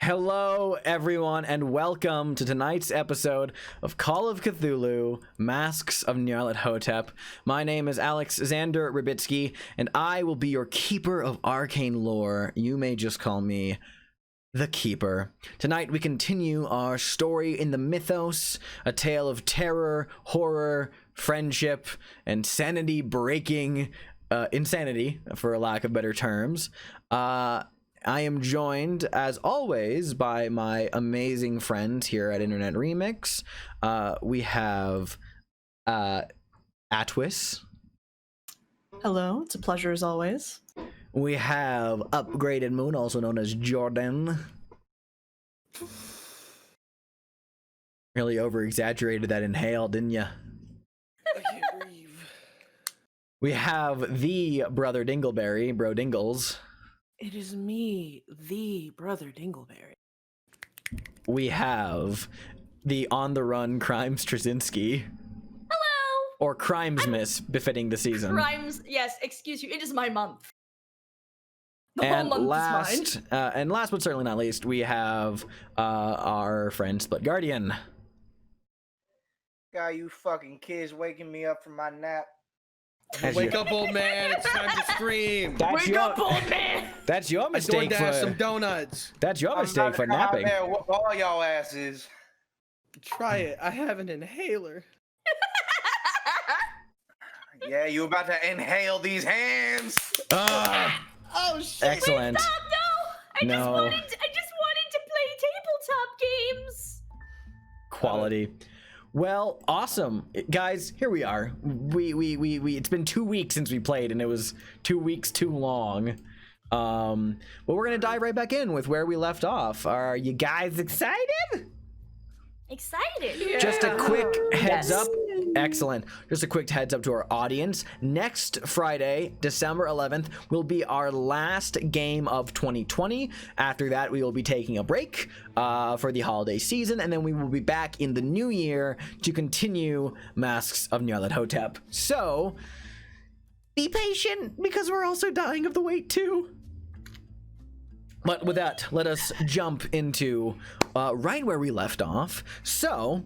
Hello, everyone, and welcome to tonight's episode of Call of Cthulhu, Masks of Nyarlathotep. My name is Alexander Rybitsky, and I will be your keeper of arcane lore. You may just call me the Keeper. Tonight, we continue our story in the mythos, a tale of terror, horror, friendship, and sanity-breaking insanity, for lack of better terms. I am joined, as always, by my amazing friends here at Internet Remix. We have Atwis. Hello, it's a pleasure as always. We have Upgraded Moon, also known as Jordan. Really over-exaggerated that inhale, didn't you? I can't breathe. We have the Brother Dingleberry, Bro Dingles. It is me, the Brother Dingleberry. We have the on-the-run Crime Straczynski. Hello! Or Crimesmas, befitting the season. Crimes, yes, excuse you, it is my month. The And whole month last, is mine. and last but certainly not least, we have our friend Split Guardian. Guy, you fucking kids waking me up from my nap. Wake up, old man! It's time to stream. Wake up, old man! That's your I mistake DoorDash for some donuts. That's your mistake for napping. There, whoop all y'all asses. Try it. I have an inhaler. Yeah, you about to inhale these hands? Oh shit! Excellent. Wait, stop, no! I just wanted to play tabletop games. Quality. Well, awesome. Guys, here we are. We it's been 2 weeks since we played, and it was 2 weeks too long. But we're gonna dive right back in with where we left off. Are you guys excited? Excited. Yeah. Just a quick heads Yes. up. Excellent. Just a quick heads up to our audience. Next Friday, December 11th, will be our last game of 2020. After that, we will be taking a break for the holiday season, and then we will be back in the new year to continue Masks of Nyarlathotep. So, be patient, because we're also dying of the wait too. But with that, let us jump into right where we left off. So,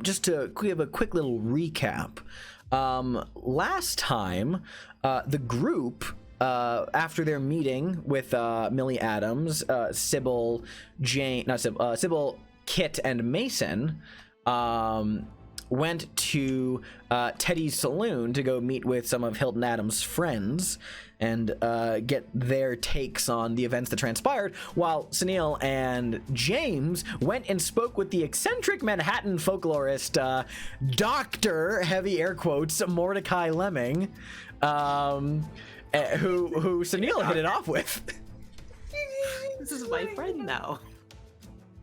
just to give a quick little recap. Last time, the group, after their meeting with Millie Adams, Sybil, Kit, and Mason, went to Teddy's saloon to go meet with some of Hilton Adams' friends and get their takes on the events that transpired, while Sunil and James went and spoke with the eccentric Manhattan folklorist, Dr. heavy air quotes, Mordecai Lemming, who Sunil hit it off with. This is my friend now.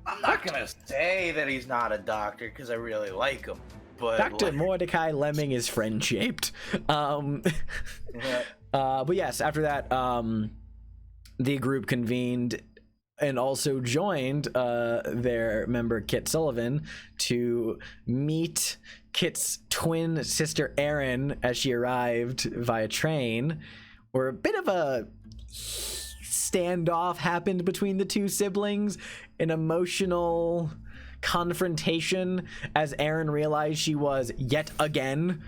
I'm not gonna say that he's not a doctor because I really like him, but Dr. Mordecai Lemming is friend-shaped. But yes, after that, the group convened and also joined their member Kit Sullivan to meet Kit's twin sister Erin as she arrived via train, where a bit of a standoff happened between the two siblings, an emotional confrontation as Erin realized she was yet again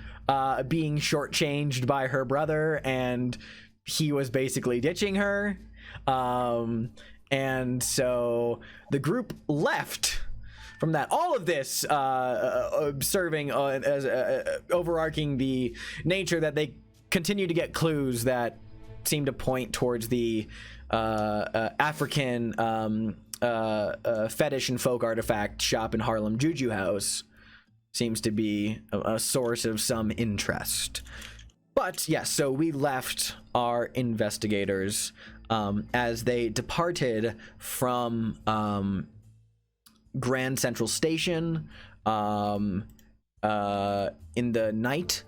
being shortchanged by her brother, and he was basically ditching her. And so the group left from that. All of this serving as overarching the nature that they continue to get clues that seem to point towards the African fetish and folk artifact shop in Harlem, Juju House, seems to be a source of some interest. But yes, so we left our investigators as they departed from Grand Central Station in the night,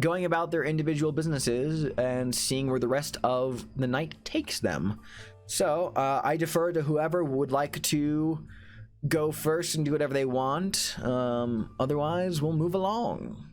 going about their individual businesses and seeing where the rest of the night takes them. So I defer to whoever would like to go first and do whatever they want. Otherwise, we'll move along.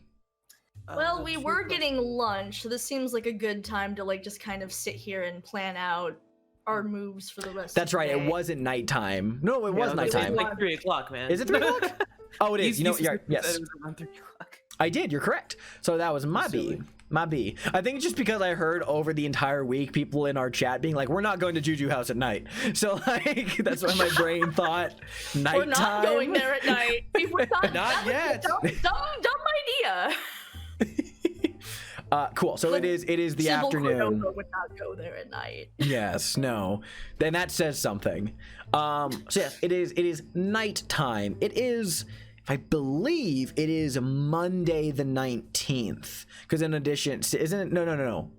Well, we were getting lunch, so this seems like a good time to like just kind of sit here and plan out our moves for the rest That's of the right, day. it wasn't nighttime. No, it was It's nighttime. like 3 o'clock, man. Is it 3 o'clock? Oh, it is. You know, yeah, yes. It was around 3 o'clock. I did, you're correct. So that was my B. My B. I think it's just because I heard over the entire week people in our chat being like, we're not going to Juju House at night. So like, that's why my brain thought nighttime. We're not going there at night. We're Not yet. Dumb idea. Cool. So it is the Sybil afternoon. Cordova would not go there at night. Yes, no. Then that says something. So yes, it is nighttime. It is, I believe it is Monday the 19th. Because in addition, isn't it? No.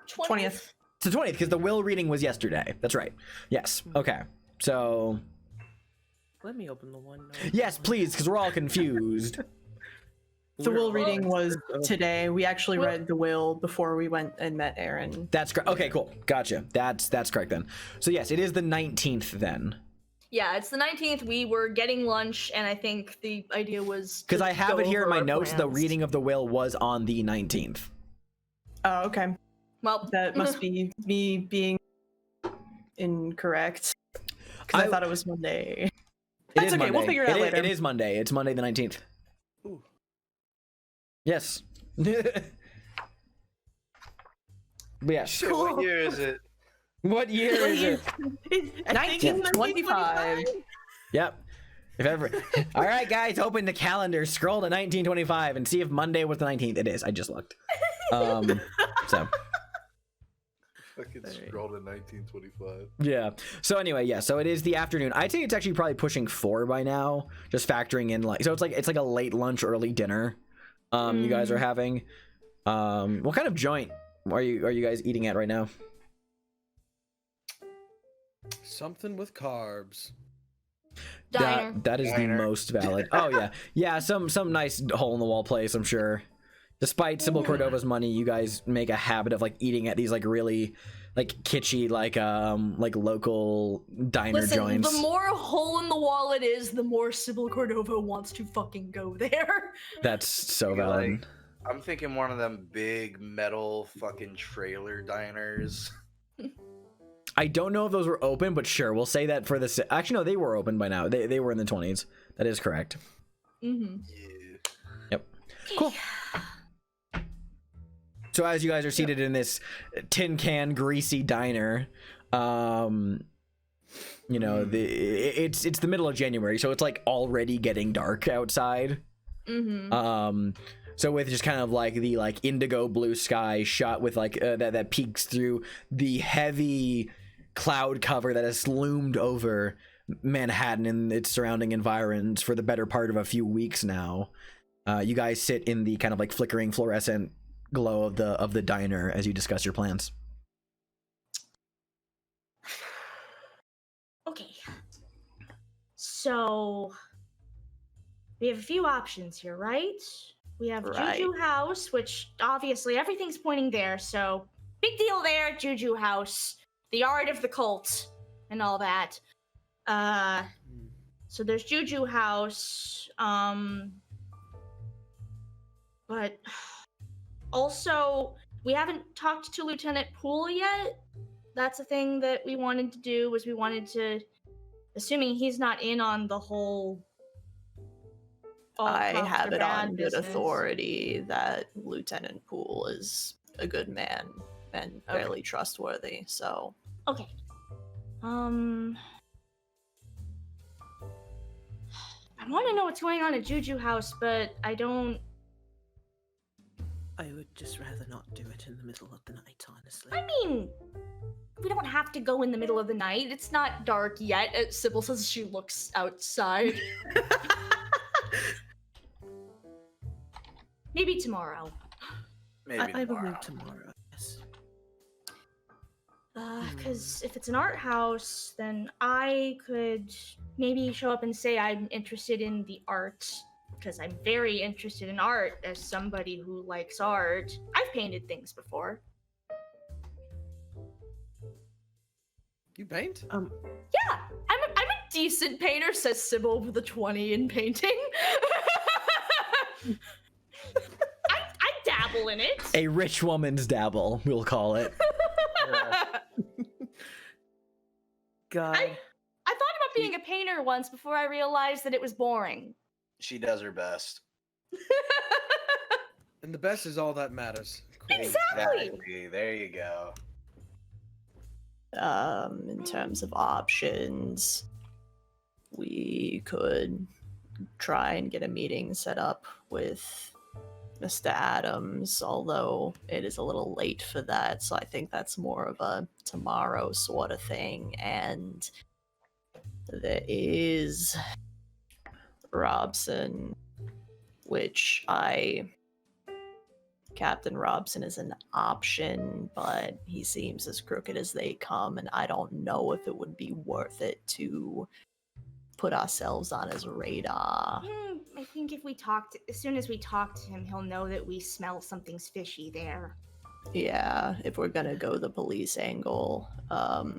20th. It's the 20th because the will reading was yesterday. That's right. Yes. Okay. So Let me open the one. yes, please, because we're all confused. The will reading was today. We actually read the will before we went and met Erin. That's correct. Okay, cool. Gotcha. That's correct then. So yes, it is the 19th then. Yeah, it's the 19th. We were getting lunch, and I think the idea was Because to I have go it here in over my our notes. The plans. reading of the will was on the 19th. Oh, okay. Well, That must be me being incorrect. Because I thought it was Monday. It That's is okay, Monday. we'll figure it out later. It is Monday. It's Monday the 19th. Ooh. Yes. But yes. Shit, what year is it? What year is it? 1925. Yep. If ever. All right, guys, open the calendar, scroll to 1925, and see if Monday was the 19th. It is. I just looked. So. Fucking scrolled in 1925. Yeah. So anyway, yeah. So it is the afternoon. I'd say it's actually probably pushing 4 by now, just factoring in like. So it's like a late lunch, early dinner. You guys are having. What kind of joint are you guys eating at right now? Something with carbs. diner. That is Diner. the most valid. Oh yeah, yeah. Some nice hole in the wall place, I'm sure. Despite Sybil Cordova's money, you guys make a habit of like eating at these like really like kitschy like local diner Listen, joints. the more hole in the wall it is, the more Sybil Cordova wants to fucking go there. That's so valid. Like, I'm thinking one of them big metal fucking trailer diners. I don't know if those were open, but sure, we'll say that for the. Actually, no, they were open by now. They were in the 20s. That is correct. Mm-hmm. Yeah. Yep. Cool. So as you guys are seated in this tin can greasy diner, you know, it's the middle of January, so it's like already getting dark outside. Mm-hmm. So with just kind of like the like indigo blue sky shot with like that peeks through the heavy cloud cover that has loomed over Manhattan and its surrounding environs for the better part of a few weeks now. You guys sit in the kind of like flickering fluorescent glow of the diner as you discuss your plans. Okay. So we have a few options here, right? We have Right. Juju House, which obviously everything's pointing there, so big deal there, Juju House. The art of the cult and all that. So there's Juju House. But also, we haven't talked to Lieutenant Poole yet. That's a thing that we wanted to do, was we wanted to, assuming he's not in on the whole I cops have are it bad on good business. authority that Lieutenant Poole is a good man and fairly trustworthy, so... Okay. I want to know what's going on at Juju House, but I don't... I would just rather not do it in the middle of the night, honestly. I mean, we don't have to go in the middle of the night. It's not dark yet. Sybil says she looks outside. Maybe tomorrow. Maybe I tomorrow. believe tomorrow, yes. Because if it's an art house, then I could maybe show up and say I'm interested in the art. Because I'm very interested in art as somebody who likes art. I've painted things before. You paint? Yeah, I'm a decent painter, says Sybil with a 20 in painting. I dabble in it. A rich woman's dabble, we'll call it. God. I thought about being a painter once before I realized that it was boring. She does her best. And the best is all that matters. Cool. Exactly. There you go. In terms of options, we could try and get a meeting set up with Mr. Adams, although it is a little late for that, so I think that's more of a tomorrow sort of thing. And there is Robson, which Captain Robson is an option, but he seems as crooked as they come, and I don't know if it would be worth it to put ourselves on his radar. I think if as soon as we talk to him, he'll know that we smell something's fishy there. Yeah, if we're gonna go the police angle,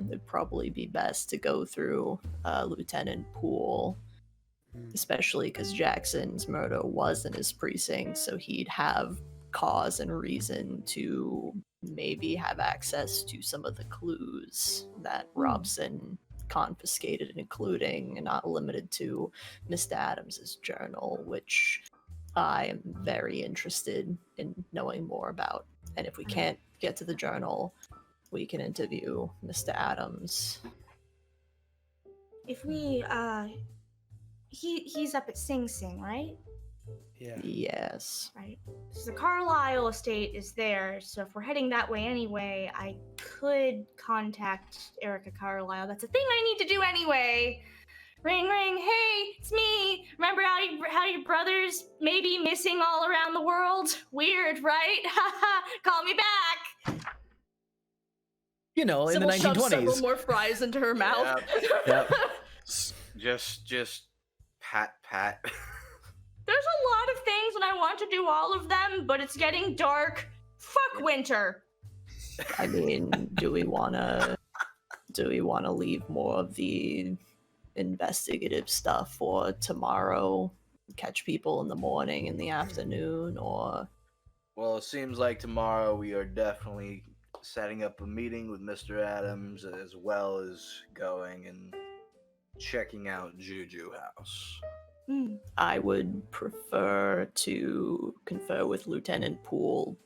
it'd probably be best to go through Lieutenant Poole, especially because Jackson's murder was in his precinct, so he'd have cause and reason to maybe have access to some of the clues that Robson confiscated, including and not limited to Mr. Adams's journal, which I am very interested in knowing more about. And if we can't get to the journal, we can interview Mr. Adams. If we, he's up at Sing Sing, right? Yeah. Yes. Right. So the Carlisle estate is there, so if we're heading that way anyway, I could contact Erica Carlisle. That's a thing I need to do anyway. Ring, ring. Hey, it's me. Remember how your brother's maybe missing all around the world? Weird, right? Haha. Call me back. You know, in Sybil the shoves several 1920s. more fries into her mouth. Yep. Just pat. There's a lot of things and I want to do all of them, but it's getting dark. Fuck winter. I mean, do we wanna leave more of the investigative stuff for tomorrow? Catch people in the morning, in the afternoon, or... Well, it seems like tomorrow we are definitely setting up a meeting with Mr. Adams, as well as going and checking out Juju House. I would prefer to confer with Lieutenant Poole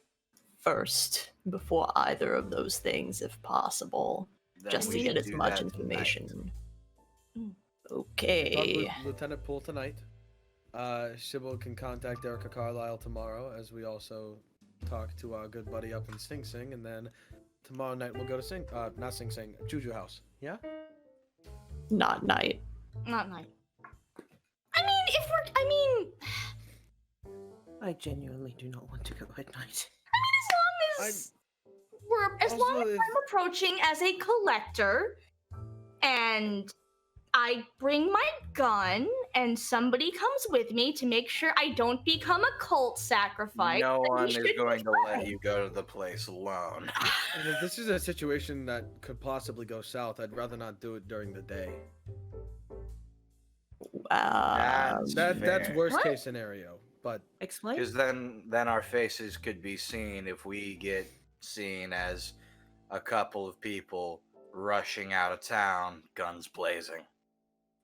first before either of those things, if possible, Then just we to get should as do much that information. Talk Okay. with Lieutenant Poole tonight. Sybil can contact Erica Carlisle tomorrow, as we also talk to our good buddy up in Sing Sing, and then tomorrow night we'll go to not Sing Sing, Juju House. Yeah? Not night. Not night. I genuinely do not want to go at night. As long as I'm approaching as a collector and I bring my gun and somebody comes with me to make sure I don't become a cult sacrifice. No then we one is should be going to let fine. you go to the place alone. And if this is a situation that could possibly go south, I'd rather not do it during the day. That's That's fair. worst What? case scenario. but Explain. Because then our faces could be seen if we get seen as a couple of people rushing out of town, guns blazing.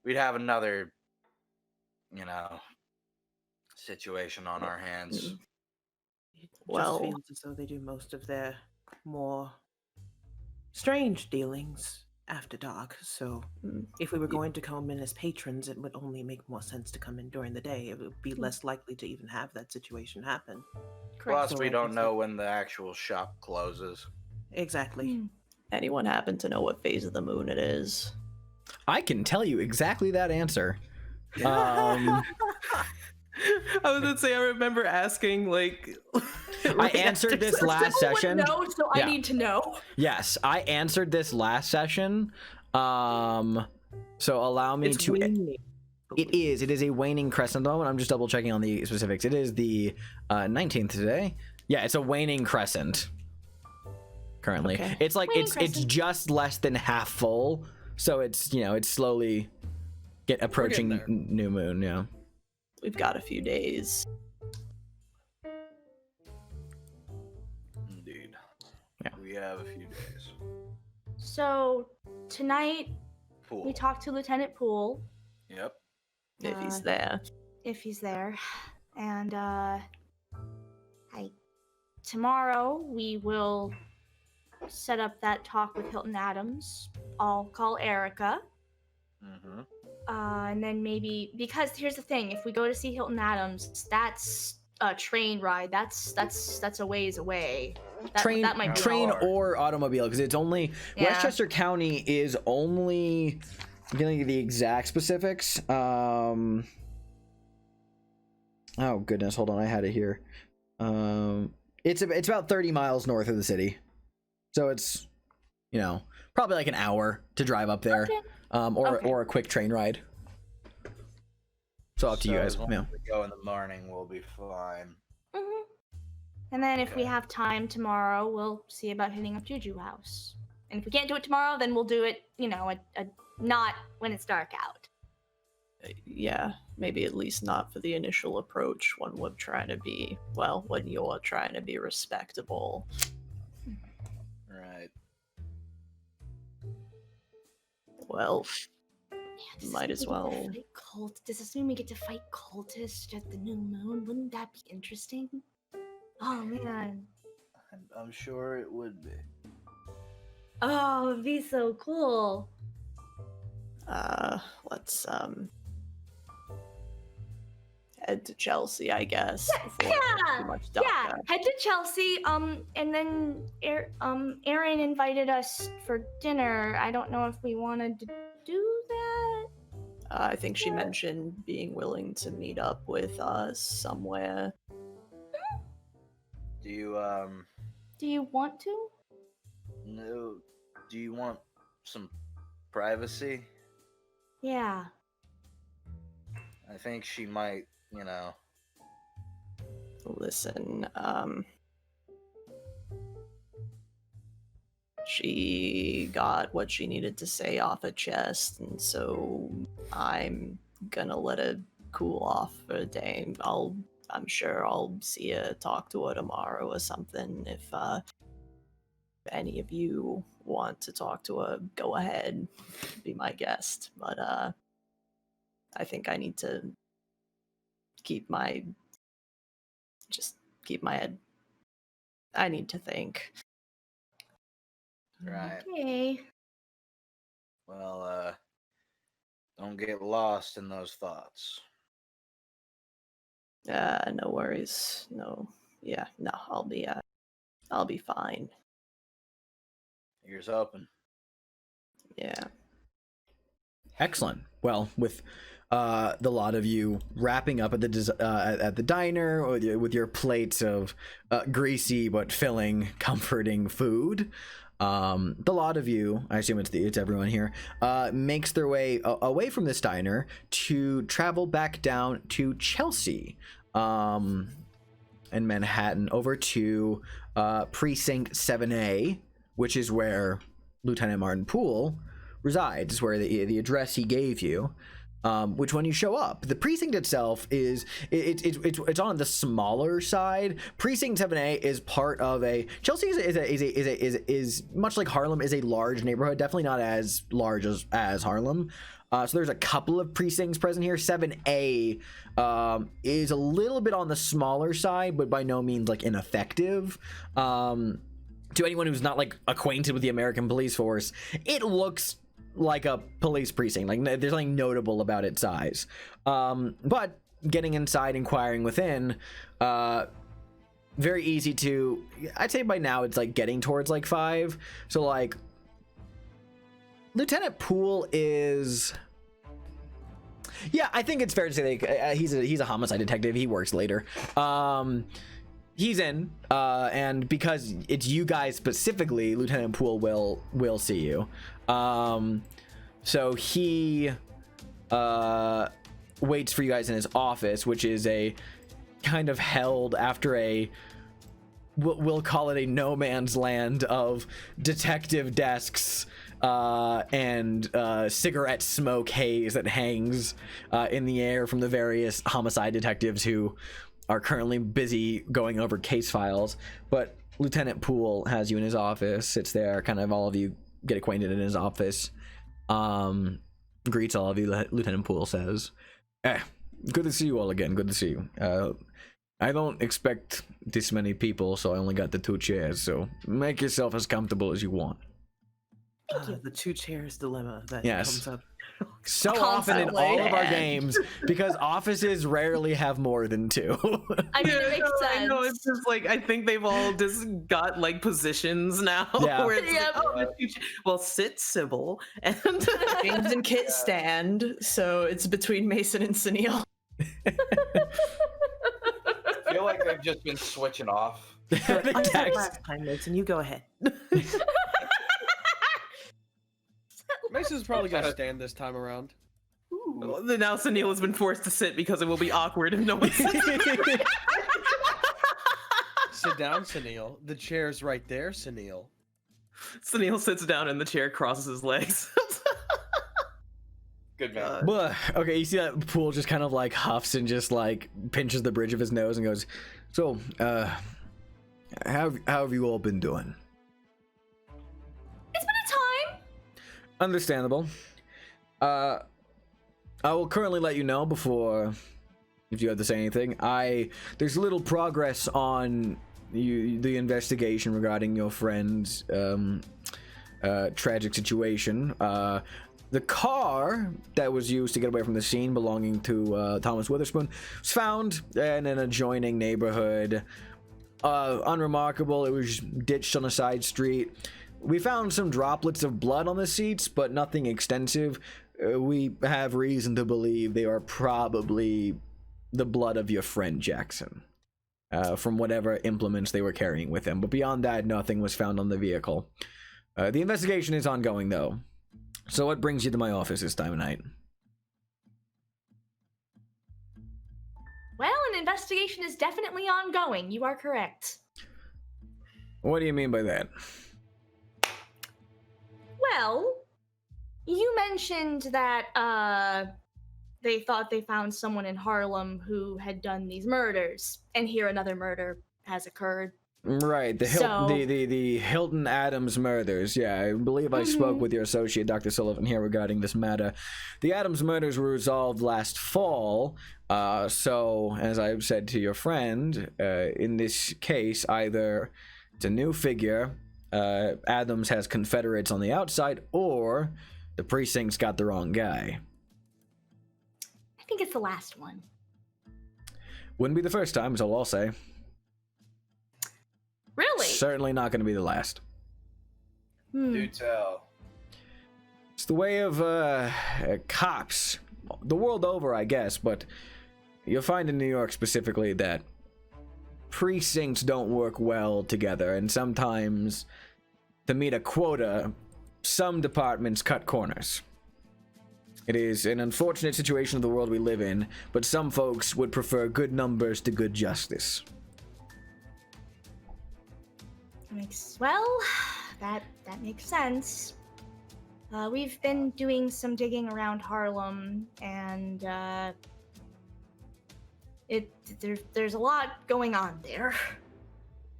We'd have another, situation on our hands. It Well- just feels as though they do most of their more strange dealings after dark. So if we were going to come in as patrons, it would only make more sense to come in during the day. It would be less likely to even have that situation happen. Plus, So we I don't guess know when the actual shop closes. Exactly. Anyone happen to know what phase of the moon it is? I can tell you exactly that answer. I was gonna say I remember asking like I right answered after this that. last session. No, so Yeah. I need to know. Yes, I answered this last session. So allow me It's to. waning, It is a waning crescent though, and I'm just double checking on the specifics. It is the 19th today. Yeah, it's a waning crescent. Currently, Okay. it's like Waning it's crescent. just less than half full, so it's it's slowly approaching there. new moon. Yeah. We've got a few days. Indeed. Yeah. We have a few days. So tonight Pool. we talked to Lieutenant Poole Yep. If he's Uh, there. if he's there, and tomorrow we will set up that talk with Hilton Adams. I'll call Erica. Mm-hmm. And then maybe, because here's the thing, if we go to see Hilton Adams, that's a train ride. That's a ways away. That might be train hard. or automobile, because it's only Yeah. Westchester County is only. I'm gonna give the exact specifics. Oh goodness, hold on, I had it here. It's about 30 miles north of the city, so it's probably like an hour to drive up there. Okay. Or Okay. a quick train ride. So up to you guys. As long Yeah. as we go in the morning, we'll be fine. Mhm. And then if we Okay. have time tomorrow, we'll see about hitting up Juju House. And if we can't do it tomorrow, then we'll do it, not when it's dark out. Yeah, maybe at least not for the initial approach when you're trying to be respectable. Right. Well, Does Might this as mean we get to well. fight Does this mean we get to fight cultists at the new moon? Wouldn't that be interesting? Oh man. I'm sure it would be. Oh, it'd be so cool. Let's head to Chelsea, I guess. Before Yeah, too much dark Yeah, out. head to Chelsea. And then Aaron invited us for dinner. I don't know if we wanted to do that. I think she mentioned being willing to meet up with us somewhere. Do you Do you want to? know? Do you want some privacy? Yeah. I think she might. Listen, she got what she needed to say off her chest, and so I'm gonna let her cool off for a day. I'm sure I'll see her, talk to her tomorrow or something. If any of you want to talk to her, go ahead, be my guest. But I think I need to keep my head. I need to think. Right. Okay. Well, don't get lost in those thoughts. No worries. No. Yeah, no, I'll be fine. Ears open. Yeah. Excellent. Well, with the lot of you wrapping up at the diner with your plates of greasy but filling, comforting food, the lot of you, I assume it's everyone here, makes their way away from this diner to travel back down to Chelsea, in Manhattan, over to Precinct 7A, which is where Lieutenant Martin Poole resides, where the address he gave you. which when you show up, the precinct itself it's on the smaller side. Precinct 7A is part of a Chelsea is much like Harlem, is a large neighborhood, definitely not as large as Harlem. So there's a couple of precincts present here. 7A is a little bit on the smaller side, but by no means like ineffective. To anyone who's not like acquainted with the American police force, it looks like a police precinct. Like there's nothing notable about its size. But getting inside, inquiring within, very easy to, I'd say by now it's like getting towards like 5. So like Lieutenant Poole is, yeah, I think it's fair to say that he's a homicide detective. He works later. He's in, and because it's you guys specifically, Lieutenant Poole will see you. So he waits for you guys in his office, which is a kind of held after a, we'll call it a no man's land of detective desks and cigarette smoke haze that hangs in the air from the various homicide detectives who are currently busy going over case files. But Lieutenant Poole has you in his office, sits there, kind of all of you get acquainted in his office, greets all of you. Lieutenant Poole says, good to see you all again, good to see you. I don't expect this many people, so I only got the 2 chairs, so make yourself as comfortable as you want. The 2 chairs dilemma that Yes. comes up So often in all of our games, because offices rarely have more than 2. I mean, it makes sense. I know, it's just like, I think they've all just got like positions now. Yeah. Where it's like, oh, well, sit Sybil, and James and Kit stand, so it's between Mason and Sunil. I feel like they've just been switching off. I said last time, Mason, you go ahead. Mason's probably gonna stand this time around. Well, now Sunil has been forced to sit because it will be awkward if no one sits. Sit down, Sunil. The chair's right there, Sunil. Sunil sits down in the chair, crosses his legs. Good man. But okay, you see that Poole just kind of like huffs and just like pinches the bridge of his nose and goes, so how have you all been doing? It's been a time. Understandable. I will currently let you know before, if you have to say anything, there's little progress on the investigation regarding your friend's tragic situation. The car that was used to get away from the scene belonging to Thomas Witherspoon was found in an adjoining neighborhood. Unremarkable, it was ditched on a side street. We found some droplets of blood on the seats, but nothing extensive. We have reason to believe they are probably the blood of your friend Jackson, from whatever implements they were carrying with them. But beyond that, nothing was found on the vehicle. The investigation is ongoing, though. So what brings you to my office this time of night? Well, an investigation is definitely ongoing. You are correct. What do you mean by that? Well, you mentioned that they thought they found someone in Harlem who had done these murders, and here another murder has occurred. Right, the Hilton Adams murders. Yeah, I believe I spoke with your associate, Dr. Sullivan, here regarding this matter. The Adams murders were resolved last fall, so, as I've said to your friend, in this case, either it's a new figure, Adams has Confederates on the outside, or the precinct's got the wrong guy. I think it's the last one. Wouldn't be the first time, is all I'll say. Really? Certainly not going to be the last. Do tell. It's the way of cops, the world over, I guess, but you'll find in New York specifically that precincts don't work well together, and sometimes to meet a quota, some departments cut corners. It is an unfortunate situation of the world we live in, but some folks would prefer good numbers to good justice. Well, that makes sense. We've been doing some digging around Harlem, and there's a lot going on there.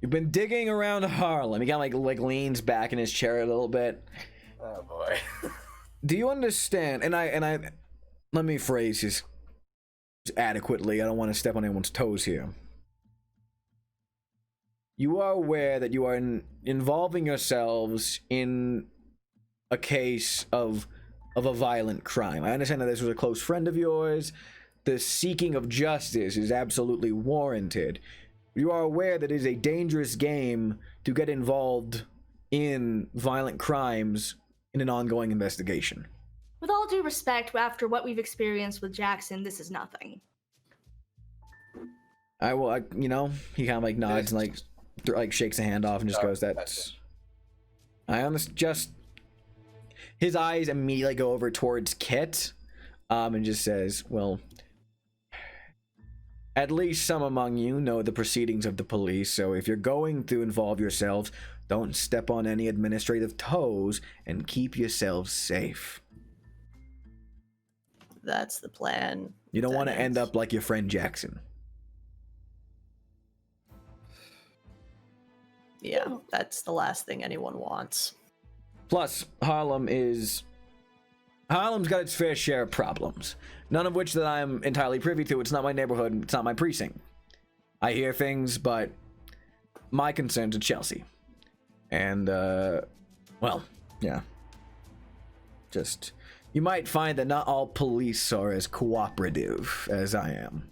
You've been digging around Harlem. He kind of like leans back in his chair a little bit. Oh boy. Do you understand? And I let me phrase this adequately. I don't want to step on anyone's toes here. You are aware that you are involving yourselves in a case of a violent crime. I understand that this was a close friend of yours. The seeking of justice is absolutely warranted. You are aware that it is a dangerous game to get involved in violent crimes in an ongoing investigation. With all due respect, after what we've experienced with Jackson, this is nothing. I will, he kind of like nods and like shakes a hand off and just goes, "That's." I honestly just. His eyes immediately go over towards Kit, and just says, "Well, at least some among you know the proceedings of the police, so if you're going to involve yourselves, don't step on any administrative toes and keep yourselves safe." That's the plan. You don't want to Lieutenant. end up like your friend Jackson. Yeah, that's the last thing anyone wants. Plus, Harlem's got its fair share of problems, none of which that I'm entirely privy to. It's not my neighborhood, it's not my precinct. I hear things, but my concern's at Chelsea. And, well, yeah. Just, you might find that not all police are as cooperative as I am.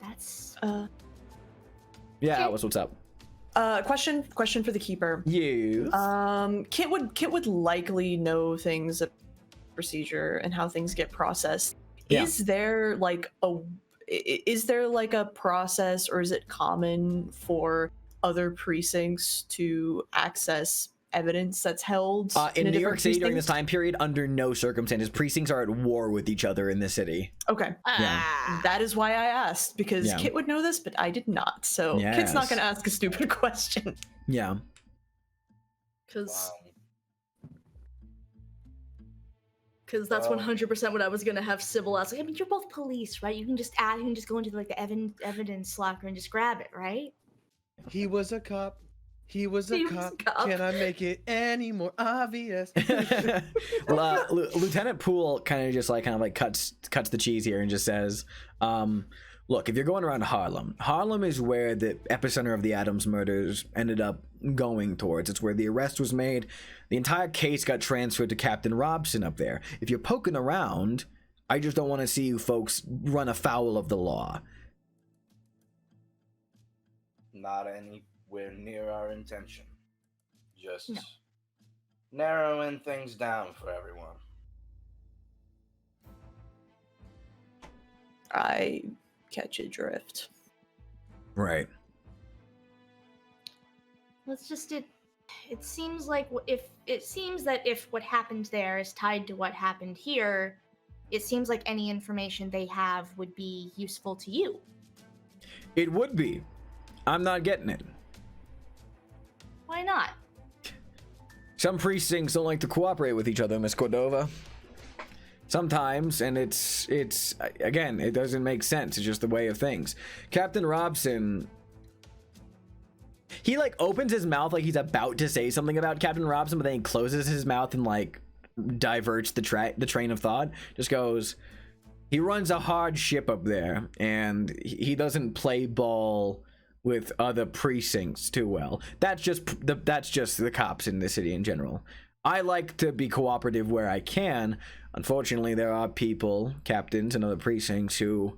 That's Yeah, what's up? Question for the keeper. You. Kit would likely know things of procedure and how things get processed. Yeah. Is there like a process, or is it common for other precincts to access evidence that's held In a New York different City during this precinct? time period, under no circumstances, precincts are at war with each other in the city. Okay. Yeah. That is why I asked, because Yeah. Kit would know this, but I did not. So Kit's not Yes. going to ask a stupid question. Yeah. Because that's Well- 100% what I was gonna have Sybil ask. I mean, you're both police, right? You can just add, you can just go into like the evidence locker and just grab it, right? He was a cop. He was a He was cop. a cop. Can I make it any more obvious? Lieutenant Poole kind of cuts the cheese here and just says, look, if you're going around Harlem is where the epicenter of the Adams murders ended up going towards. It's where the arrest was made. The entire case got transferred to Captain Robson up there. If you're poking around, I just don't want to see you folks run afoul of the law. Not anywhere near our intention. Just narrowing things down for everyone. I catch a drift. Right. Let's just it seems like if what happened there is tied to what happened here, it seems like any information they have would be useful to you. It would be. I'm not getting it. Why not? Some precincts don't like to cooperate with each other, Miss Cordova. Sometimes, and it's again, it doesn't make sense. It's just the way of things. Captain Robson, he like opens his mouth like he's about to say something about Captain Robson, but then he closes his mouth and like diverts the train of thought. Just goes, he runs a hard ship up there, and he doesn't play ball with other precincts too well. That's just the cops in the city in general. I like to be cooperative where I can. Unfortunately, there are people, captains in other precincts, who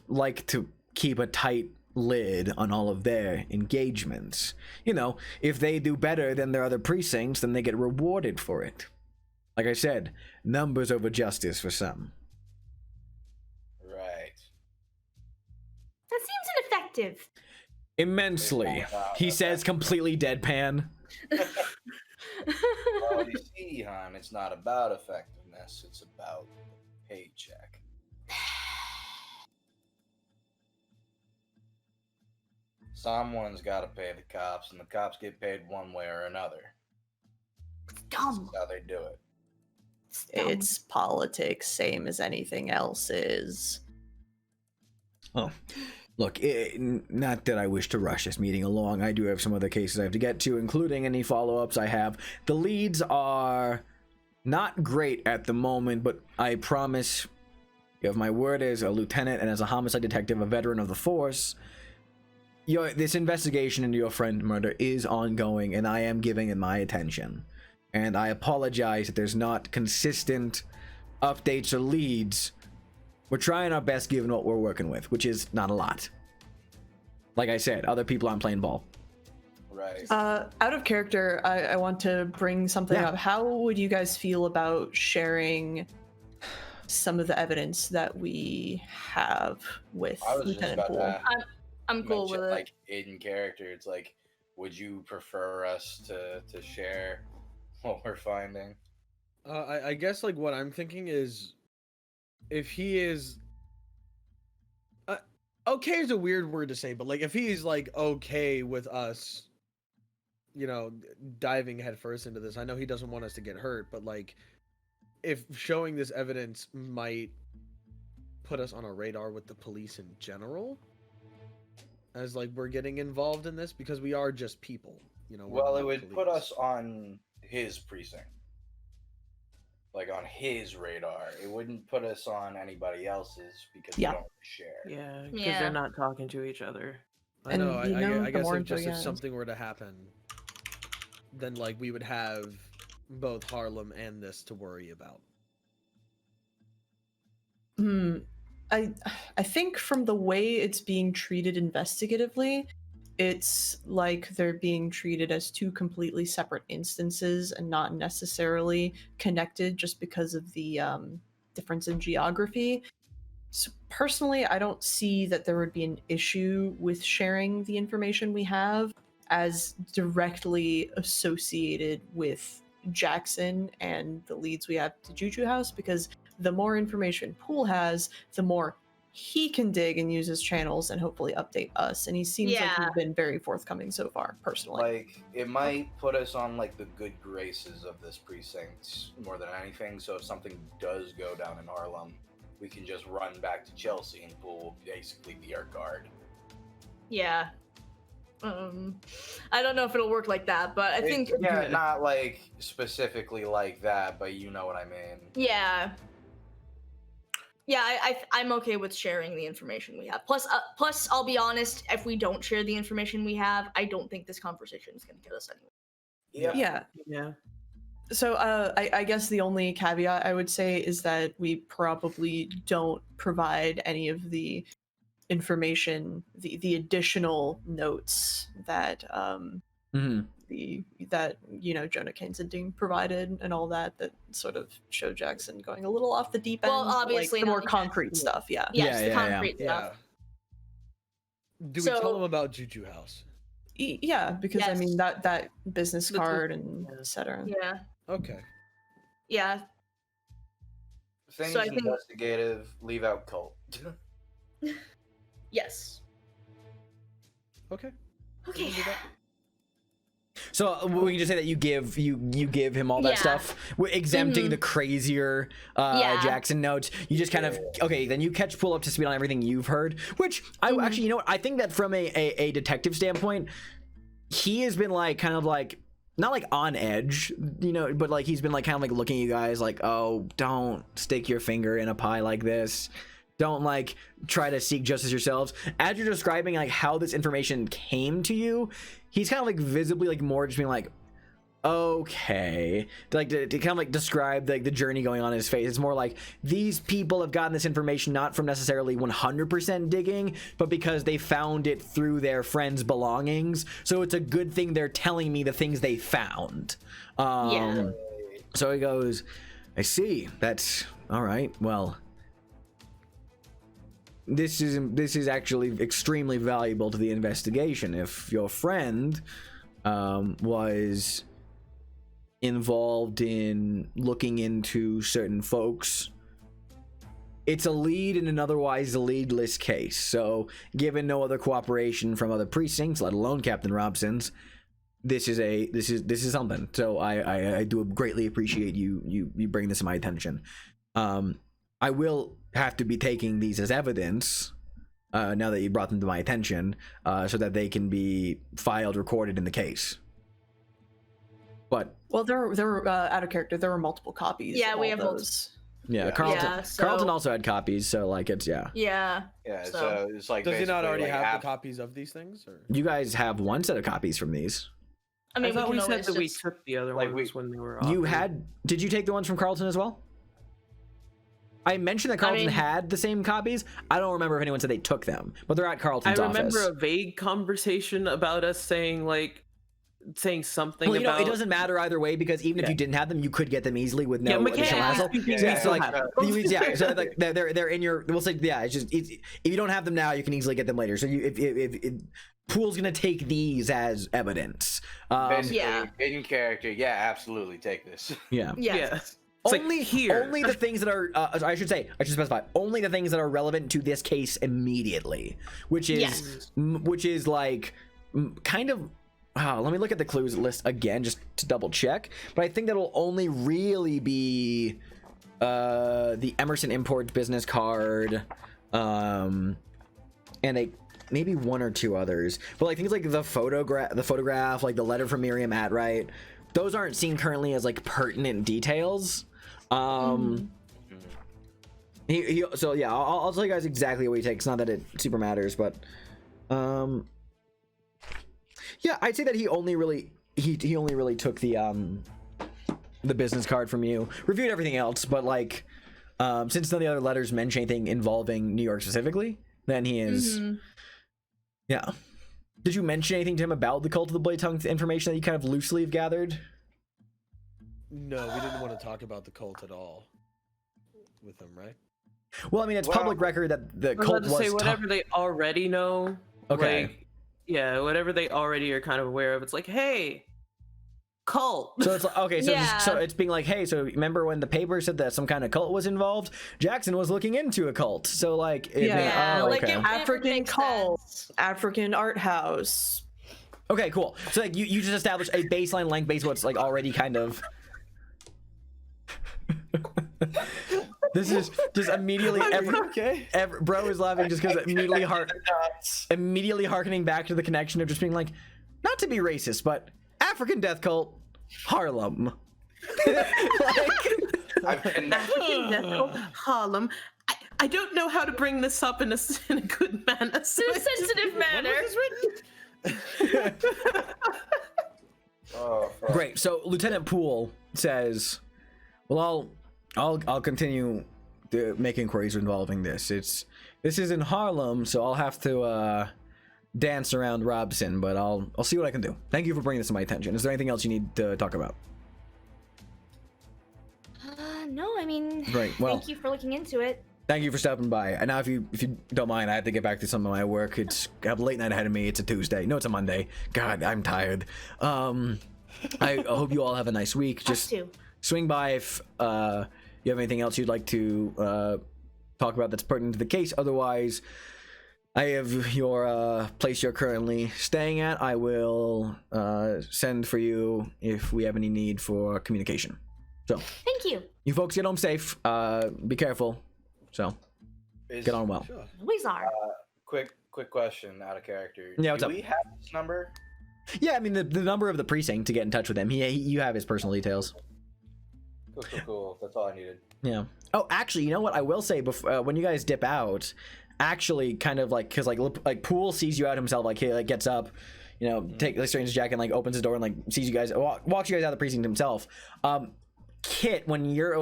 like to keep a tight lid on all of their engagements. You know, if they do better than their other precincts, then they get rewarded for it. Like I said, numbers over justice for some. Right. That seems ineffective. Immensely, he says, completely deadpan. Well, you see, hon, it's not about effectiveness, it's about paycheck. Someone's got to pay the cops, and the cops get paid one way or another. dumb. This is how they do it. Dumb. It's politics, same as anything else is. Oh, look, not that I wish to rush this meeting along. I do have some other cases I have to get to, including any follow-ups I have. The leads are not great at the moment, but I promise, you have my word as a lieutenant and as a homicide detective, a veteran of the force, this investigation into your friend's murder is ongoing, and I am giving it my attention. And I apologize that there's not consistent updates or leads. We're trying our best given what we're working with, which is not a lot. Like I said, other people aren't playing ball. Right. Out of character, I want to bring something up. How would you guys feel about sharing some of the evidence that we have with I was just Lieutenant about Poole? to I'm cool mention, with it. like, in character, it's like, would you prefer us to share what we're finding? I guess like what I'm thinking is, if he is okay is a weird word to say, but like if he's like okay with us, diving headfirst into this. I know he doesn't want us to get hurt, but like if showing this evidence might put us on a radar with the police in general, as like we're getting involved in this, because we are just people, Well, it would put us on his precinct. Like on his radar. It wouldn't put us on anybody else's because we don't share. Yeah, because Yeah. they're not talking to each other. I And know. you know, I the guess more if just info if you something were to happen, then like we would have both Harlem and this to worry about. I think from the way it's being treated investigatively, it's like they're being treated as two completely separate instances and not necessarily connected just because of the difference in geography. So personally, I don't see that there would be an issue with sharing the information we have as directly associated with Jackson and the leads we have to Juju House, because the more information Poole has, the more he can dig and use his channels and hopefully update us. And he seems like Yeah. he's been very forthcoming so far, personally. Like, it might put us on, like, the good graces of this precinct more than anything. So if something does go down in Harlem, we can just run back to Chelsea and Poole will basically be our guard. Yeah. I don't know if it'll work like that, but I think Yeah, not, like, specifically like that, but you know what I mean. Yeah. Yeah, I'm okay with sharing the information we have. Plus, I'll be honest, if we don't share the information we have, I don't think this conversation is going to get us anywhere. Yeah. So I guess the only caveat I would say is that we probably don't provide any of the information, the additional notes that that Jonah Kensington provided and all that sort of show Jackson going a little off the deep end. Well, obviously like the more not concrete stuff. Yeah. Yes, the concrete stuff. Do we tell them about Juju House? Yeah, because I mean Yes. that business card and etc. Yeah. Okay. Yeah. Things So I think- investigative, leave out cult. Yes. Okay. Okay. So we can just say that you give him all that Yeah. stuff, exempting Mhm. the crazier Yeah. Jackson notes. You just kind of then you catch Poole up to speed on everything you've heard. Which I actually, you know what? I think that from a detective standpoint, he has been like kind of like not like on edge, but like he's been like kind of like looking at you guys like, oh, don't stick your finger in a pie like this. Don't like try to seek justice yourselves. As you're describing like how this information came to you, he's kind of like visibly like more just being like, okay, to kind of like describe like the journey going on in his face. It's more like these people have gotten this information not from necessarily 100% digging, but because they found it through their friends' belongings. So it's a good thing they're telling me the things they found. Yeah. So he goes, I see. That's all right. Well, this is actually extremely valuable to the investigation. If your friend was involved in looking into certain folks, it's a lead in an otherwise leadless case. So given no other cooperation from other precincts, let alone Captain Robson's, this is something. So I do greatly appreciate you bringing this to my attention. I will have to be taking these as evidence now that you brought them to my attention, so that they can be filed, recorded in the case. But Well, they're out of character. There were multiple copies. Yeah, of we all have those. yeah, Carlton. Yeah, so- Carlton also had copies, so like it's Yeah. Yeah, So- so it's like. Does he not basically, already like, have the copies of these things? Or? you guys have one set of copies from these. I mean, I thought we can said always that we just- took the other like, ones when they were. You offered. did you take the ones from Carlton as well? I mentioned that Carlton mean- had the same copies. I don't remember if anyone said they took them, but they're at I Carlton's remember office. a vague conversation about us saying something Well, you know, about. it doesn't matter either way, because even if you didn't have them, you could get them easily with no additional mechanically hassle. speaking, Yeah, we still like, have them. yeah, so like they're in your. We'll say, yeah. It's just if you don't have them now, you can easily get them later. So if Pool's gonna take these as evidence. Basically, Yeah. in character, yeah, absolutely take this. Yeah. Yes. It's Only here. only the things that are. I should specify only the things that are relevant to this case immediately, which is Yes. which is like kind of. Let me look at the clues list again just to double check. But I think that'll only really be the Emerson Imports business card, and maybe one or two others. But like things like the photograph, like the letter from Miriam Atwright, those aren't seen currently as like pertinent details. So yeah, I'll tell you guys exactly what he takes. Not that it super matters, but yeah, I'd say that he only really took the business card from you, reviewed everything else, but like since none of the other letters mention anything involving New York specifically, then he is yeah. Did you mention anything to him about the Cult of the Blade Tongue information that you kind of loosely have gathered? No, we didn't want to talk about the cult at all with him, right? Well, I mean, it's Well, public record that the I was cult about to say was whatever they already know. Okay. Like, yeah, whatever they already are kind of aware of. It's like, hey, cult. So it's like, okay, so Yeah. so it's being like, hey, so remember when the paper said that some kind of cult was involved? Jackson was looking into a cult. So like, Yeah, oh, like okay. it African makes cult, sense. African art house. Okay, cool. So like you just established a baseline length based what's like already kind of. This is just immediately bro is laughing just because immediately harkening back to the connection of just being like, not to be racist, but African death cult, Harlem. I've connected. African death cult, Harlem. I don't know how to bring this up in a good manner. So In a sensitive manner. Oh, fuck. Great. So Lieutenant Poole says, "Well, I'll continue to make inquiries involving this. This is in Harlem, so I'll have to dance around Robson, but I'll see what I can do. Thank you for bringing this to my attention. Is there anything else you need to talk about?" No, I mean, Great. Well, thank you for looking into it. thank you for stopping by. And now, if you don't mind, I have to get back to some of my work. I have a late night ahead of me. It's a Tuesday. No, it's a Monday. God, I'm tired. I hope you all have a nice week. Us Just too. swing by if you have anything else you'd like to talk about that's pertinent to the case. Otherwise, I have your place you're currently staying at. I will send for you if we have any need for communication. So, Thank you. you folks get home safe. Be careful. So, get on well. Sure. Always are. Quick question out of character. Yeah, what's Do up? we have this number? Yeah, I mean the number of the precinct to get in touch with him. You have his personal details. Cool. That's all I needed. Yeah. Oh, actually, you know what? I will say before when you guys dip out, actually, kind of like because like Poole sees you out himself. Like he like gets up, you know, takes like straightens his jacket and like opens his door and like sees you guys, walks you guys out of the precinct himself. Kit, when you're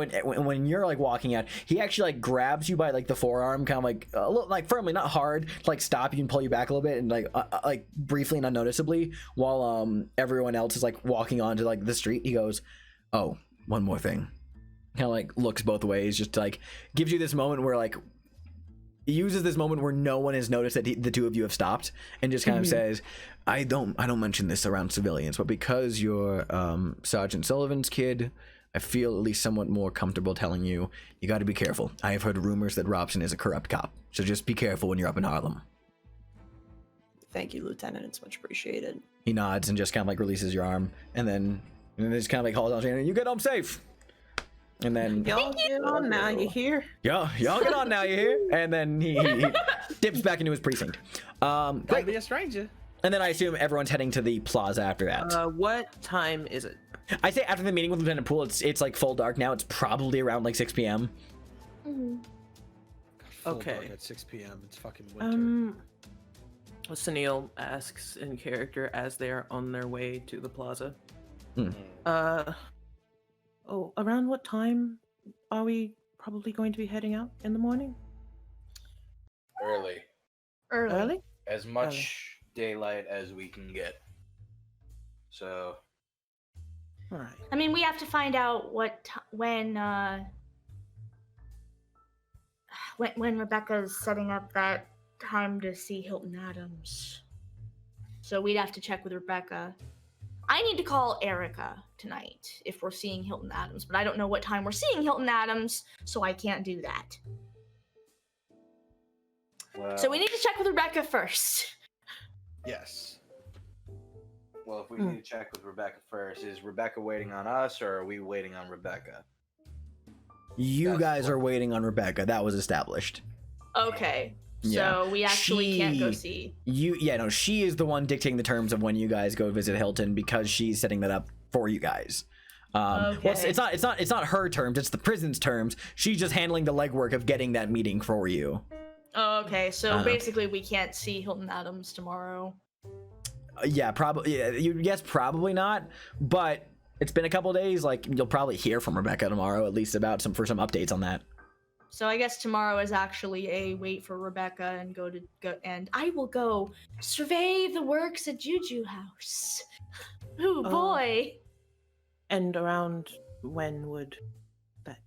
like walking out, he actually like grabs you by like the forearm, kind of like a little like firmly, not hard, to like stop you and pull you back a little bit, and like briefly and unnoticeably, while everyone else is like walking onto like the street. He goes, "Oh, one more thing." Kind of like looks both ways, just like gives you this moment where like he uses this moment where no one has noticed that the two of you have stopped, and just kind of says, I don't mention this around civilians, but because you're Sergeant Sullivan's kid, I feel at least somewhat more comfortable telling you, you got to be careful. I have heard rumors that Robson is a corrupt cop, so just be careful when you're up in Harlem." Thank you, Lieutenant. It's much appreciated. He nods and just kind of like releases your arm, and then just kind of like holds on to you. You get home safe. And then Y'all get on now, you hear? y'all get on now, you hear? And then he dips back into his precinct. Gotta Great. be a stranger. And then I assume everyone's heading to the plaza after that. What time is it? I say after the meeting with Lieutenant Poole, it's like full dark now. It's probably around like 6 p.m. Full Okay. dark at 6 p.m. It's fucking winter. Sunil asks in character as they are on their way to the plaza. Around what time are we probably going to be heading out in the morning? Early. Early? As much daylight as we can get. So, All right. I mean, we have to find out when Rebecca's setting up that time to see Hilton Adams. So we'd have to check with Rebecca. I need to call Erica tonight if we're seeing Hilton Adams, but I don't know what time we're seeing Hilton Adams, so I can't do that. well, So we need to check with Rebecca first. Yes. well, if we need to check with Rebecca first, is Rebecca waiting on us, or are we waiting on Rebecca? You That's guys what- are waiting on Rebecca. That was established. Okay. Yeah. So we actually can't go see. She is the one dictating the terms of when you guys go visit Hilton because she's setting that up for you guys. Well, Okay. it's not her terms, it's the prison's terms. She's just handling the legwork of getting that meeting for you. Oh, okay. So Uh-huh. basically we can't see Hilton Adams tomorrow. Yeah, probably. Yeah, yes, probably not. But it's been a couple days. Like you'll probably hear from Rebecca tomorrow, at least about some updates on that. So I guess tomorrow is actually a wait for Rebecca and and I will go survey the works at Juju House. Ooh, Oh. boy. And around when would that?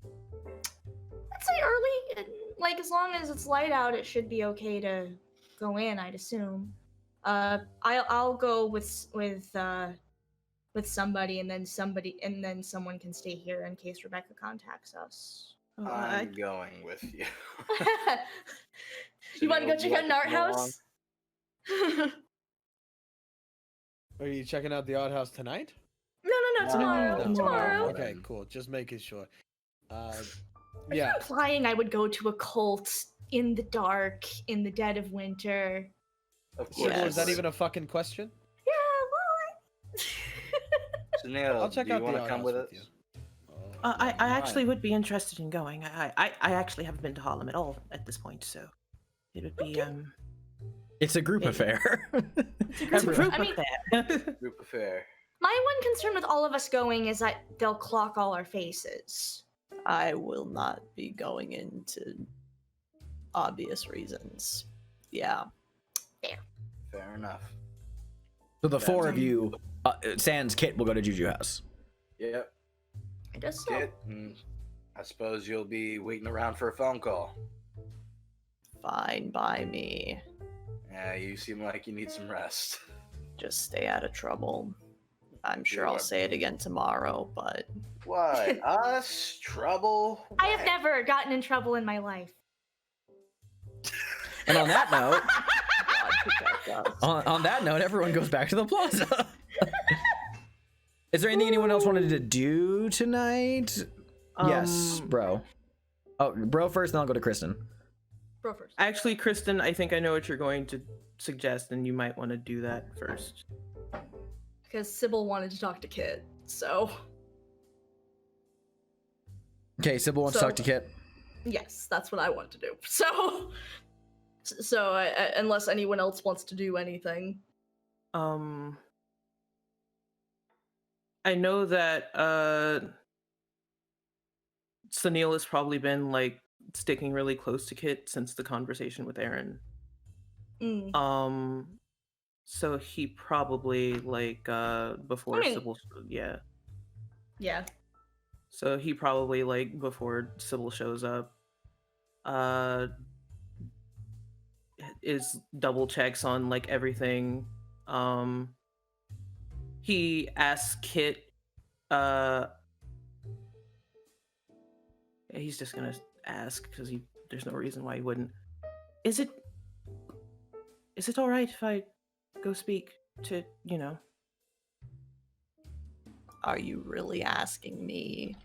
I'd say early. Like as long as it's light out, it should be okay to go in. I'd assume. I'll go with somebody, and then someone can stay here in case Rebecca contacts us. Oh, I'm going with you. You want to go Sunil, check you out want to Nart come House? Are you checking out the art house tonight? No, tomorrow. No. Tomorrow. Okay, cool. Just making sure. Are Yeah. you implying I would go to a cult in the dark, in the dead of winter? Of Sybil, course. is that even a fucking question? Yeah, Sunil, I'll check do you out want the to art come house with with us? you. I actually Fine. would be interested in going. I actually haven't been to Harlem at all at this point, so it would be It's a group Yeah. affair. it's a group I mean- affair. Group affair. My one concern with all of us going is that they'll clock all our faces. I will not be going into obvious reasons. Yeah. Fair enough. So the four of That's- you, sans Kit, will go to Juju House. Yep. I guess so. Kit, I suppose you'll be waiting around for a phone call. Fine by me. Yeah, you seem like you need some rest. Just stay out of trouble. I'm sure You I'll are- say it again tomorrow, but What? Us? Trouble? I have What? never gotten in trouble in my life. And on that note, God protect us. on that note, everyone goes back to the plaza. Is there anything anyone else wanted to do tonight? Yes, bro. Oh, bro first, then I'll go to Kristen. Bro first. Actually, Kristen, I think I know what you're going to suggest, and you might want to do that first. Because Sybil wanted to talk to Kit, so Okay, Sybil wants to So- talk to Kit. yes, that's what I want to do. So unless anyone else wants to do anything. I know that Sunil has probably been like sticking really close to Kit since the conversation with Aaron. Mm. So he probably like before I mean- Sybil, yeah. Yeah. So he probably like before Sybil shows up, is double checks on like everything. He asks Kit. He's just gonna ask because he there's no reason why you wouldn't. Is it all right if I go speak to, Are you really asking me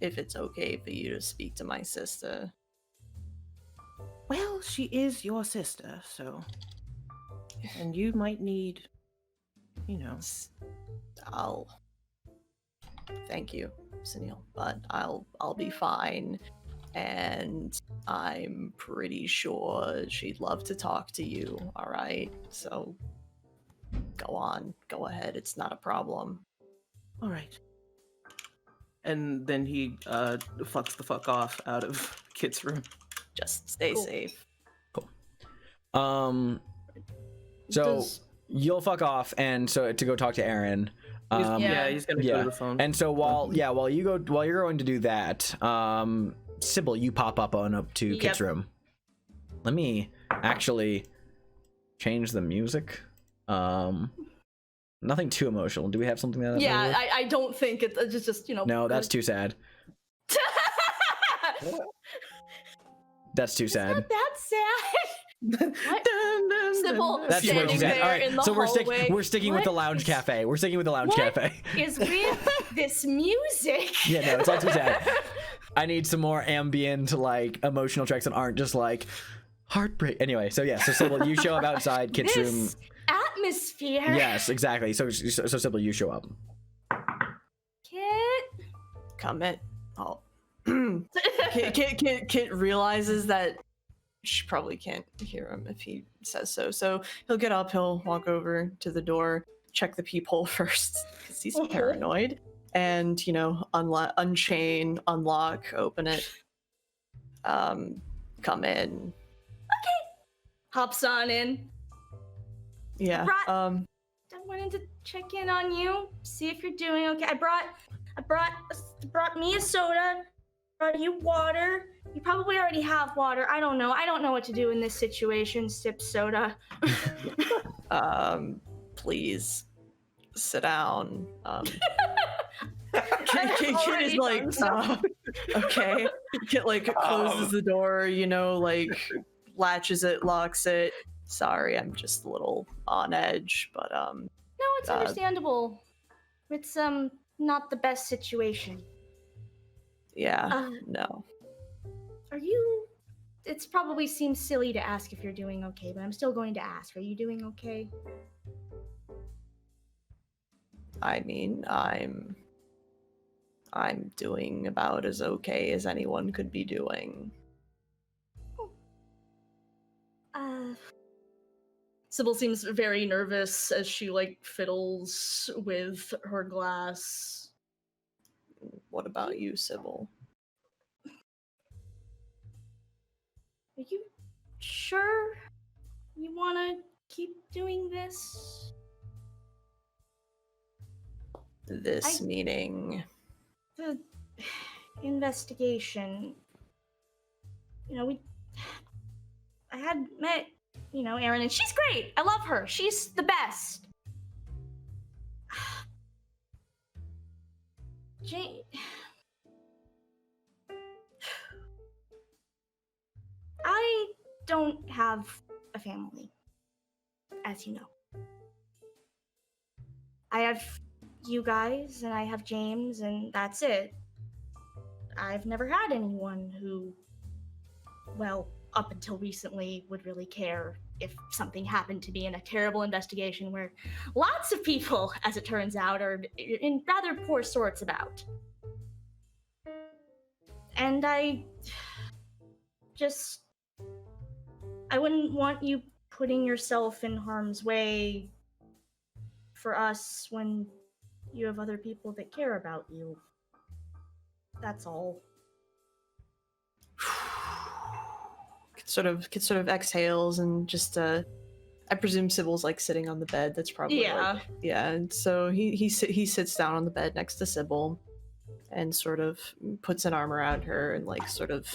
if it's okay for you to speak to my sister? Well, she is your sister, so, and you might need, I'll thank you, Sunil, but I'll be fine. And I'm pretty sure she'd love to talk to you, all right? So go ahead, it's not a problem. all right. And then he fucks the fuck off out of Kit's room. Just stay safe. So you'll fuck off, and so to go talk to Aaron. He's gonna go to the phone. And so while you're going to do that, Sybil, you pop up to Kit's room. Let me actually change the music. Nothing too emotional. Do we have something that? Yeah, I don't think it's just No, that's too sad. That's too sad. Not that sad. Sybil That's way standing too sad. there All right, in the so hallway. we're sticking with the lounge cafe. We're sticking with the lounge cafe. Is with this music? Yeah, no, it's all too sad. I need some more ambient, like, emotional tracks that aren't just like heartbreak. Anyway, so Sybil, you show up outside Kit's room. This atmosphere. Yes, exactly. So Sybil, you show up. Kit. Come in. Oh. Kit realizes that she probably can't hear him if he says so. So he'll get up, he'll walk over to the door, check the peephole first, because he's paranoid. And, unchain, unlock, open it. Come in. Hops on in. Yeah. I wanted to check in on you, see if you're doing okay. I brought me a soda, brought you water. You probably already have water. I don't know. I don't know what to do in this situation. Sip soda. Please sit down. Kit is like, okay. Kit closes the door, latches it, locks it. Sorry, I'm just a little on edge, but No, it's understandable. It's not the best situation. Yeah, no. Are you? It's probably seems silly to ask if you're doing okay, but I'm still going to ask. Are you doing okay? I mean, I'm doing about as okay as anyone could be doing. Sybil seems very nervous as she fiddles with her glass. What about you, Sybil? Are you sure you want to keep doing this? This meeting. The investigation. I had met, Erin, and she's great. I love her. She's the best. Jane. I don't have a family, as you know. I have you guys, and I have James, and that's it. I've never had anyone who, well, up until recently, would really care if something happened to be in a terrible investigation where lots of people, as it turns out, are in rather poor sorts about. And I wouldn't want you putting yourself in harm's way for us when you have other people that care about you. That's all. Kit sort of exhales and just I presume Sybil's sitting on the bed. That's probably yeah. And so he sits down on the bed next to Sybil and sort of puts an arm around her and sort of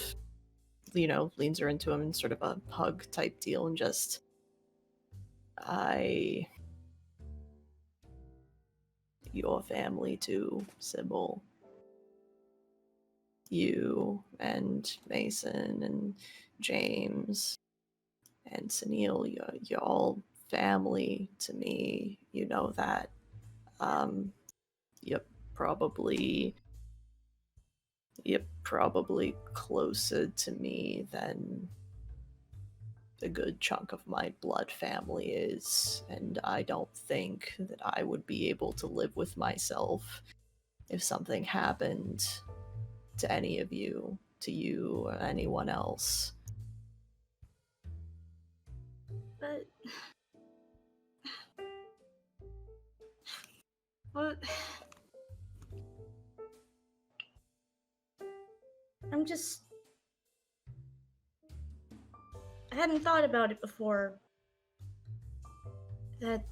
leans her into him in sort of a hug type deal and just your family too, Sybil. you and Mason and James and Sunil, you're all family to me. You know that. You're probably closer to me than a good chunk of my blood family is, and I don't think that I would be able to live with myself if something happened to any of you, to you or anyone else. But what? I hadn't thought about it before. That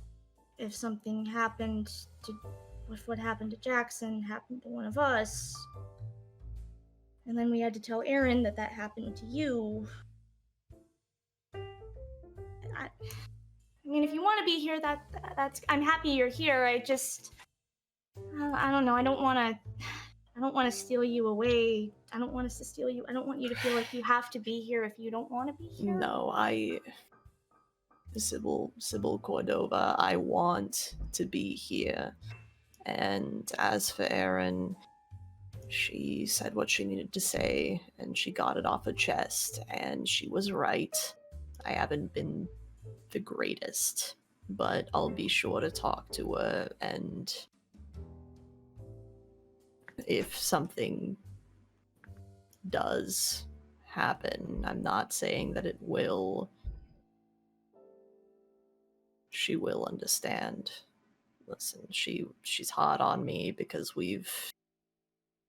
if something happened if what happened to Jackson happened to one of us, and then we had to tell Aaron that happened to you. I mean, if you want to be here, that's. I'm happy you're here. I don't know. I don't want to steal you away. I don't want us to steal you. I don't want you to feel like you have to be here if you don't want to be here. No, Sybil Cordova, I want to be here. And as for Erin, she said what she needed to say, and she got it off her chest, and she was right. I haven't been the greatest, but I'll be sure to talk to her, and if something does happen, I'm not saying that it will, she will understand. Listen, she's hard on me because we've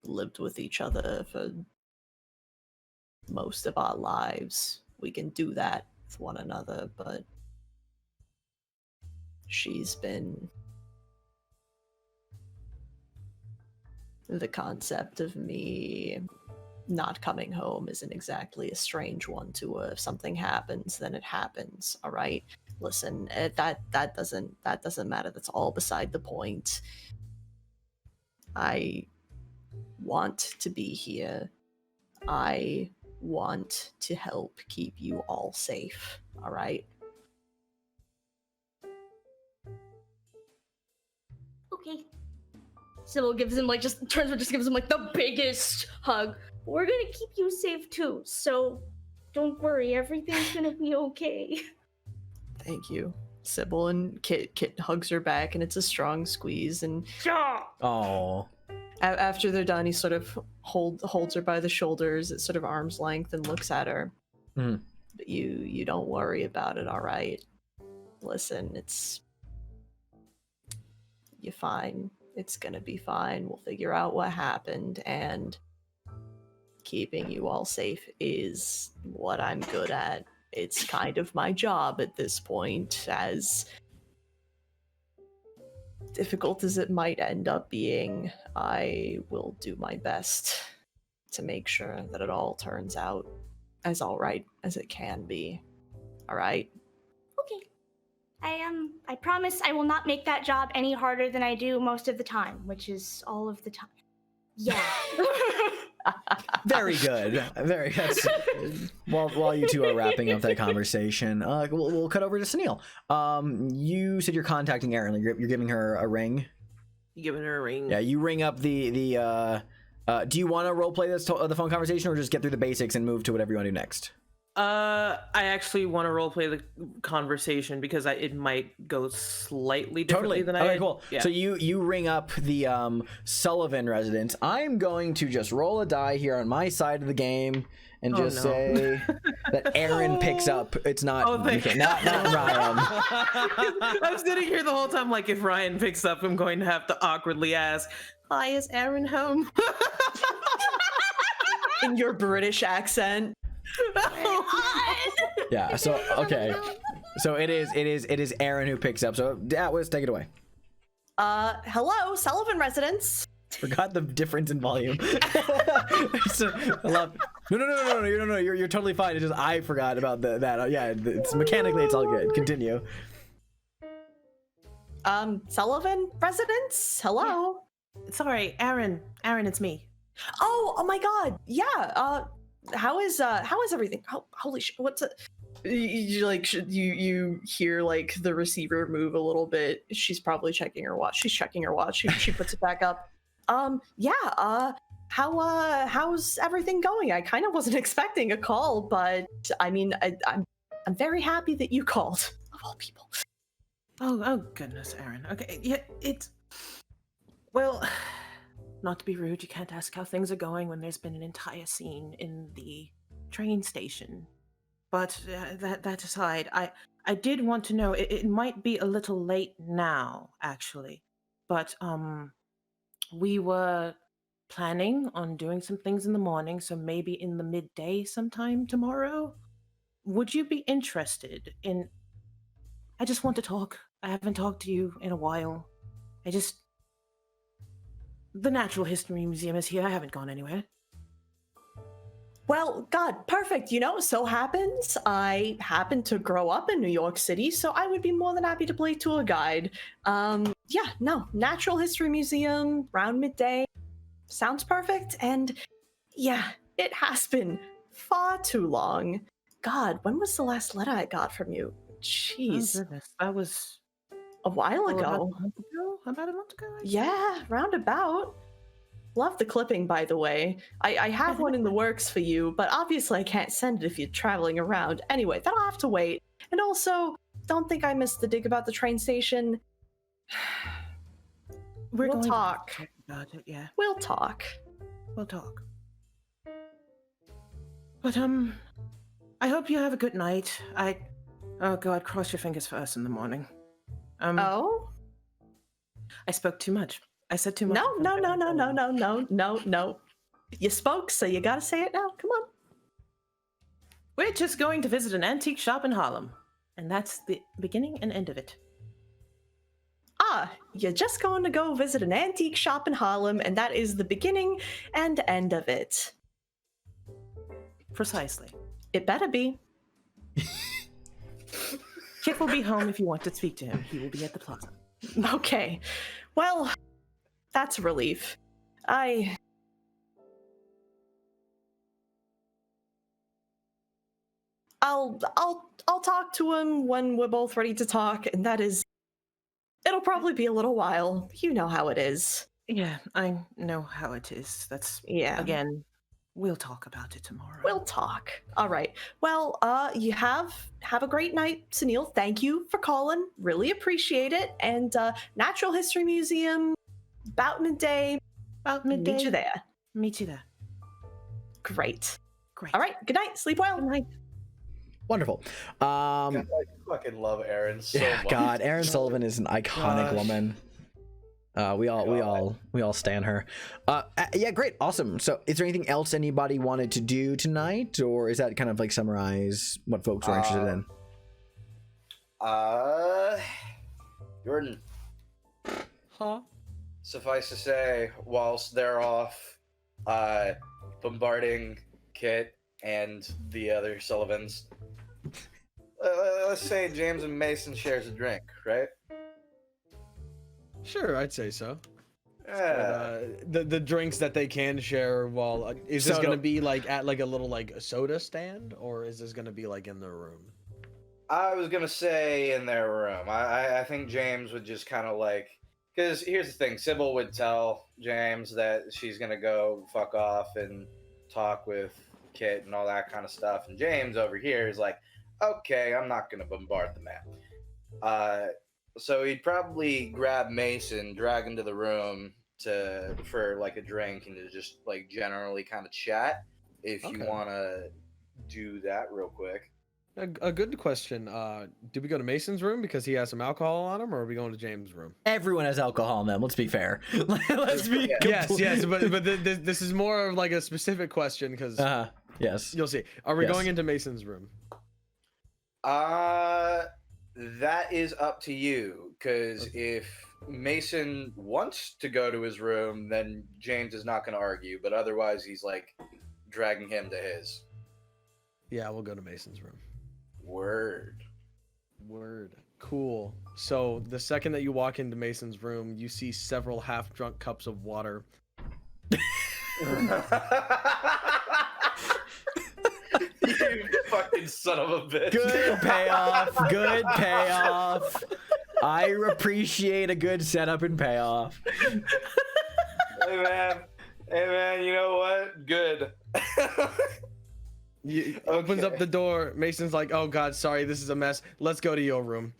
lived with each other for most of our lives. We can do that with one another, but she's been... The concept of me not coming home isn't exactly a strange one to her. If something happens, then it happens, all right? Listen, that doesn't matter. That's all beside the point. I want to be here. I want to help keep you all safe, all right? Okay. Sybil gives him just gives him the biggest hug. We're gonna keep you safe too, so don't worry, everything's gonna be okay. Thank you, Sybil. And Kit hugs her back, and it's a strong squeeze. And Oh. After they're done, he sort of holds her by the shoulders at sort of arm's length and looks at her. Mm. But you don't worry about it, all right? Listen, you're fine. It's gonna be fine. We'll figure out what happened, and keeping you all safe is what I'm good at. It's kind of my job at this point, as difficult as it might end up being. I will do my best to make sure that it all turns out as all right as it can be. All right? Okay. I promise I will not make that job any harder than I do most of the time, which is all of the time. Yeah. Very good. That's while you two are wrapping up that conversation, we'll cut over to Sunil. You said you're contacting Erin. You're giving her a ring. You giving her a ring? Yeah, you ring up the do you want to role play the phone conversation, or just get through the basics and move to whatever you want to do next? I actually want to roleplay the conversation because it might go slightly differently than I. Okay, cool. Yeah. So you ring up the Sullivan residence. I'm going to just roll a die here on my side of the game and say that Aaron picks up. It's not not Ryan. I was sitting here the whole time like, if Ryan picks up, I'm going to have to awkwardly ask, "Hi, is Aaron home?" In your British accent. Yeah, so okay. So it is Aaron who picks up. So Atlas, take it away. Hello, Sullivan residence. Forgot the difference in volume. So, I love. No, you're totally fine. It's just I forgot about that. Yeah, it's mechanically it's all good. Continue. Sullivan residence. Hello. It's all right, Aaron, it's me. Oh my God! Yeah. How is everything? Oh, holy shit! What's it? You hear like the receiver move a little bit. She's probably checking her watch. She's checking her watch. She puts it back up. Yeah. How's everything going? I kind of wasn't expecting a call, but I mean, I'm very happy that you called, of all people. Oh goodness, Aaron. Okay, yeah, well, not to be rude, you can't ask how things are going when there's been an entire scene in the train station. But that aside, I did want to know. It might be a little late now, actually, but we were planning on doing some things in the morning, so maybe in the midday sometime tomorrow. Would you be interested in? I just want to talk. I haven't talked to you in a while. The Natural History Museum is here. I haven't gone anywhere. Well, God, perfect. So happens I happen to grow up in New York City, so I would be more than happy to play tour guide. Yeah, no, Natural History Museum, around midday. Sounds perfect. And yeah, it has been far too long. God, when was the last letter I got from you? Jeez. Oh, goodness. That was A while about ago. a month ago? About a month ago? I Yeah, roundabout. Love the clipping, by the way. I have one in the works for you, but obviously I can't send it if you're traveling around. Anyway, that'll have to wait. And also, don't think I missed the dig about the train station. We'll We'll going talk. to talk about it, yeah. We'll talk. We'll talk. But, I hope you have a good night. Oh God, cross your fingers for us in the morning. Oh? I spoke too much. I said too much. No. You spoke, so you gotta say it now. Come on. We're just going to visit an antique shop in Harlem. And that's the beginning and end of it. You're just going to go visit an antique shop in Harlem, and that is the beginning and end of it. Precisely. It better be. Kit will be home if you want to speak to him. He will be at the plaza. Okay. Well, that's a relief. I'll talk to him when we're both ready to talk, and it'll probably be a little while. You know how it is. Yeah, I know how it is. Yeah. Again, we'll talk about it tomorrow. We'll talk. All right. Well, you have a great night, Sunil. Thank you for calling. Really appreciate it. And Natural History Museum, about midday. Meet you there. Meet you there. Great. Great. All right. Good night. Sleep well. Good night. Wonderful. I fucking love Aaron so Yeah, much. God, Aaron Sullivan is an iconic Gosh. woman. We all stan her. Yeah, great, awesome. So, is there anything else anybody wanted to do tonight, or is that kind of like summarize what folks were interested in? Jordan. Huh? Suffice to say, whilst they're off bombarding Kit and the other Sullivans, let's say James and Mason shares a drink, right? Sure, I'd say so. Yeah. The drinks that they can share while is this Soda. gonna be like at like a little like a soda stand, or is this gonna be like in their room? I was gonna say in their room. I think James would just kind of like, because here's the thing, Sybil would tell James that she's gonna go fuck off and talk with Kit and all that kind of stuff, and James over here is like, okay, I'm not gonna bombard the man. So he'd probably grab Mason, drag him to the room for like a drink and to just like generally kind of chat. If you Okay. want to do that real quick. A good question. Do we go to Mason's room because he has some alcohol on him, or are we going to James' room? Everyone has alcohol in them. Let's be fair. Let's be. Yes, but this is more of like a specific question because Yes. you'll see. Are we Yes. going into Mason's room? That is up to you, because if Mason wants to go to his room, then James is not going to argue, but otherwise he's like dragging him to his. Yeah, we'll go to Mason's room. Word. Cool. So the second that you walk into Mason's room, you see several half-drunk cups of water You fucking son of a bitch. Good payoff. Good payoff. I appreciate a good setup and payoff. Hey man, you know what? Good. He opens up the door. Mason's like, "Oh God, sorry, this is a mess. Let's go to your room."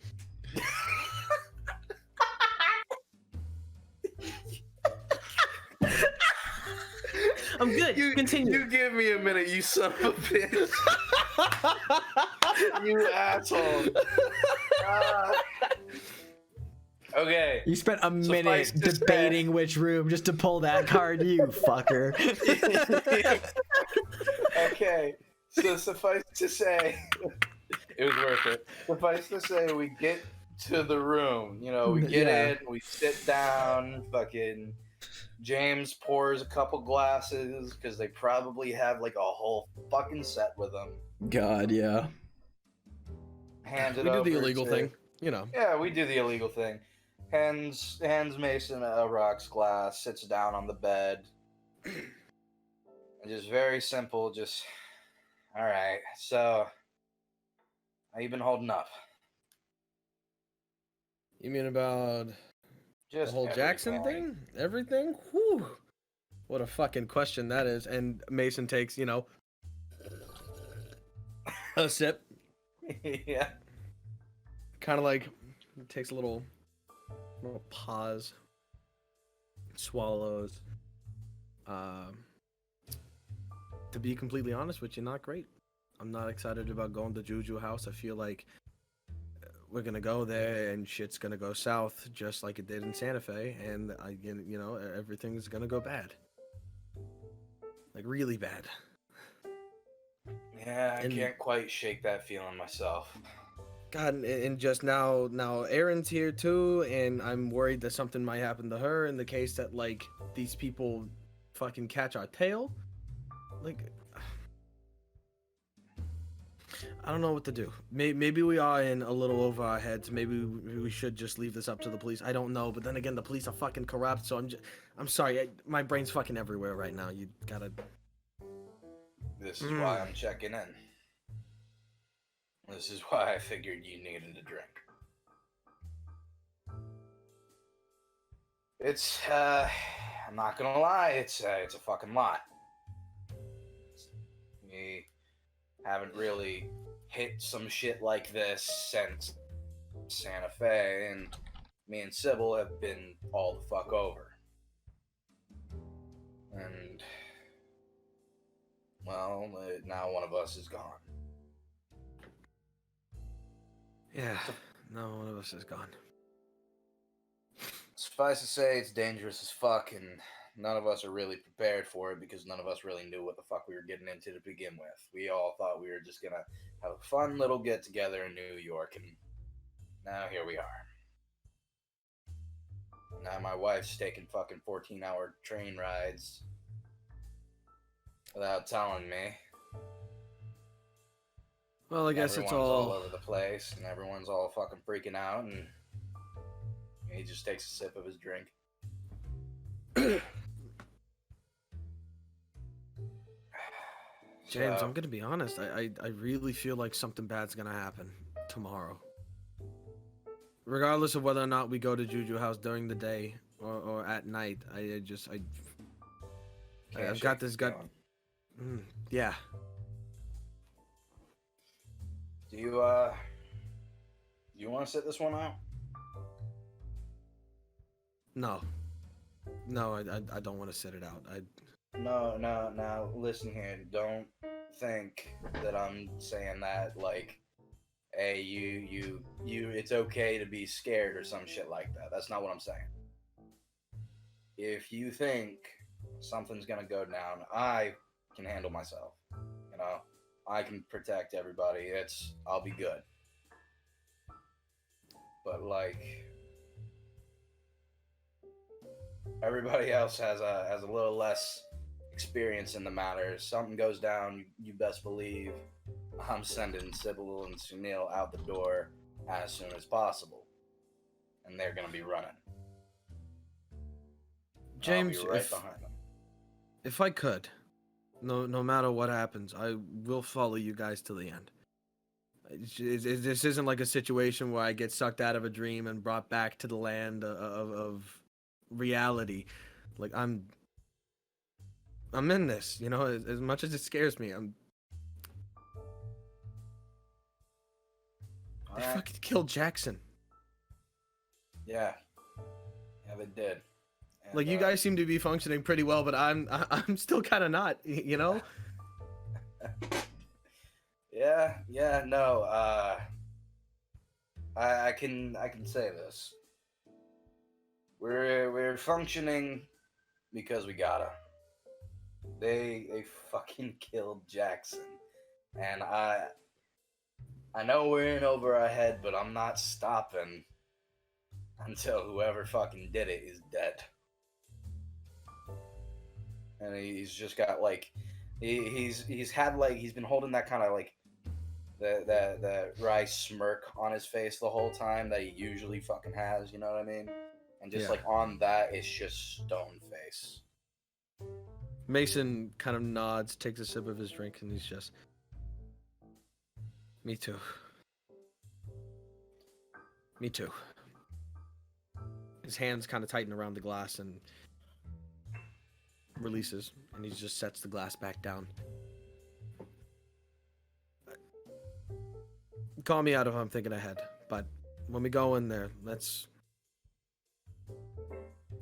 I'm good. Continue. You give me a minute, you son of a bitch. You asshole. Okay. You spent a minute debating which room just to pull that card, you fucker. Okay. So suffice to say, it was worth it. Suffice to say, we get to the room. You know, we get in, we sit down, fucking James pours a couple glasses because they probably have like a whole fucking set with them. God, yeah. Hands it We do over the illegal to- thing, you know. Yeah, we do the illegal thing. Hands Mason a rocks glass, sits down on the bed. And just very simple, just all right. So, how you been holding up? You mean about Just the whole Jackson everything. thing? Everything? Whew. What a fucking question that is. And Mason takes, you know, a sip. Yeah. Kind of like takes a little pause. Swallows. To be completely honest with you, not great. I'm not excited about going to Juju House. I feel like we're gonna go there and shit's gonna go south just like it did in Santa Fe, and everything's gonna go bad, like really bad. Yeah, I And- can't quite shake that feeling myself. God, and just now Erin's here too, and I'm worried that something might happen to her in the case that like these people fucking catch our tail. Like, I don't know what to do. Maybe we are in a little over our heads. Maybe we should just leave this up to the police. I don't know, but then again, the police are fucking corrupt. So I'm sorry. My brain's fucking everywhere right now. You gotta. This is why I'm checking in. This is why I figured you needed a drink. It's, I'm not gonna lie, it's a fucking lot. We haven't really hit some shit like this since Santa Fe, and me and Sybil have been all the fuck over. And, well, now one of us is gone. Yeah. No, one of us is gone. Suffice to say, it's dangerous as fuck, and none of us are really prepared for it because none of us really knew what the fuck we were getting into to begin with. We all thought we were just gonna have a fun little get together in New York, and now here we are. Now my wife's taking fucking 14-hour train rides without telling me. Well, I guess Everyone's it's all. over the place, and everyone's all fucking freaking out, and he just takes a sip of his drink. James, So- I'm gonna be honest. I really feel like something bad's gonna happen tomorrow. Regardless of whether or not we go to Juju House during the day or at night, I've Can't got shake this the gut. feeling. Yeah. Do you want to sit this one out? No, I don't want to sit it out. No. Listen here. Don't think that I'm saying that like, hey, you. It's okay to be scared or some shit like that. That's not what I'm saying. If you think something's gonna go down, I can handle myself. You know, I can protect everybody. I'll be good. But like, everybody else has a little less experience in the matter. If something goes down, you best believe I'm sending Sybil and Sunil out the door as soon as possible, and they're gonna be running. James, I'll be right behind them. if I could, no matter what happens, I will follow you guys to the end. This isn't like a situation where I get sucked out of a dream and brought back to the land of reality. Like I'm in this, you know. As much as it scares me, They fucking killed Jackson. Yeah, they did. And, Like you guys seem to be functioning pretty well, but I'm still kind of not, you know. Yeah, no. I can say this. We're functioning because we gotta. They fucking killed Jackson, and I know we're in over our head, but I'm not stopping until whoever fucking did it is dead. And he's just got like he's been holding that kind of like that wry smirk on his face the whole time that he usually fucking has, you know what I mean? And just like on that, it's just stone face. Mason kind of nods, takes a sip of his drink, and he's just, me too. Me too. His hands kind of tighten around the glass and releases, and he just sets the glass back down. Call me out if I'm thinking ahead, but when we go in there, let's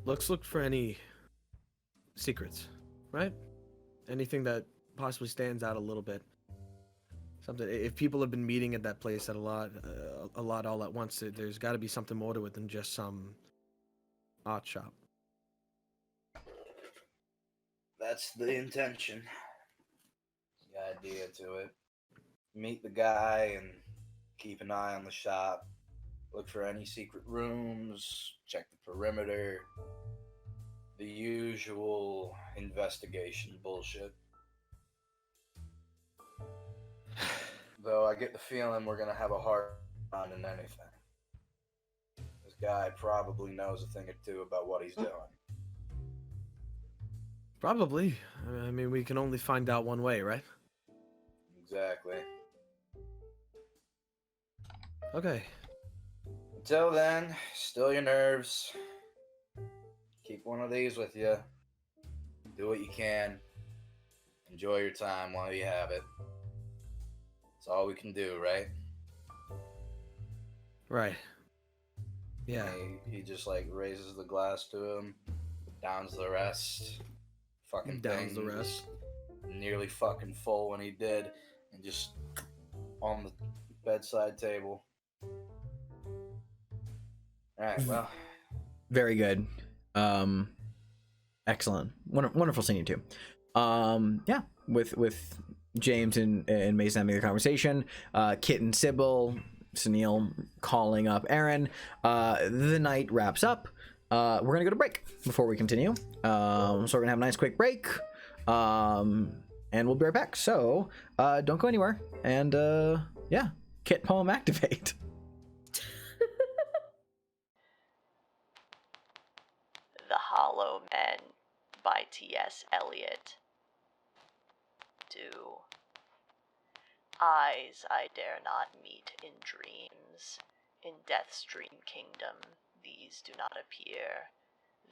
look for any secrets, right? Anything that possibly stands out a little bit. Something. If people have been meeting at that place a lot all at once, there's got to be something more to it than just some art shop. That's the intention. The idea to it. Meet the guy and keep an eye on the shop. Look for any secret rooms. Check the perimeter. The usual investigation bullshit. Though I get the feeling we're gonna have a hard time in anything. This guy probably knows a thing or two about what he's doing. Probably. I mean, we can only find out one way, right? Exactly. Okay. Until then, still your nerves. Keep one of these with you. Do what you can. Enjoy your time while you have it. That's all we can do, right? Right. Yeah. He just like raises the glass to him, downs the rest. Fucking Downs the thing rest. nearly fucking full when he did, and just on the bedside table. Alright, well. Very good. Excellent. Wonderful seeing you too. Yeah, with James and Mason having the conversation, Kit and Sybil, Sunil calling up Aaron. The night wraps up. We're gonna go to break before we continue. So we're gonna have a nice quick break. And we'll be right back. So don't go anywhere. And yeah, Kit poem activate. The Hollow Men by T.S. Eliot. 2. Eyes I dare not meet in dreams. In Death's dream kingdom, these do not appear.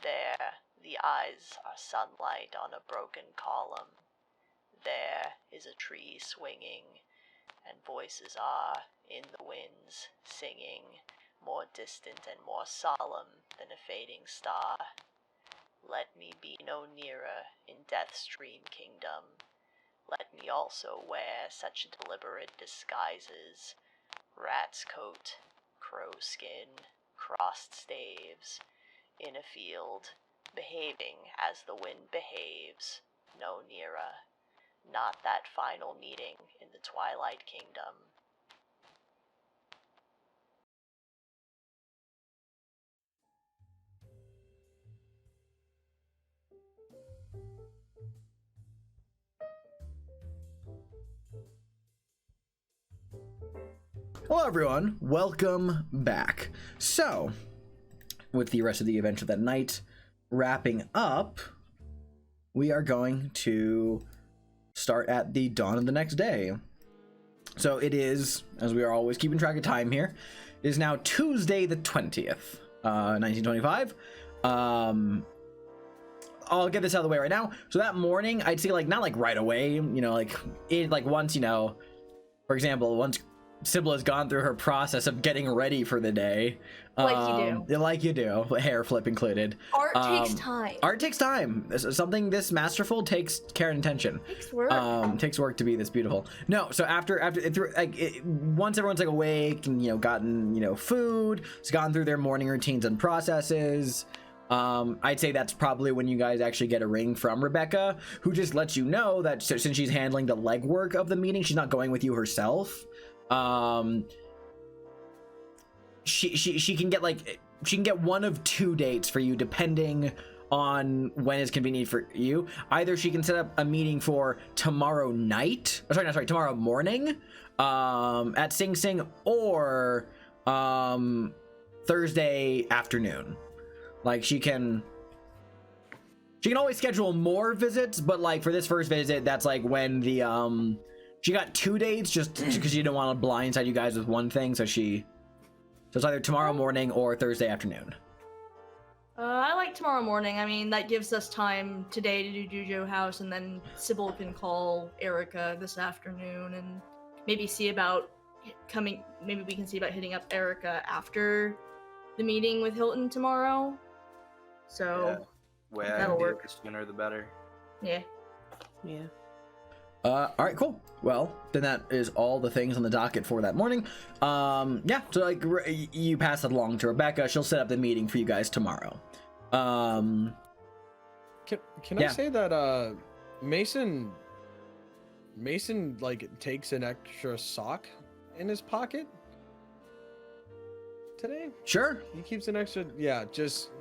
There, the eyes are sunlight on a broken column. There is a tree swinging, and voices are, in the winds, singing, more distant and more solemn than a fading star. Let me be no nearer in Death's dream kingdom. Let me also wear such deliberate disguises, rat's coat, crow skin, crossed staves, in a field, behaving as the wind behaves, no nearer, not that final meeting in the Twilight Kingdom. Hello everyone, welcome back. So, with the rest of the events of that night wrapping up, we are going to start at the dawn of the next day. So it is, as we are always keeping track of time here, it is now Tuesday the 20th, 1925. I'll get this out of the way right now. So that morning, I'd say like not like right away, you know, like it like once, you know, for example, once Sybil has gone through her process of getting ready for the day. Like you do, hair flip included. Art takes time. Art takes time. Something this masterful takes care and attention. Takes work. Takes work to be this beautiful. No, so after once everyone's like awake and, you know, gotten, you know, food, it's gone through their morning routines and processes. I'd say that's probably when you guys actually get a ring from Rebecca, who just lets you know that since she's handling the legwork of the meeting, she's not going with you herself. She can get one of two dates for you depending on when is convenient for you. Either she can set up a meeting for tomorrow night, tomorrow morning, at Sing Sing, or Thursday afternoon. Like she can always schedule more visits, but like for this first visit, that's like when the she got 2 dates just because she didn't want to blindside you guys with one thing, so it's either tomorrow morning or Thursday afternoon. I like tomorrow morning. I mean, that gives us time today to do Juju House, and then Sybil can call Erica this afternoon and maybe see about maybe we can see about hitting up Erica after the meeting with Hilton tomorrow. So that'll work. The sooner the better. Yeah. All right, cool. Well, then that is all the things on the docket for that morning. Yeah, so like you pass it along to Rebecca. She'll set up the meeting for you guys tomorrow. Can I say that Mason like takes an extra sock in his pocket today? Sure. He keeps an extra. Yeah, just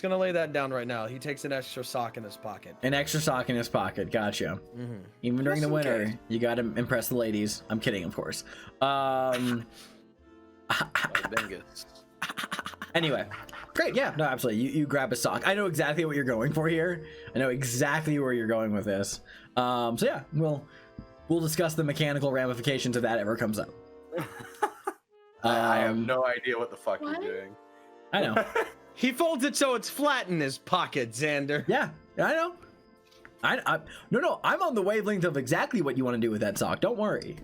gonna lay that down right now. He takes an extra sock in his pocket. An extra sock in his pocket. Gotcha. Mm-hmm. Even during the winter, you gotta impress the ladies. I'm kidding, of course. Anyway, great. Yeah, no, absolutely. You grab a sock. I know exactly what you're going for here. I know exactly where you're going with this. So yeah, we'll discuss the mechanical ramifications if that ever comes up. I have no idea what the fuck you're doing. I know. He folds it so it's flat in his pocket, Xander. Yeah, I know. No, I'm on the wavelength of exactly what you want to do with that sock. Don't worry.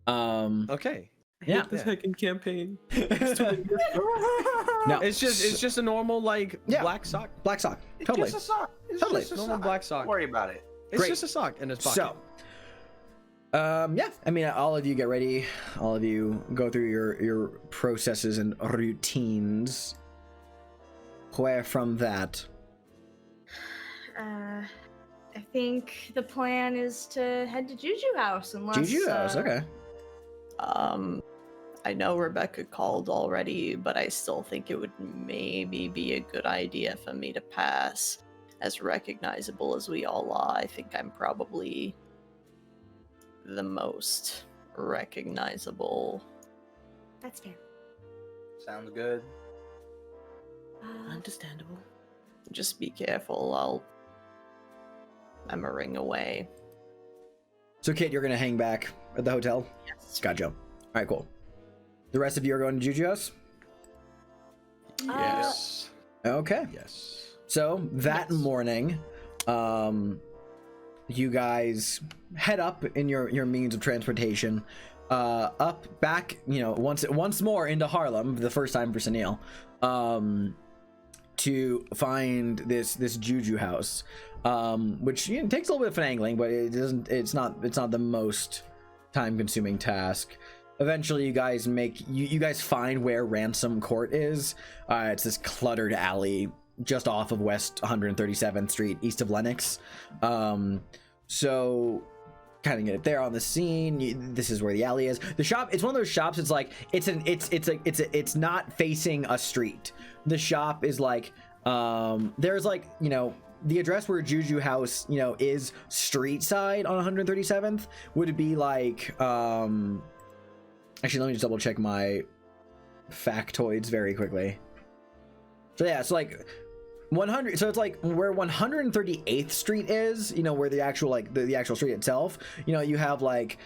Okay. Yeah. The second campaign. No, it's just a normal black sock. Black sock. Totally. It's just a sock. It's Totally. just a Normal sock. black sock. Don't worry about it. It's Great. just a sock in his pocket. So, yeah, I mean, all of you get ready. All of you go through your processes and routines. Where from that? I think the plan is to head to Juju House unless Juju House, okay. I know Rebecca called already, but I still think it would maybe be a good idea for me to pass. As recognizable as we all are, I think I'm probably the most recognizable. That's fair. Sounds good. Understandable. Just be careful, I'm a ring away. So, Kit, you're gonna hang back at the hotel? Yes. Gotcha. All right, cool. The rest of you are going to Juju House? Yes. Okay. Yes. So that morning, you guys head up in your means of transportation, up back, you know, once more into Harlem, the first time for Sunil, to find this Juju House, which, you know, takes a little bit of finagling, but it's not the most time-consuming task. Eventually, you guys you guys find where Ransom Court is. It's this cluttered alley just off of West 137th Street, east of Lenox. So kind of get it there on the scene. This is where the alley is. The shop, it's one of those shops. It's like it's not facing a street. The shop is like there's like, you know, the address where Juju House, you know, is street side on 137th would be like actually, let me just double check my factoids very quickly. So yeah, it's like 100. So it's like where 138th Street is, you know, where the actual like the actual street itself, you know, you have like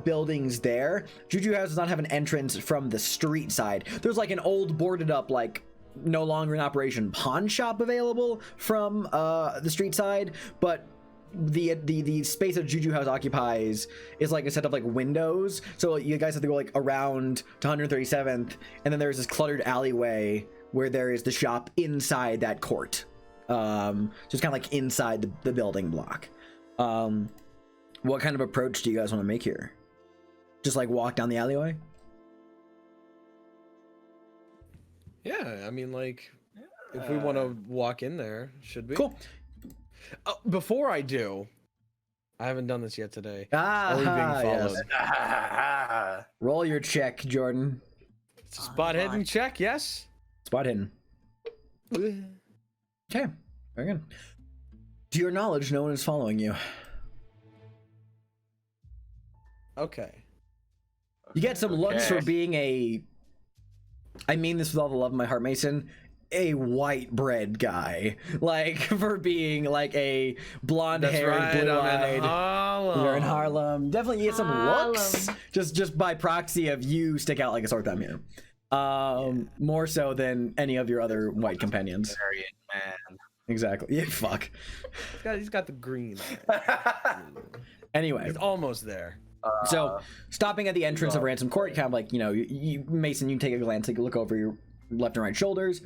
buildings there. Juju House does not have an entrance from the street side. There's like an old boarded up, like no longer in operation pawn shop available from the street side, but the space that Juju House occupies is like a set of like windows. So you guys have to go like around to 137th, and then there's this cluttered alleyway where there is the shop inside that court, just kind of like inside the building block. What kind of approach do you guys want to make here? Just like walk down the alleyway? Yeah, I mean, like, if we want to walk in there, should we? Cool. Before I do, I haven't done this yet today. Ah, Are we being followed? yes. Roll your check, Jordan. Spot hidden check, yes? Spot hidden. Okay, very good. To your knowledge, no one is following you. Okay. You get some looks for being a, I mean this with all the love of my heart, Mason, a white bread guy. Like, for being like a blonde haired, blue-eyed. You're in Harlem. Definitely get some looks. Just by proxy of you stick out like a sore thumb here. More so than any of your other white companions. Man. Exactly. Yeah, fuck. He's got the green. Anyway. He's almost there. So, stopping at the entrance of Ransom Court, kind of like, you know, you Mason, you take a glance, take a look over your left and right shoulders.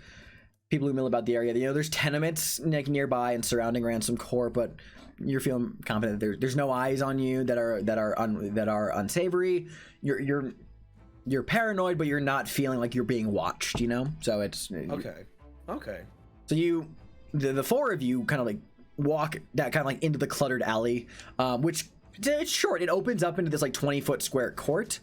People who mill about the area, you know, there's tenements nearby and surrounding Ransom Court, but you're feeling confident that there's no eyes on you that are unsavory. You're paranoid, but you're not feeling like you're being watched, you know? So it's okay. So the four of you kind of like walk that kind of like into the cluttered alley, which it's short. It opens up into this like 20-foot square court.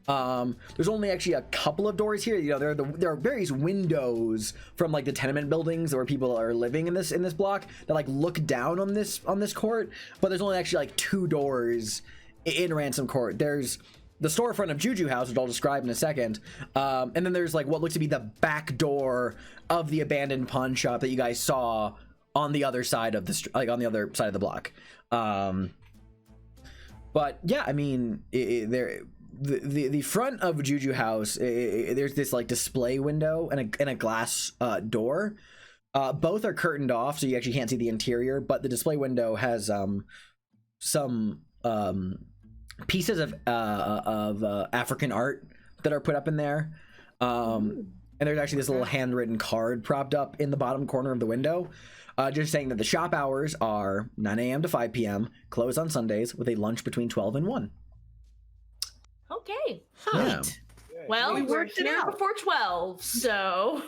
There's only actually a couple of doors here. You know, there are various windows from like the tenement buildings where people are living in this block that like look down on this court. But there's only actually like 2 doors in Ransom Court. There's the storefront of Juju House, which I'll describe in a second, and then there's like what looks to be the back door of the abandoned pawn shop that you guys saw on the other side of on the other side of the block. But yeah, I mean, the front of Juju House, there's this like display window and a glass door. Both are curtained off, so you actually can't see the interior. But the display window has some pieces of African art that are put up in there. And there's actually this little handwritten card propped up in the bottom corner of the window. Just saying that the shop hours are 9 a.m. to 5 p.m., closed on Sundays with a lunch between 12 and 1. Okay. Yeah. Well, We we're worked it here out. before 12, so.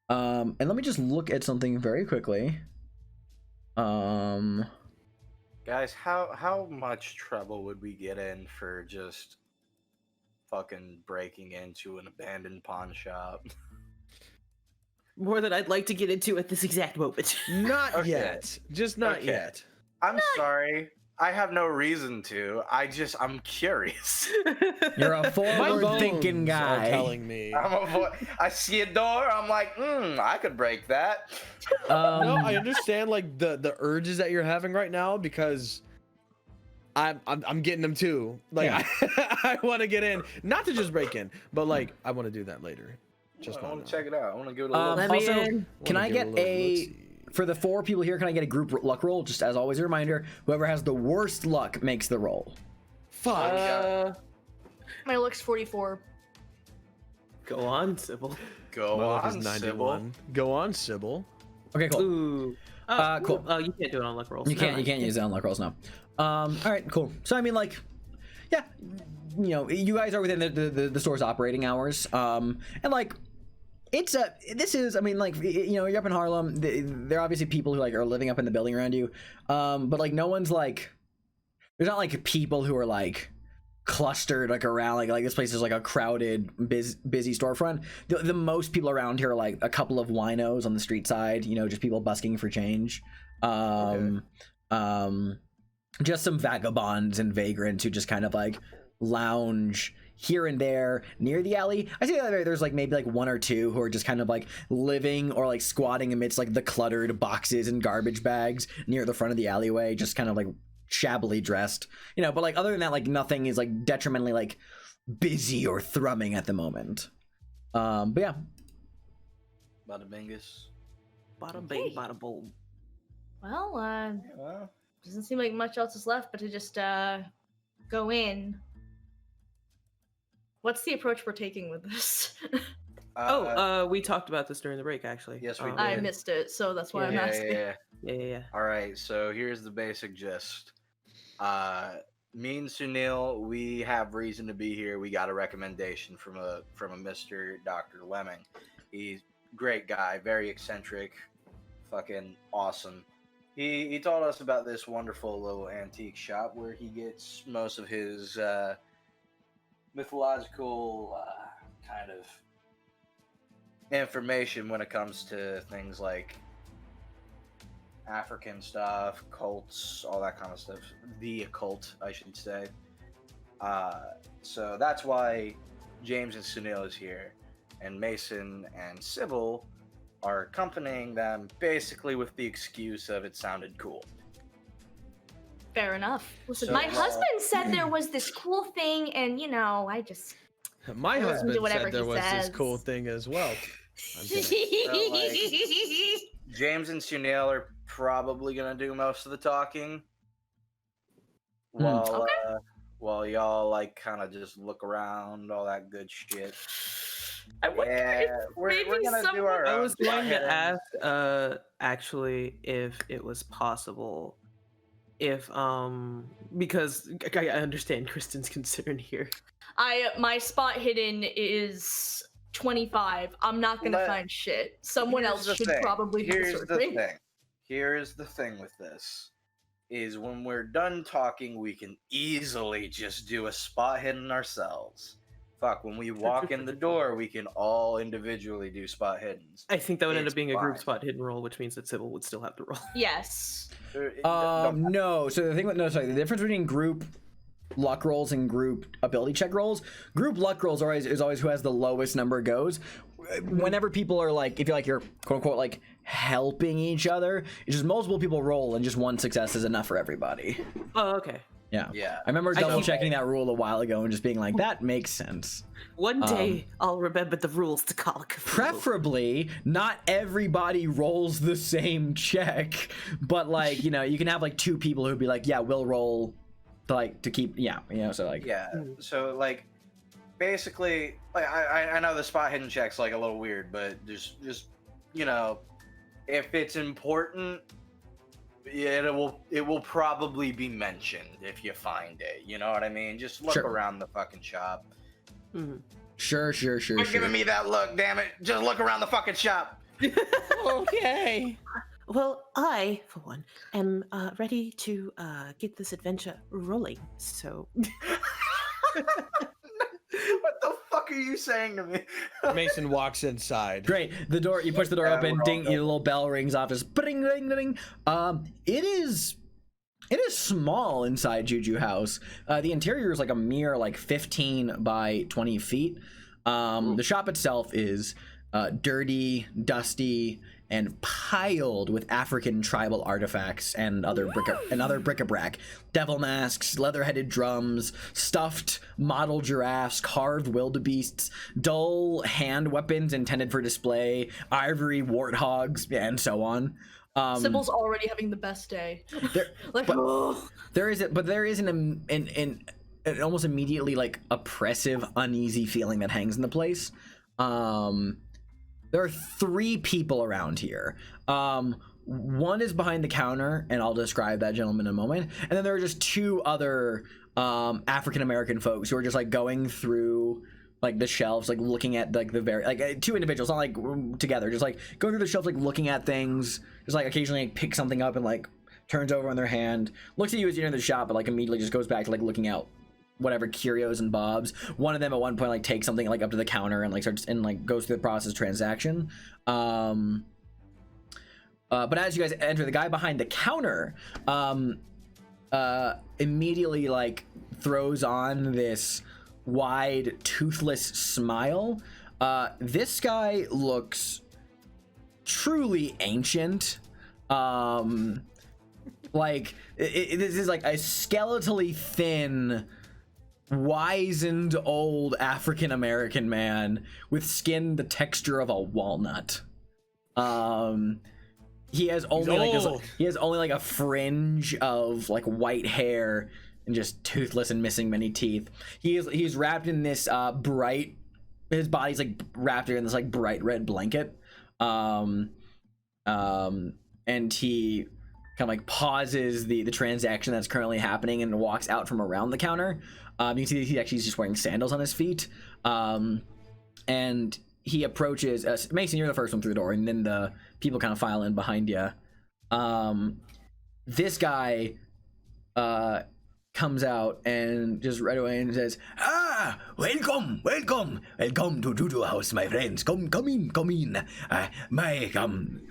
And let me just look at something very quickly. Guys, how much trouble would we get in for just fucking breaking into an abandoned pawn shop? More than I'd like to get into at this exact moment. Not Okay. yet. Just not Okay. yet. I'm sorry. I have no reason to. I'm curious. You're a My forward-thinking bones are guy. telling me. I see a door. I'm like, I could break that. No, I understand like the urges that you're having right now because I'm getting them too. Like Yeah. I want to get in, not to just break in, but like I want to do that later. Just I not want now. to check it out. I want to give it a look. Let me Also, in. can Wanna I give get it a little a, look-see. for the 4 people here, can I get a group luck roll? Just as always, a reminder, whoever has the worst luck makes the roll. Fuck. My luck's 44. Go on, Sybil. Go My luck on, is Sybil. 91. Go on, Sybil. Okay, cool. Ooh. Cool. Oh, you can't do it on luck rolls. You can't use it on luck rolls now. All right, cool. So I mean, like, yeah, you know, you guys are within the store's operating hours, and like, I mean, like, you know, you're up in Harlem. There are obviously people who like are living up in the building around you, but like, no one's like, there's not like people who are like clustered like around like this place is like a crowded busy storefront. The most people around here are like a couple of winos on the street side, you know, just people busking for change. Just some vagabonds and vagrants who just kind of like lounge here and there near the alley. I see that there's like maybe like one or two who are just kind of like living or like squatting amidst like the cluttered boxes and garbage bags near the front of the alleyway, just kind of like shabbily dressed, you know. But like other than that, like nothing is like detrimentally like busy or thrumming at the moment. But yeah. Bada bingus. Bada bing, bada boom. Well, Well, doesn't seem like much else is left but to just go in. What's the approach we're taking with this? We talked about this during the break, actually. Yes, we I did. missed it, so that's why I'm asking. Yeah. All right, so here's the basic gist. Me and Sunil, we have reason to be here. We got a recommendation from a Mr. Dr. Lemming. He's a great guy, very eccentric, fucking awesome. He told us about this wonderful little antique shop where he gets most of his mythological kind of information when it comes to things like African stuff, cults, all that kind of stuff. The occult, I should say. So that's why James and Sunil is here, and Mason and Sybil are accompanying them basically with the excuse of it sounded cool. Fair enough. Listen, So, my husband said there was this cool thing, and you know, I just My listen to husband whatever said there he was this says. cool thing as well. I'm kidding. James and Sunil are probably gonna do most of the talking, while while y'all like kind of just look around, all that good shit. I wonder if we're maybe gonna do someone- our I own was going spot to hittings. ask, actually, if it was possible, if because I understand Kristen's concern here. my spot hidden is 25. I'm not gonna Let- find shit. Someone Here's else the should thing. probably do Here's the something. thing. Here's the thing with this. Is when we're done talking, we can easily just do a spot hidden ourselves. Fuck, when we walk in the door, we can all individually do spot hiddens. I think that would end It's up being a group fine. spot hidden roll, which means that Sybil would still have to roll. Yes. No. So the thing with the difference between group luck rolls and group ability check rolls. Group luck rolls is always who has the lowest number goes. Whenever people are like, if you're quote unquote like helping each other, it's just multiple people roll and just one success is enough for everybody. Oh, okay. Yeah. Yeah. I remember I double keep- checking that rule a while ago and just being like, that makes sense. One day I'll remember the rules to call Cthulhu. Preferably, not everybody rolls the same check, but like, you know, you can have like two people who'd be like, yeah, we'll roll to keep, yeah, you know, so like, Yeah. So like, basically, like I know the spot hidden check's like a little weird, but just you know, if it's important, yeah, it will probably be mentioned if you find it. You know what I mean? Just look Sure. around the fucking shop. Sure. You're giving me that look, damn it! Just look around the fucking shop. Okay. Well, I, for one, am ready to get this adventure rolling. So, What the fuck are you saying to me? Mason walks inside. Great. The door, you push the door Yeah, open, we're all ding, done. your little bell rings off, just ding, ding, ding. It is small inside Juju House. The interior is like a mere like 15 by 20 feet. The shop itself is dirty, dusty, and piled with African tribal artifacts and other bric-a-brac. Devil masks, leather-headed drums, stuffed model giraffes, carved wildebeests, dull hand weapons intended for display, ivory warthogs, and so on. Sybil's already having the best day. There, Like, but- oh. there is an almost immediately like oppressive, uneasy feeling that hangs in the place. There are 3 people around here. One is behind the counter, and I'll describe that gentleman in a moment. And then there are just 2 other African American folks who are just like going through like the shelves, like looking at like the very like 2 individuals, not like together, just like going through the shelves, like looking at things, just like occasionally like, pick something up and like turns over on their hand, looks at you as you enter the shop, but like immediately just goes back to like looking out whatever curios and bobs. One of them at one point like takes something like up to the counter and like starts and like goes through the process transaction. But as you guys enter, the guy behind the counter immediately like throws on this wide, toothless smile. This guy looks truly ancient. Like this is like a skeletally thin, wizened old African American man with skin the texture of a walnut. He has only like a fringe of like white hair and just toothless and missing many teeth. He's wrapped in this bright. His body's like wrapped in this like bright red blanket. And he kind of like pauses the transaction that's currently happening and walks out from around the counter. You can see he's just wearing sandals on his feet. And he approaches Mason, you're the first one through the door, and then the people kind of file in behind you. This guy comes out and just right away and says, welcome to Juju House, my friends. Come in.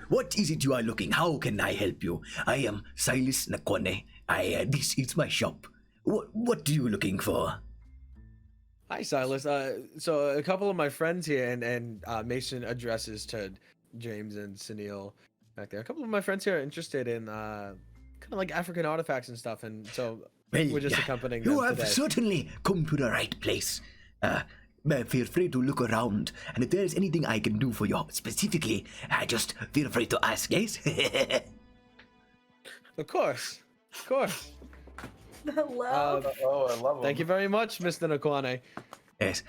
What is it you are looking? How can I help you? I am Silas Nakone. This is my shop. What are you looking for? Hi, Silas. So a couple of my friends here, and Mason addresses to James and Sunil back there. A couple of my friends here are interested in kind of like African artifacts and stuff, and so we're just accompanying them You have today. certainly come to the right place. Feel free to look around, and if there's anything I can do for you specifically, just feel free to ask, yes? Of course. Hello. I love them. Thank you very much, Mr. Nakwane. Yes.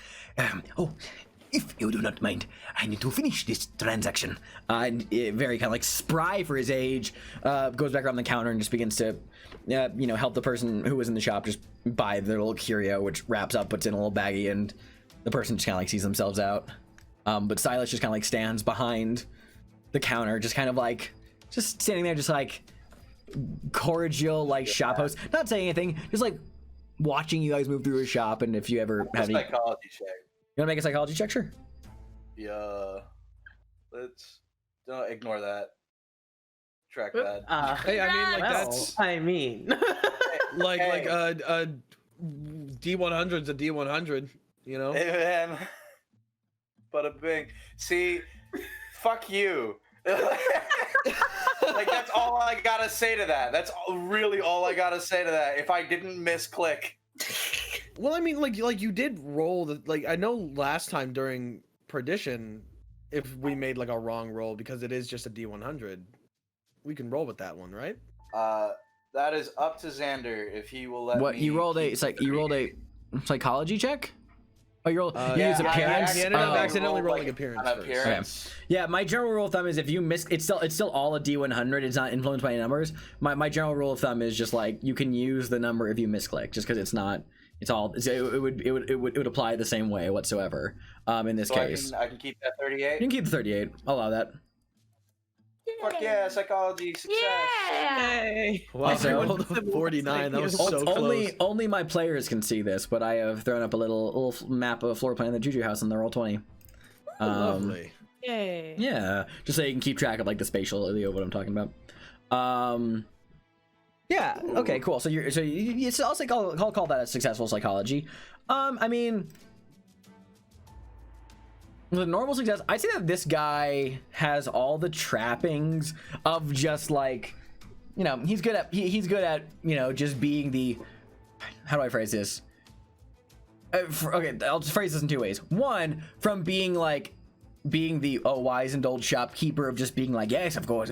If you do not mind, I need to finish this transaction. And very kind of like spry for his age, goes back around the counter and just begins to, help the person who was in the shop just buy their little curio, which wraps up, puts in a little baggie, and the person just kind of like sees themselves out. But Silas just kind of like stands behind the counter, just kind of like, just standing there, just like cordial, like shop host, not saying anything, just like watching you guys move through his shop. And if you ever have any, Psychology check. you want to make a psychology check, sure? Yeah. Let's don't ignore that. Track that. Hey, I mean, like Well, that's I mean, like Hey. a D100's a D100, you know? Hey man. Bada bing. See, fuck you. Like that's all I gotta say to that. That's really all I gotta say to that. If I didn't misclick. Well, I mean, like you did roll the, like, I know last time during Perdition, if we made like a wrong roll because it is just a D100, we can roll with that one, right? That is up to Xander if he will let What me you rolled a keep it's like the you rolled a psychology check? Oh, you rolled you Yeah, used appearance. he ended up Oh. accidentally rolled, rolling appearance an first. appearance. Yeah, my general rule of thumb is if you miss, it's still all a D100. It's not influenced by numbers. My general rule of thumb is just like you can use the number if you misclick, just because it's not. It would apply the same way whatsoever. In this So case, I can keep that you 38. can keep the 38. I'll allow that. Fuck yeah, psychology success. Yeah. hey. Wow, Also- I rolled a 49. That was so close. Only my players can see this, but I have thrown up a little map of floor plan of the Juju House in the Roll20. Lovely. Yay. Yeah, just so you can keep track of like the spatiality of what I'm talking about. Yeah. Okay. Cool. So I'll say call that a successful psychology. I mean, the normal success. I'd say that this guy has all the trappings of just like, he's good at just being the. How do I phrase this? Okay, I'll just phrase this in two ways. One, from being the wizened old shopkeeper of just being like, yes, of course,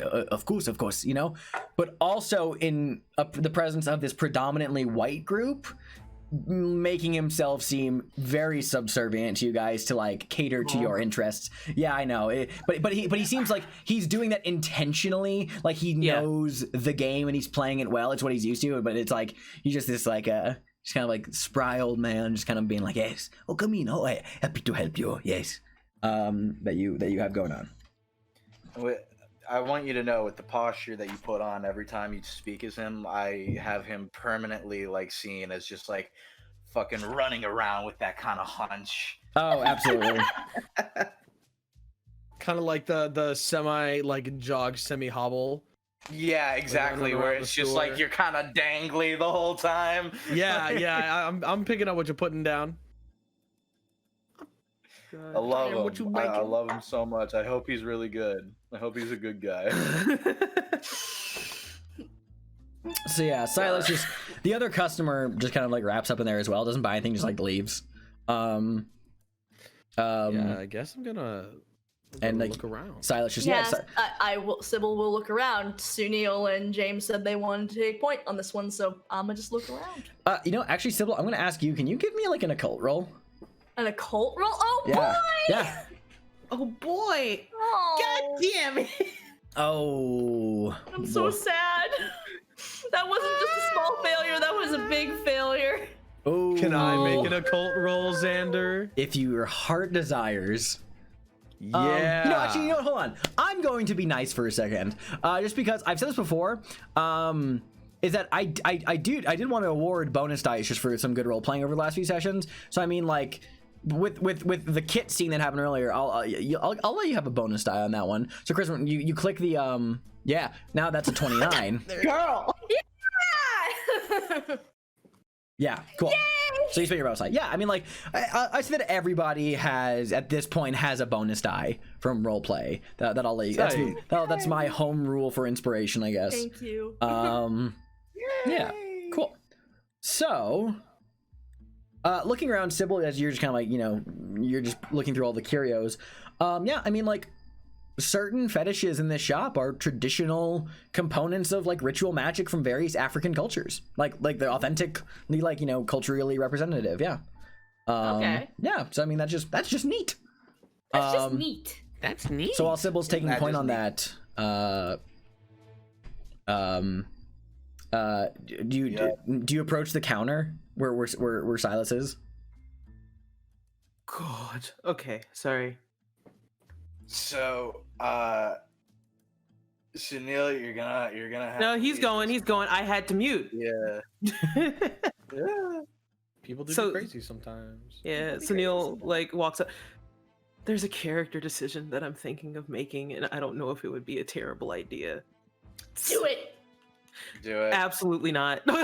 but also in the presence of this predominantly white group, making himself seem very subservient to you guys to like cater to your interests. Yeah, I know, but he seems like he's doing that intentionally, like he knows the game and he's playing it well. It's what he's used to, but it's like he's just this like just kind of like spry old man, just kind of being like, yes, oh come in, oh happy to help you, yes. That you have going on. I want you to know, with the posture that you put on every time you speak as him, I have him permanently like seen as just like fucking running around with that kind of hunch. Oh, absolutely. Kind of like the semi like jog, semi hobble. Yeah, exactly. around Where the it's just store. like you're kind of dangly the whole time. Yeah, I'm picking up what you're putting down. God. I love Damn, him. what you I making? love him so much. I hope he's really good. I hope he's a good guy. So yeah, Silas just the other customer just kind of like wraps up in there as well. Doesn't buy anything, just like leaves. Yeah, I guess I'm gonna and like look around. Silas just Yes, I will. Sybil will look around. Sunil and James said they wanted to take point on this one, so I'ma just look around. You know, actually, Sybil, I'm gonna ask you. Can you give me like an occult roll? An occult roll? Oh Yeah. boy! Yeah. Oh boy! Oh, God damn it! Oh. I'm so sad. That wasn't just a small failure. That was a big failure. Oh. Can I make an occult roll, Xander? If your heart desires. Yeah. You know, actually, you know what? Hold on. I'm going to be nice for a second, just because I've said this before. Is that I did want to award bonus dice just for some good role playing over the last few sessions. So I mean, like with the kit scene that happened earlier, I'll let you have a bonus die on that one. So Chris, when you click the yeah, now that's a 29. Girl! Yeah! Yeah, cool. So you spend your bonus die. Yeah, I mean, like, I see that everybody has, at this point, has a bonus die from roleplay. That I'll let you. That's my home rule for inspiration, I guess. Thank you. Yeah, cool. So, looking around, Sybil, as you're just kind of like, you know, you're just looking through all the curios. Yeah, I mean, like, certain fetishes in this shop are traditional components of like ritual magic from various African cultures, like the authentically, like, you know, culturally representative. Yeah. Okay. Yeah. So I mean, that's just neat. That's just neat. That's neat. So while Sybil's taking That point is on neat. that, do you approach the counter where Silas is? God. Okay, sorry. So, Sunil, you're gonna have No, to he's leave going. this- He's going. I had to mute. Yeah. Yeah. People do So- get crazy sometimes. Yeah, Sunil like walks up. There's a character decision that I'm thinking of making, and I don't know if it would be a terrible idea. Do it. Do it. Absolutely not. Why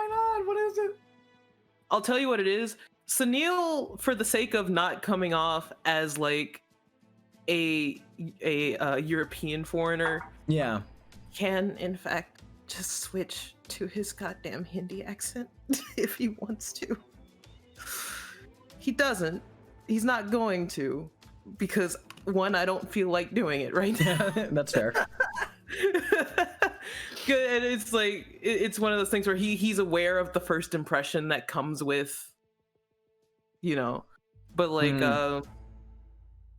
not? What is it? I'll tell you what it is. Sunil, for the sake of not coming off as like a European foreigner, Yeah. can in fact just switch to his goddamn Hindi accent if he wants to. He doesn't. He's not going to, because one, I don't feel like doing it right now. That's fair. Good, and it's like it's one of those things where he's aware of the first impression that comes with, you know, but like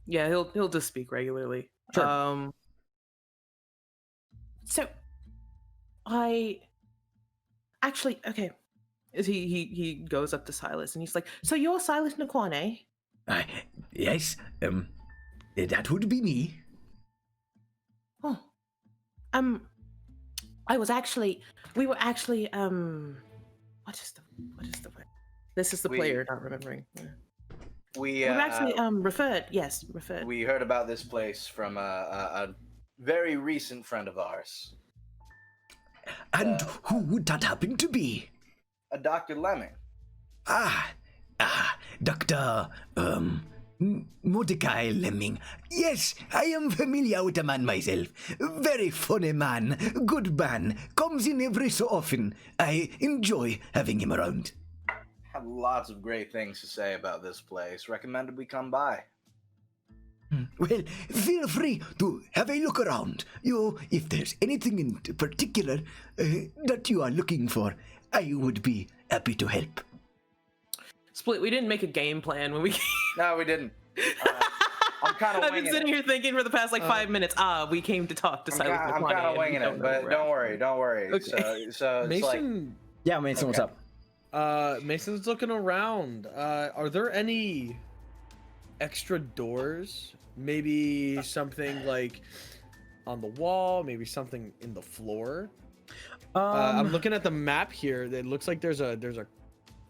yeah, he'll just speak regularly. Sure. So I actually, okay, he goes up to Silas and he's like, so you're Silas Nakwane? Yes, that would be me. Oh, we were actually, what is the word? This is the player not remembering. Yeah. We We're actually referred. we heard about this place from a very recent friend of ours, And who would that happen to be? a Dr. Lemming. Dr. Mordecai Lemming. Yes, I am familiar with the man myself. Very funny man, good man, comes in every so often. I enjoy having him around. Had lots of great things to say about this place. Recommended we come by. Well, feel free to have a look around. If there's anything in particular that you are looking for, I would be happy to help. Split. We didn't make a game plan when we. No, we didn't. I'm kind of I've winging been sitting it. here thinking for the past like 5 minutes. We came to talk to Silas I'm Nakwane, kind of and we winging don't it, know but where don't we're at. worry. Okay. So it's like Mason, Yeah, Mason, what's Okay. up? Mason's looking around. Are there any extra doors? Maybe something like on the wall, maybe something in the floor. I'm looking at the map here. It looks like there's a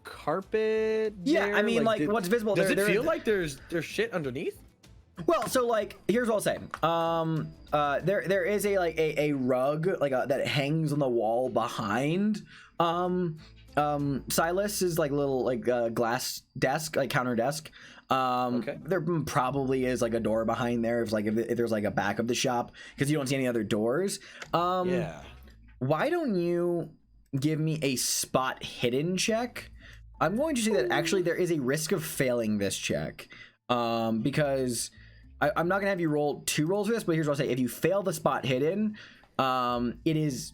carpet. Yeah, I there. mean, like, what's visible Does there- it there- feel like there's shit underneath? Well, so like, here's what I'll say. There is a rug that hangs on the wall behind Silas is like little like glass desk, like counter desk. Okay. There probably is like a door behind there if there's like a back of the shop, because you don't see any other doors. Yeah. Why don't you give me a spot hidden check? I'm going to say that actually there is a risk of failing this check, because I'm not gonna have you roll 2 rolls for this, but here's what I'll say: if you fail the spot hidden, it is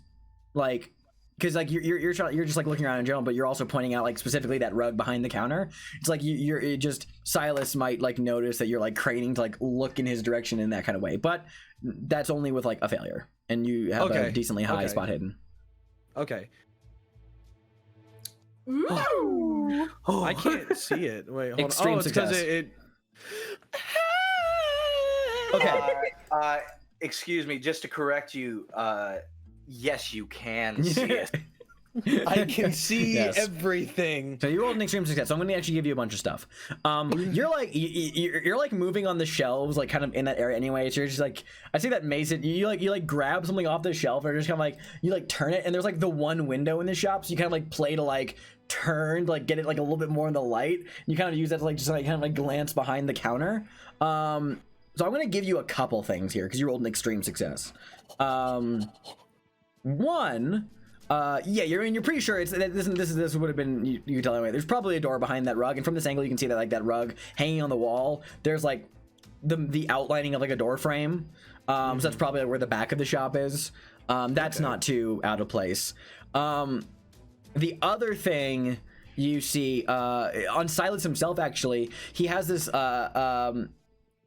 like, because like you're just like looking around in general, but you're also pointing out like specifically that rug behind the counter. It's like it just Silas might like notice that you're like craning to like look in his direction in that kind of way, but that's only with like a failure, and you have a decently high spot hidden. Okay. Ooh. Oh, I can't see it. Wait, hold Extreme on. Oh, it's because success. it. Okay. Excuse me, just to correct you. Yes, you can see it. I can see Yes. everything. So you rolled an extreme success. So I'm going to actually give you a bunch of stuff. You're like you're like moving on the shelves, like kind of in that area anyway. So you're just like, I see that Mason. You like grab something off the shelf and just kind of like you like turn it, and there's like the one window in the shop, so you kind of like play to like turn, to, like get it like a little bit more in the light. You kind of use that to like just like kind of like glance behind the counter. So I'm going to give you a couple things here because you rolled an extreme success. One. Yeah, you're pretty sure it's this would have been you tell anyway. There's probably a door behind that rug, and from this angle you can see that like that rug hanging on the wall. There's like the outlining of like a door frame. So that's probably where the back of the shop is. That's not too out of place. The other thing you see on Silas himself, actually, he has this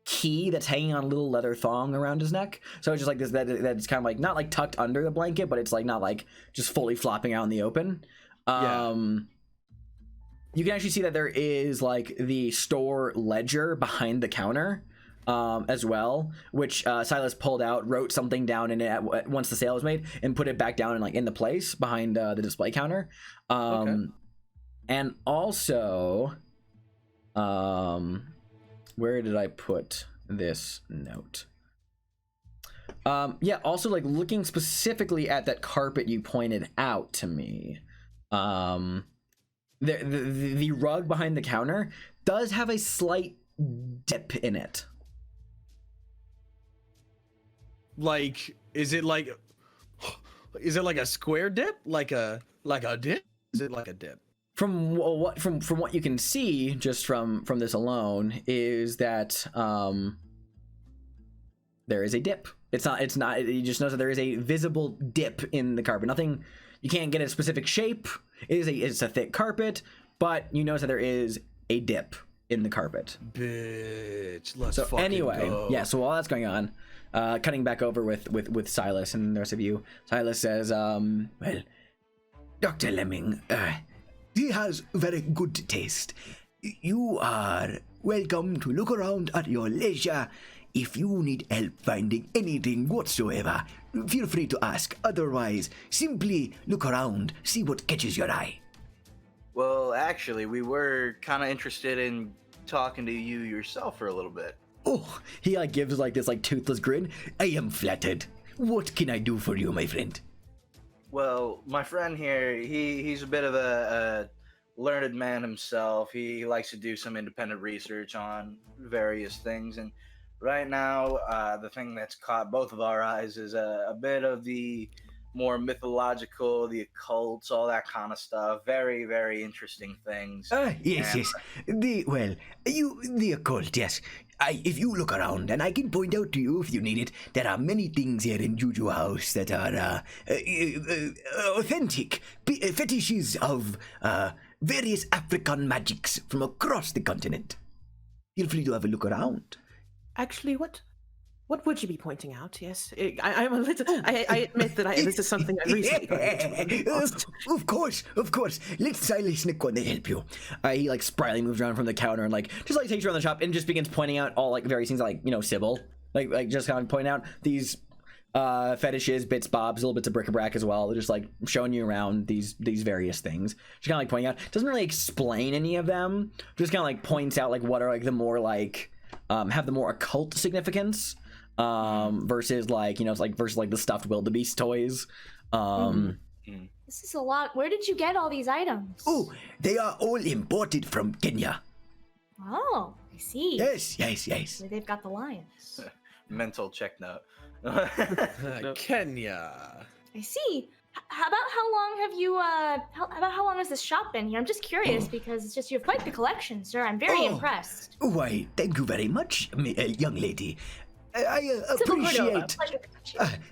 key that's hanging on a little leather thong around his neck. So it's just like this that's kind of like not like tucked under the blanket, but it's like not like just fully flopping out in the open. You can actually see that there is like the store ledger behind the counter as well, which Silas pulled out, wrote something down in it once the sale was made, and put it back down in like in the place behind the display counter. And also where did I put this note? Yeah, also like looking specifically at that carpet you pointed out to me. The rug behind the counter does have a slight dip in it. Like, is it like a square dip? Like a dip? Is it like a dip? From what you can see just from this alone is that there is a dip. It's not you just notice that there is a visible dip in the carpet. Nothing, you can't get a specific shape. It's a thick carpet, but you notice that there is a dip in the carpet. Bitch, let's so fucking anyway, go. yeah, so while that's going on, cutting back over with Silas and the rest of you, Silas says, well, Dr. Lemming, he has very good taste. You are welcome to look around at your leisure. If you need help finding anything whatsoever, feel free to ask. Otherwise, simply look around, see what catches your eye. Well, actually, we were kind of interested in talking to you yourself for a little bit. Oh, he gives like this toothless grin. I am flattered. What can I do for you, my friend? Well, my friend here, he's a bit of a learned man himself. He likes to do some independent research on various things, and right now, the thing that's caught both of our eyes is a bit of the more mythological, the occult, all that kind of stuff. Very, very interesting things. Yes. The occult, yes. If you look around, and I can point out to you if you need it, there are many things here in Juju House that are authentic fetishes of various African magics from across the continent. Feel free to have a look around. Actually, what would you be pointing out? Yes, I'm a little. I admit that this is something I recently got into. Of course. Let Silas Nick help you. he spryly moves around from the counter and just takes you around the shop and just begins pointing out all various things Sybil, just kind of point out these fetishes, bits, bobs, little bits of bric-a-brac as well. They're just showing you around these various things. Just kind of pointing out. Doesn't really explain any of them. Just kind of points out what are the more have the more occult significance. Versus versus the stuffed wildebeest toys. This is a lot. Where did you get all these items? Oh, they are all imported from Kenya. Oh, I see. Yes, yes, yes. So they've got the lions. Mental check note. Kenya. I see. About how long have you, about how long has this shop been here? I'm just curious because it's just, you have quite the collection, sir. I'm very impressed. Why, thank you very much, young lady. I Sybil Cordova, appreciate... pleasure to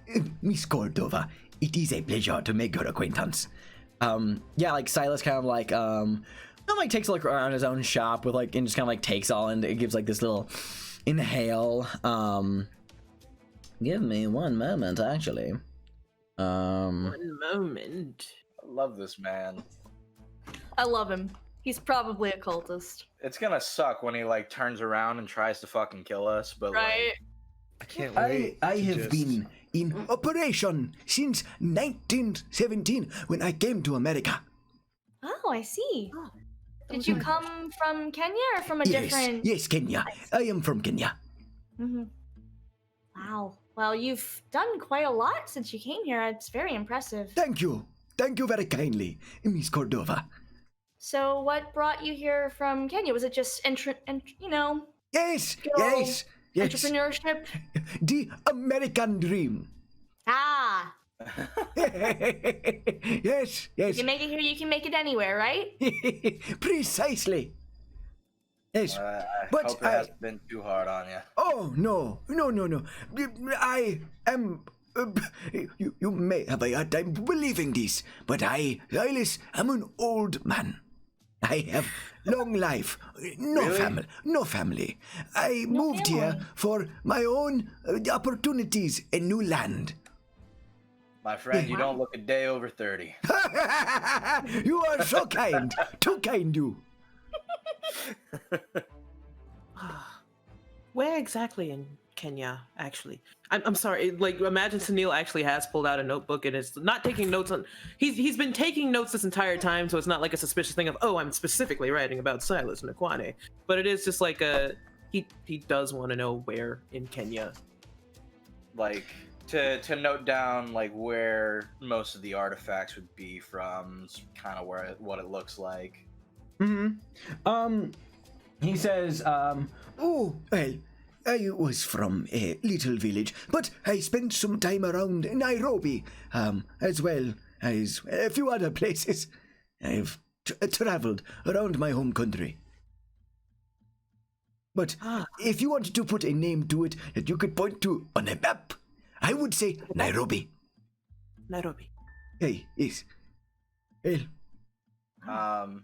meet you. Miss Cordova, it is a pleasure to make your acquaintance. Yeah, like Silas kind of like takes a look around his own shop with like and just kind of like takes all and it gives like this little inhale. Give me one moment, actually. One moment. I love this man. I love him. He's probably a cultist. It's gonna suck when he like turns around and tries to fucking kill us, but Right? I can't wait. I to have just- been in operation since 1917 when I came to America. Oh, I see. Did you come from Kenya or from a Yes, different? yes, Kenya. I am from Kenya. Mm-hmm. Wow. Well, you've done quite a lot since you came here. It's very impressive. Thank you. Thank you very kindly, Miss Cordova. So, what brought you here from Kenya? Was it just Yes, Good old yes, yes. entrepreneurship? The American dream. Ah, Yes, you yes. can make it here. You can make it anywhere, right? Precisely. Yes. I But hope it hasn't been too hard on you. Oh, no. I am... you may have a hard time believing this, but Silas, am an old man. I have long life, no family. I moved here for my own opportunities in new land. My friend, you don't look a day over 30. You are so kind. Too kind, you. Where exactly in Kenya, actually? I'm sorry, like, imagine Sunil actually has pulled out a notebook and is not taking notes on... He's been taking notes this entire time, so it's not like a suspicious thing of, oh, I'm specifically writing about Silas and Akwane. But it is just like he does want to know where in Kenya. Like, to note down, like, where most of the artifacts would be from, kind of what it looks like. He says, Oh, well, I was from a little village, but I spent some time around Nairobi, as well as a few other places. I've traveled around my home country. But if you wanted to put a name to it that you could point to on a map, I would say Nairobi. Nairobi. Hey, yes. Well,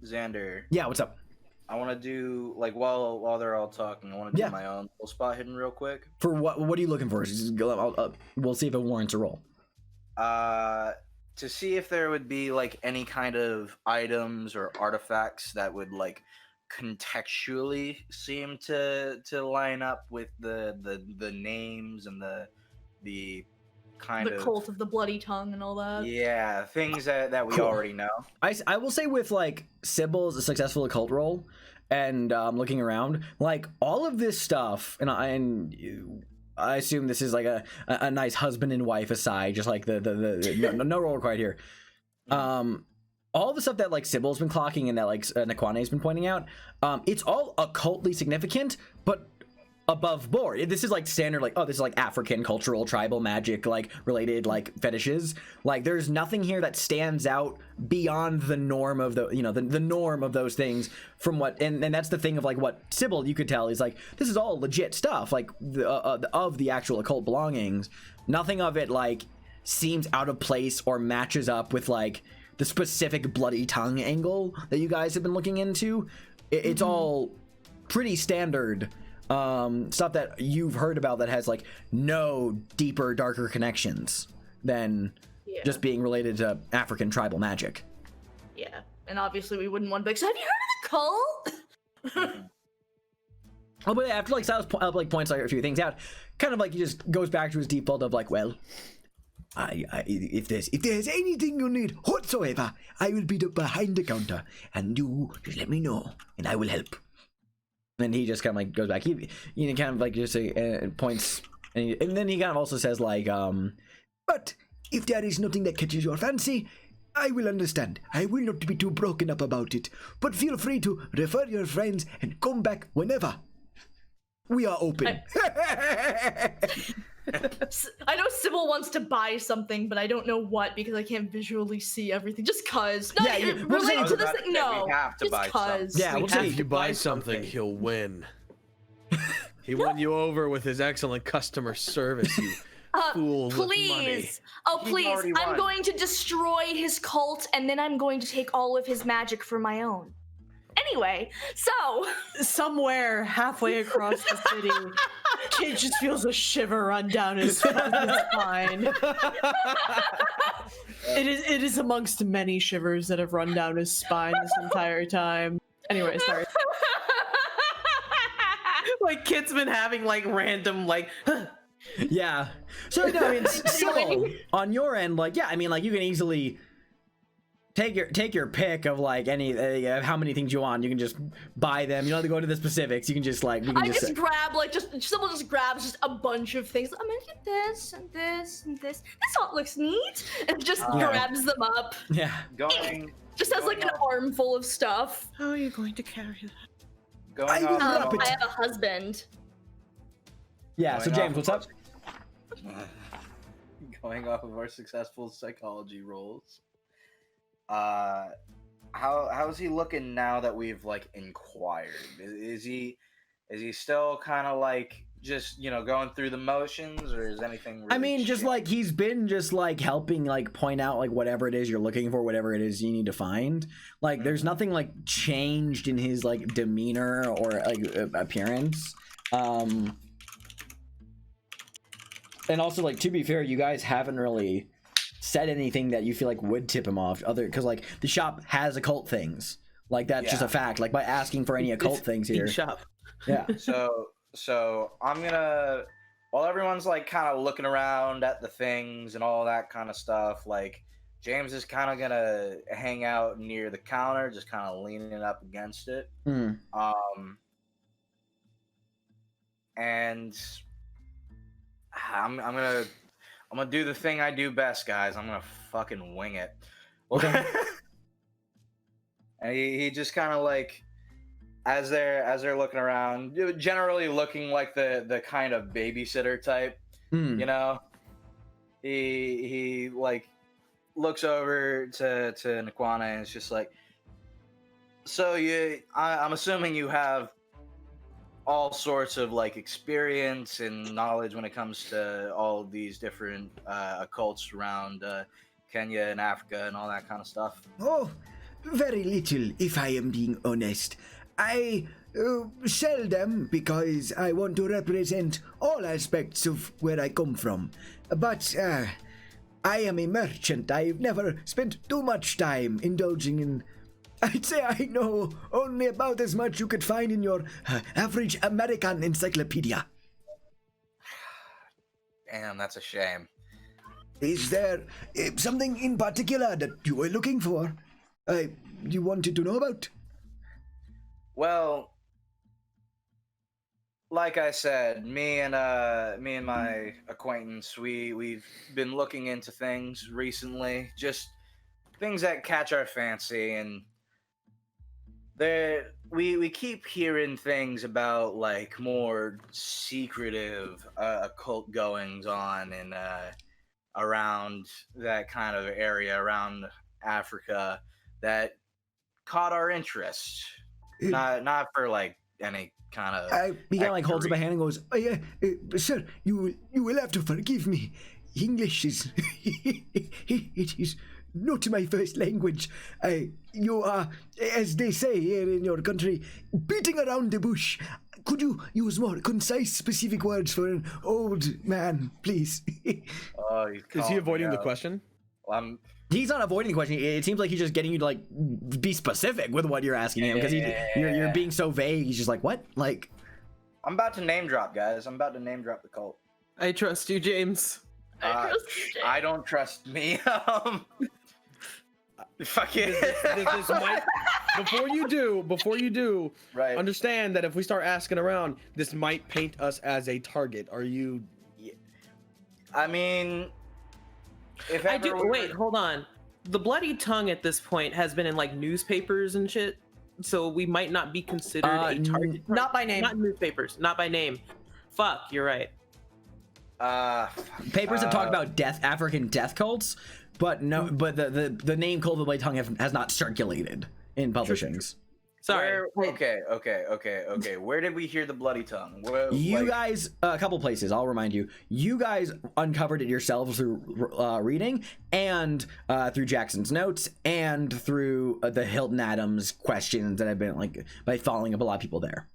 Xander, yeah, what's up? I want to do, like, while they're all talking, I want to do Yeah. my own little spot hidden real quick. For what are you looking for? Just go, we'll see if it warrants a roll. To see if there would be, like, any kind of items or artifacts that would, like, contextually seem to line up with the names and the kind The of cult of the bloody tongue and all that. yeah, things that we Cool. already know. I will say with like Sybil's a successful occult roll and looking around, like all of this stuff, and I assume this is like a nice husband and wife aside, just like the no roll required here. All the stuff that like Sybil's been clocking and that like Nakwane's been pointing out, it's all occultly significant, but above board. This is like standard, like, oh, this is like African cultural tribal magic, like related like fetishes. Like there's nothing here that stands out beyond the norm of the norm of those things from what, and that's the thing of like what Sybil you could tell is like, this is all legit stuff, like of the actual occult belongings. Nothing of it like seems out of place or matches up with like the specific bloody tongue angle that you guys have been looking into. It's all pretty standard stuff that you've heard about that has like no deeper, darker connections than just being related to African tribal magic. Yeah, and obviously we wouldn't want to be like, so have you heard of the cult? Oh, but after like Silas like points like a few things out, kind of like he just goes back to his default of like, well, if there's anything you need whatsoever, I will be behind the counter, and you just let me know, and I will help. And he just kind of like goes back. He kind of like just points, and then he kind of also says like, but if there is nothing that catches your fancy, I will understand. I will not be too broken up about it. But feel free to refer your friends and come back whenever. We are open. I know Sybil wants to buy something, but I don't know what because I can't visually see everything. Just cause. No, Yeah, we'll related say- to this thing. No, we have to just buy cause. something. Yeah, we we'll have see. If to you buy something, he'll win. He won you over with his excellent customer service, you fool with money. Please. Oh, He's please. already I'm won. going to destroy his cult and then I'm going to take all of his magic for my own. Anyway, so. Somewhere halfway across the city, Kid just feels a shiver run down his fucking spine. It is amongst many shivers that have run down his spine this entire time. Anyway, sorry. Like Kid's been having like random like Yeah. So no, I mean, Sybil, on your end, like, yeah, I mean, like, you can easily take your pick of like any how many things you want. You can just buy them. You don't have to go into the specifics. You can just like you can I just grab like someone just grabs just a bunch of things. I'm gonna get this and this and this. This all looks neat, and just grabs them up. yeah. Going. Just has like an armful of stuff. how are you going to carry that? Going I will off wrap of- it. I have a husband. Yeah. So Going James, off what's of up? Going off of our successful psychology rolls. How's he looking now that we've like inquired? Is he still kind of like just going through the motions, or is anything? Really I mean, just changed? like he's been just like helping like point out like whatever it is you're looking for, whatever it is you need to find. Like there's nothing like changed in his like demeanor or like appearance. And also, like, to be fair, you guys haven't really said anything that you feel like would tip him off, because like the shop has occult things, like that's just a fact. Like by asking for any occult things here, Shop. yeah. So I'm gonna, while everyone's like kind of looking around at the things and all that kind of stuff, like James is kind of gonna hang out near the counter, just kind of leaning up against it. And I'm gonna do the thing I do best, guys. I'm gonna fucking wing it. Okay. And he just kind of like, as they're looking around, generally looking like the kind of babysitter type, you know. He like looks over to Nikwana and it's just like, so I'm assuming you have all sorts of like experience and knowledge when it comes to all these different occults around Kenya and Africa and all that kind of stuff. Oh, very little, if I am being honest. I sell them because I want to represent all aspects of where I come from. But I am a merchant. I've never spent too much time indulging in... I'd say I know only about as much you could find in your average American encyclopedia. Damn, that's a shame. Is there something in particular that you were looking for? You wanted to know about? Well, like I said, me and my acquaintance, we've been looking into things recently, just things that catch our fancy, and we keep hearing things about like more secretive occult goings on and around that kind of area around Africa that caught our interest. Not for like any kind of. He kind of like holds up a hand and goes, "Oh, yeah, sir, you will have to forgive me. English is it is not my first language. You are, as they say here in your country, beating around the bush. Could you use more concise, specific words for an old man, please?" Oh, Is he avoiding the question? Well, He's not avoiding the question. It seems like he's just getting you to like be specific with what you're asking him, because you're being so vague. He's just like, what? Like, I'm about to name drop, guys. I'm about to name drop the cult. I trust you, James. I don't trust me. Fuck it. This might, before you do, Right. understand that if we start asking around, this might paint us as a target. Are you? I mean, if I ever do. we were- Wait, hold on. The bloody tongue at this point has been in like newspapers and shit, so we might not be considered a target. Not by name. Not newspapers. Not by name. Fuck, you're right. Papers have talked about African death cults, but no, but the name Cult of the Bloody Tongue has not circulated in publishings. Sorry. Okay. Where did we hear the bloody tongue? You guys, a couple places. I'll remind you. You guys uncovered it yourselves through reading, and through Jackson's notes, and through the Hilton Adams questions that have been like by following up a lot of people there.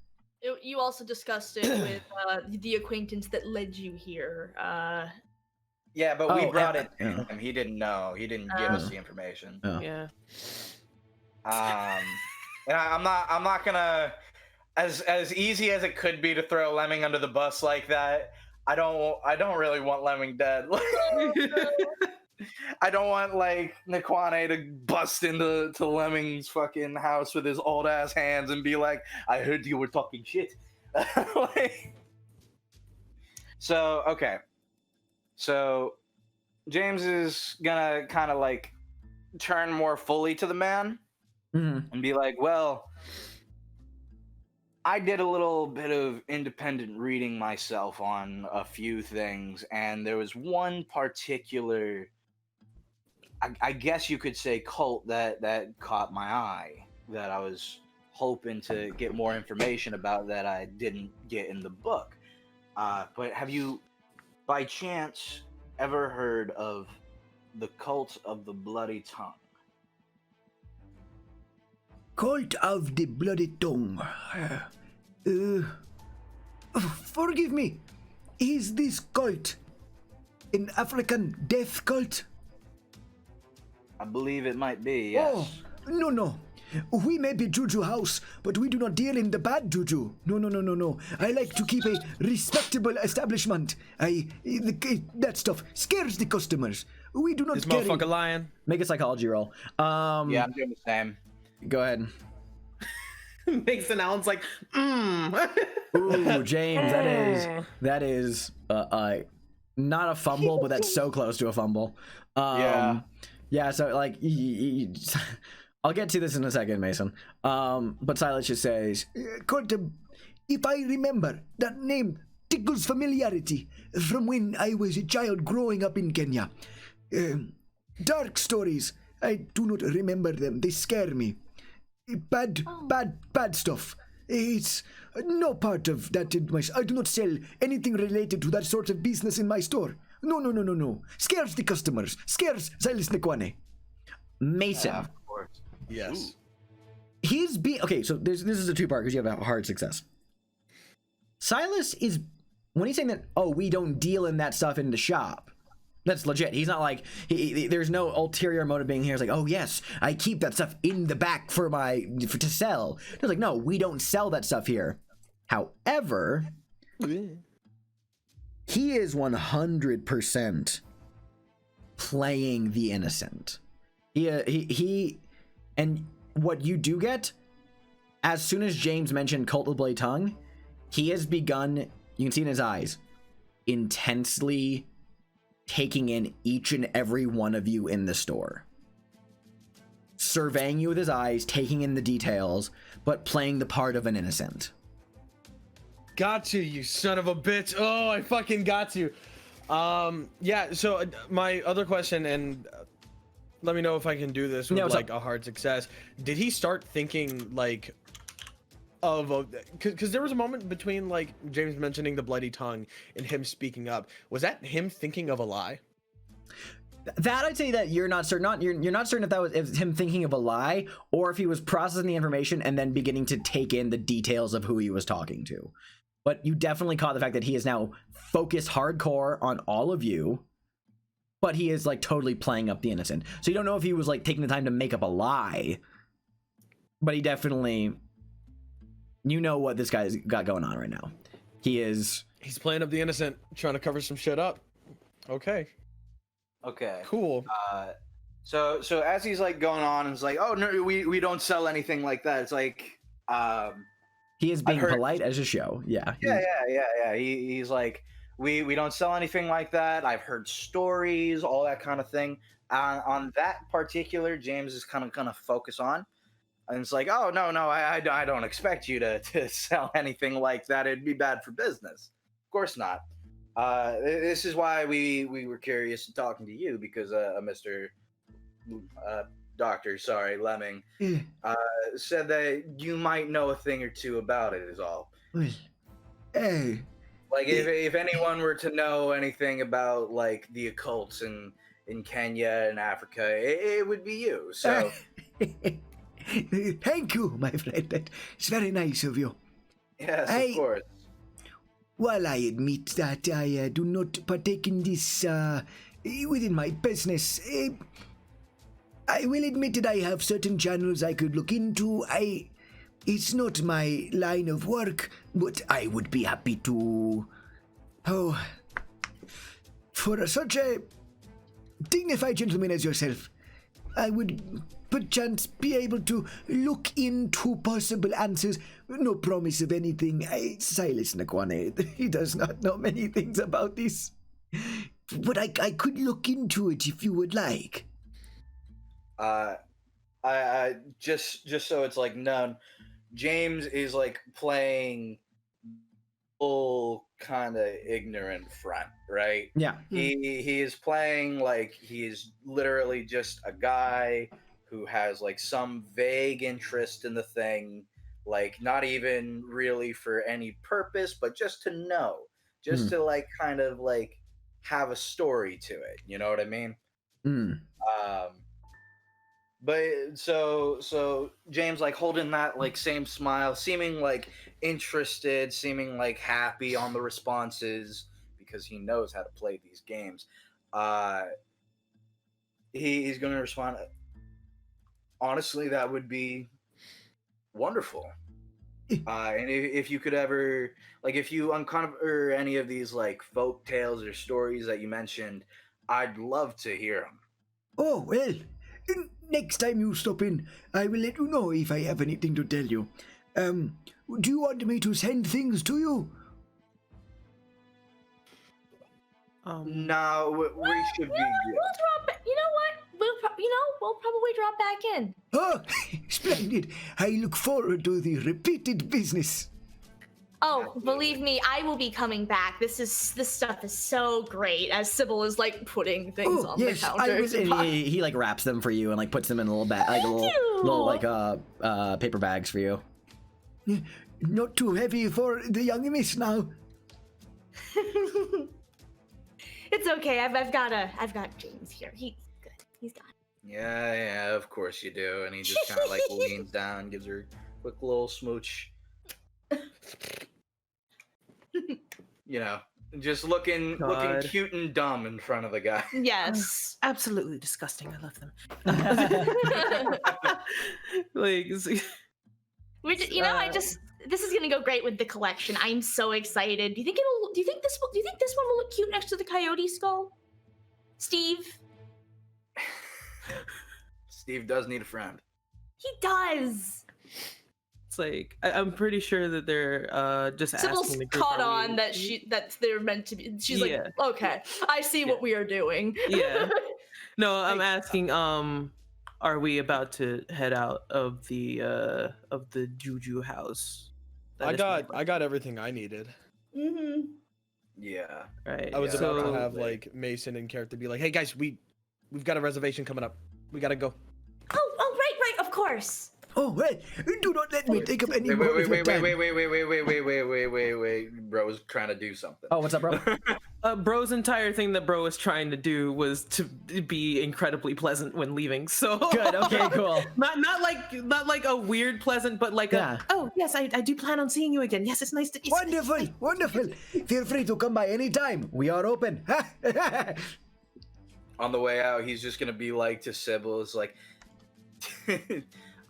You also discussed it with the acquaintance that led you here. Yeah, but we brought it to yeah. him. He didn't know. He didn't give us the information. Oh. Yeah. And I'm not gonna, as easy as it could be to throw Lemming under the bus like that. I don't really want Lemming dead. I don't want like Nikwane to bust into Lemming's fucking house with his old ass hands and be like, "I heard you were talking shit." So James is gonna kind of like turn more fully to the man. And be like, well, I did a little bit of independent reading myself on a few things, and there was one particular, I guess you could say, cult that caught my eye, that I was hoping to get more information about that I didn't get in the book. But have you, by chance, ever heard of the Cult of the Bloody Tongue? Cult of the Bloody Tongue. Forgive me. Is this cult an African death cult? I believe it might be, yes. Oh, no. We may be Juju House, but we do not deal in the bad juju. No. I like to keep a respectable establishment. That stuff scares the customers. We do not This carry... motherfucker lying. Make a psychology roll. Yeah, I'm doing the same. Go ahead. Makes an Alan's like, Ooh, James, that is not a fumble, but that's so close to a fumble. Yeah. So like, I'll get to this in a second, Mason. But Silas just says, if I remember, that name tickles familiarity from when I was a child growing up in Kenya. Dark stories. I do not remember them. They scare me. Bad stuff. It's no part of that in my... I do not sell anything related to that sort of business in my store. No. Scares the customers. Scares Silas Nikwane. Mason. Yeah, of course. Yes. He's being... Okay, so this is a two-part because you have a hard success. Silas is... When he's saying that, we don't deal in that stuff in the shop, that's legit. He's not like, there's no ulterior motive being here. It's like, oh yes, I keep that stuff in the back to sell. It's like, no, we don't sell that stuff here. However, he is 100% playing the innocent. He and what you do get, as soon as James mentioned Cult of the Bloody Tongue, he has begun, you can see in his eyes, intensely taking in each and every one of you in the store, surveying you with his eyes, taking in the details, but playing the part of an innocent. Got you son of a bitch. Oh, I fucking got you. Yeah, so my other question, and let me know if I can do this with like a hard success. Did he start thinking like of because there was a moment between like James mentioning the bloody tongue and him speaking up? Was that him thinking of a lie? That I'd say that you're not certain. You're not certain if that was him thinking of a lie or if he was processing the information and then beginning to take in the details of who he was talking to. But you definitely caught the fact that he is now focused hardcore on all of you, but he is like totally playing up the innocent. So you don't know if he was like taking the time to make up a lie, but he definitely, you know what this guy's got going on right now. He's playing up the innocent, trying to cover some shit up. Okay. Cool. So as he's like going on, it's like, oh no, we don't sell anything like that. It's like, he is being polite as a show. Yeah. Yeah. He's like, we don't sell anything like that. I've heard stories, all that kind of thing. On that particular, James is kind of gonna focus on, and it's like, oh no, I don't expect you to sell anything like that. It'd be bad for business. Of course not. This is why we were curious in talking to you, because Mr. Doctor, sorry, Lemming, said that you might know a thing or two about it. Is all. Well, hey. Like if anyone were to know anything about like the occults in Kenya and Africa, it would be you. So thank you, my friend. That's very nice of you. yes, of course. While I admit that I do not partake in this within my business, I will admit that I have certain channels I could look into. It's not my line of work, but I would be happy to. Oh, for such a dignified gentleman as yourself, I would perchance be able to look into possible answers. No promise of anything. Silas Nakwane, he does not know many things about this. But I could look into it if you would like. I just so it's like known, James is like playing full kind of ignorant front, right? Yeah. He is playing like he is literally just a guy who has like some vague interest in the thing, like not even really for any purpose, but just to know, just to like kind of like have a story to it. You know what I mean? But so James like holding that like same smile, seeming like interested, seeming like happy on the responses because he knows how to play these games. He's going to respond. Honestly, that would be wonderful. And if you could ever, like, if you uncover any of these like folk tales or stories that you mentioned, I'd love to hear them. Oh, well, next time you stop in, I will let you know if I have anything to tell you. Do you want me to send things to you? No, we should be. We'll drop. You know what? We'll probably drop back in. Oh, splendid. I look forward to the repeated business. Oh, believe me, I will be coming back. This stuff is so great. As Sybil is like putting things on yes, the counter. And he like wraps them for you and like puts them in a little bag, like a little like paper bags for you. Not too heavy for the young miss now. It's okay. I've got James here. He's good. He's got it. Yeah, of course you do. And he just kind of like leans down, gives her a quick little smooch. You know, just looking cute and dumb in front of the guy. Yes. Absolutely disgusting. I love them. Like, This is gonna go great with the collection. I'm so excited. Do you think this one will look cute next to the coyote skull? Steve? Steve does need a friend. He does. it's like I'm pretty sure that they're just Sybil's asking the group, caught are we- on that they're meant to be. She's Yeah. like, okay, I see what we are doing. Yeah. No, I'm asking. Are we about to head out of the Juju House? I got everything I needed. Mm-hmm. Yeah. Right. I was yeah. about to So, have like Mason and character be like, "Hey guys, we've got a reservation coming up. We gotta go." Oh, right, of course. Oh, well, do not let me take up any more of your time. Wait. Bro was trying to do something. Oh, what's up, bro? bro's entire thing that bro was trying to do was to be incredibly pleasant when leaving. So Good. Okay. Cool. not like a weird pleasant, but like Yeah. oh yes, I do plan on seeing you again. Yes, it's nice to. Wonderful. Feel free to come by anytime. We are open. On the way out, he's just gonna be like to Sybil, is like,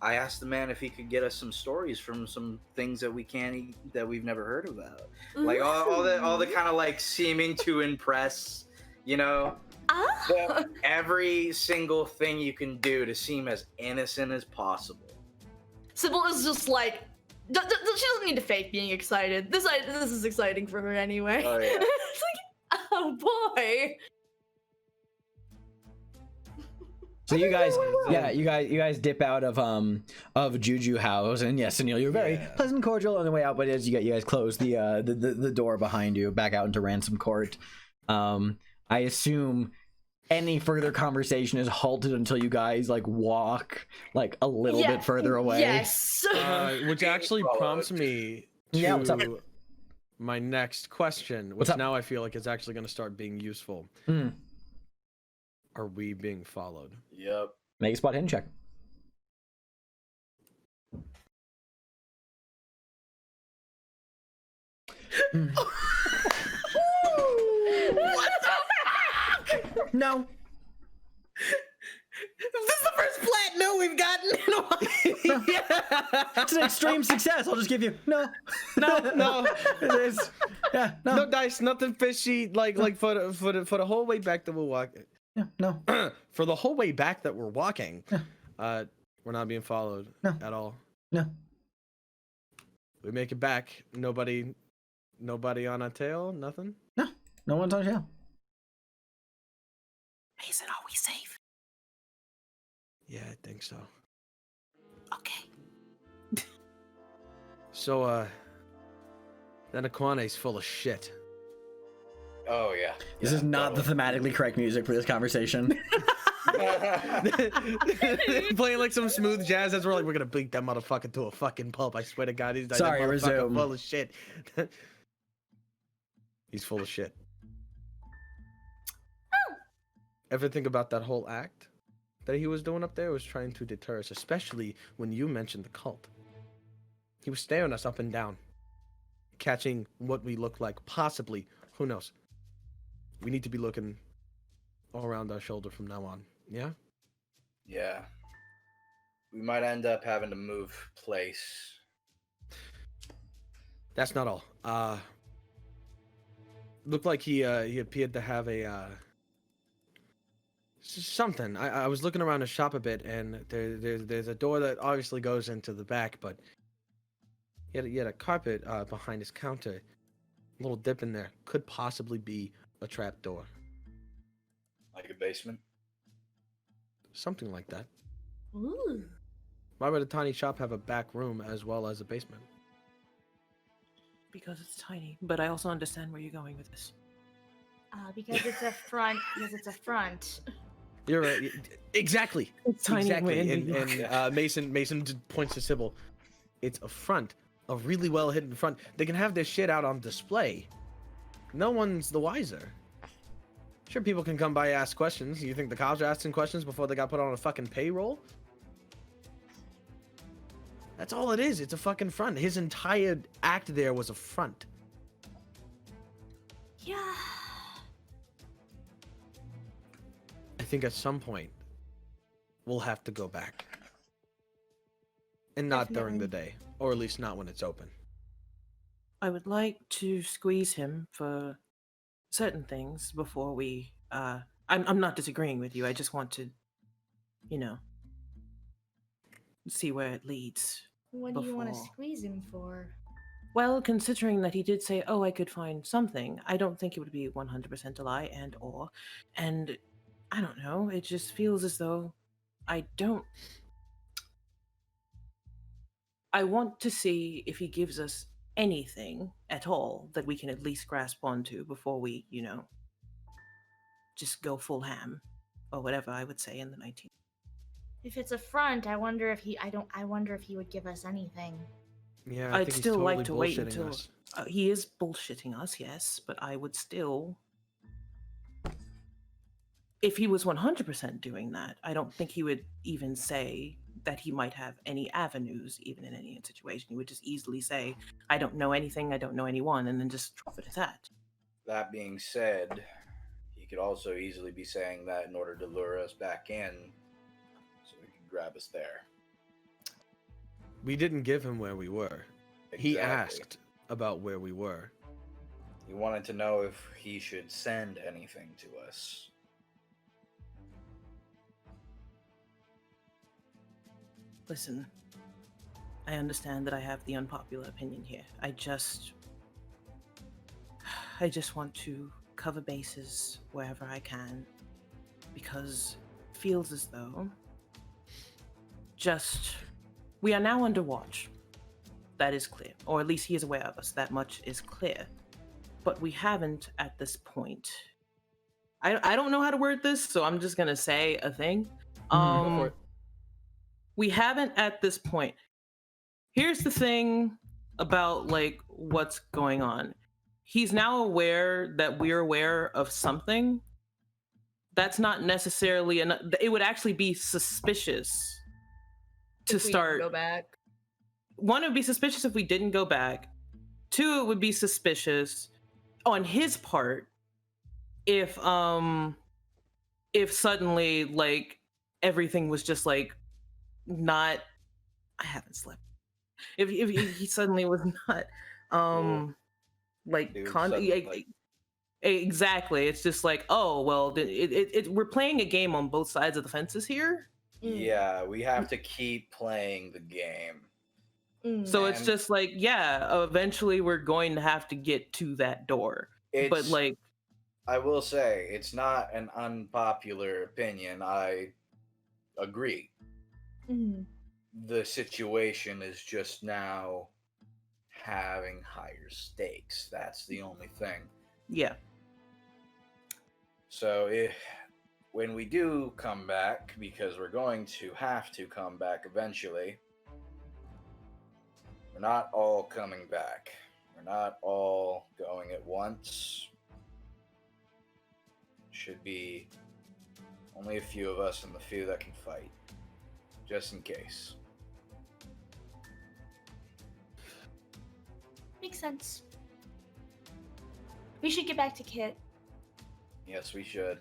I asked the man if he could get us some stories from some things that we've never heard about. Like all the kind of like seeming to impress, you know. But every single thing you can do to seem as innocent as possible. Sybil is just like, she doesn't need to fake being excited. This is exciting for her anyway. Oh, yeah. It's like, Oh boy. So you guys, you guys dip out of Juju House, and yes, Sunil, you're very pleasant, cordial on the way out. But as you guys close the door behind you, back out into Ransom Court, I assume any further conversation is halted until you guys like walk like a little bit further away. Yes. Which actually prompts me to what's up? my next question, which now I feel like is actually going to start being useful. Are we being followed? Yep. Make a spot hidden check. What the fuck? No. This is the first platinum we've gotten in a while. It's an extreme success. I'll just give you no. No. It's, No dice, nothing fishy. Like for the whole way back that we're walking. Yeah, no. For the whole way back that we're walking, we're not being followed at all. No. We make it back. Nobody on our tail. Nothing. No one's on tail. Mason, are we safe? Yeah, I think so. Okay. So, then Aquane's full of shit. Oh yeah. This is not the thematically correct music for this conversation. Playing like some smooth jazz as we're gonna beat that motherfucker to a fucking pulp. I swear to God, he's like, Sorry, that motherfucker resume. full of shit. He's full of shit. Ever think about that whole act that he was doing up there? Was trying to deter us, especially when you mentioned the cult. He was staring us up and down, catching what we look like, possibly. Who knows? We need to be looking all around our shoulder from now on. Yeah? Yeah. We might end up having to move place. That's not all. Looked like he appeared to have a something. I was looking around the shop a bit, and there's a door that obviously goes into the back, but he had a carpet behind his counter. A little dip in there. Could possibly be a trap door. Like a basement? Something like that. Ooh. Why would a tiny shop have a back room as well as a basement? Because it's tiny. But I also understand where you're going with this. Because it's a front. Because it's a front. You're right. Exactly. It's tiny. Exactly. And Mason points to Sybil. It's a front. A really well hidden front. They can have their shit out on display. No one's the wiser. Sure, people can come by and ask questions. You think the cops are asking questions before they got put on a fucking payroll? That's all it is. It's a fucking front. His entire act there was a front. Yeah. I think at some point, we'll have to go back. And not during the day. Or at least not when it's open. I would like to squeeze him for certain things before we I'm not disagreeing with you. I just want to, see where it leads. What do you want to before. squeeze him for? Well, considering that he did say, "Oh, I could find something," I don't think it would be 100% a lie and I don't know. It just feels as though I want to see if he gives us anything at all that we can at least grasp onto before we, just go full ham or whatever I would say in the 19th. If it's a front, I wonder if he. I wonder if he would give us anything. Yeah, I'd think he's still like totally to wait bullshitting until us. he is bullshitting us, yes, but I would still. If he was 100% doing that, I don't think he would even say that he might have any avenues, even in any situation. He would just easily say, "I don't know anything, I don't know anyone," and then just drop it at that. That being said, he could also easily be saying that in order to lure us back in, so he can grab us there. We didn't give him where we were. He Exactly. asked about where we were. He wanted to know if he should send anything to us. Listen, I understand that I have the unpopular opinion here. I just want to cover bases wherever I can, because it feels as though we are now under watch. That is clear, or at least he is aware of us. That much is clear. But we haven't at this point. I don't know how to word this, so I'm just gonna say a thing. We haven't at this point. Here's the thing about like what's going on. He's now aware that we're aware of something. That's not necessarily it would actually be suspicious to start. Go back. One, it would be suspicious if we didn't go back. Two, it would be suspicious on his part if suddenly like everything was just like not. I haven't slept. If he suddenly was not like exactly, it's just like, oh well, we're playing a game on both sides of the fences here. Yeah, we have to keep playing the game. So it's just like, yeah, eventually we're going to have to get to that door. But like, I will say, it's not an unpopular opinion. I agree. The situation is just now having higher stakes. That's the only thing. Yeah. So when we do come back, because we're going to have to come back eventually, we're not all coming back. We're not all going at once. Should be only a few of us and the few that can fight. Just in case. Makes sense. We should get back to Kit. Yes, we should.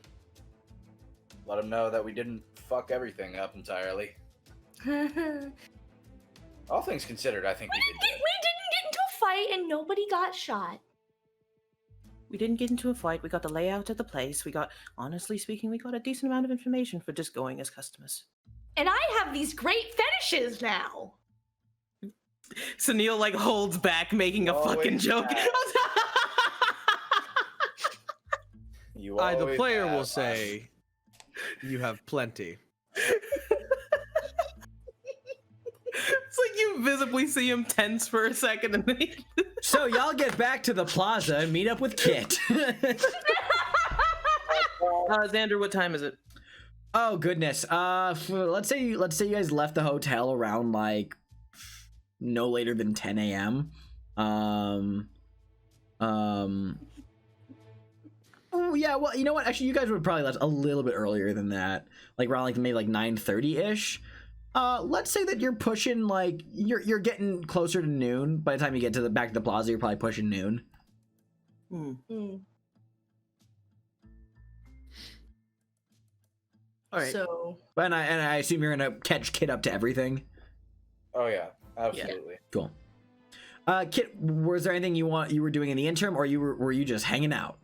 Let him know that we didn't fuck everything up entirely. All things considered, I think we did good. We didn't get into a fight and nobody got shot. We didn't get into a fight. We got the layout of the place. Honestly speaking, we got a decent amount of information for just going as customers. And I have these great fetishes now. So Neil like holds back, making a fucking joke. The player will say, "You have plenty." It's like you visibly see him tense for a second, and then So y'all get back to the plaza and meet up with Kit. Xander, what time is it? Oh goodness. Let's say you guys left the hotel around like no later than 10 a.m. Oh yeah, well, you know what? Actually, you guys would probably left a little bit earlier than that, like around like maybe like 9:30 ish. Let's say that you're pushing like you're getting closer to noon. By the time you get to back to the plaza, you're probably pushing noon. All right. So, And I assume you're gonna catch Kit up to everything. Oh yeah, absolutely. Cool. Kit, was there anything you were doing in the interim, or were you just hanging out?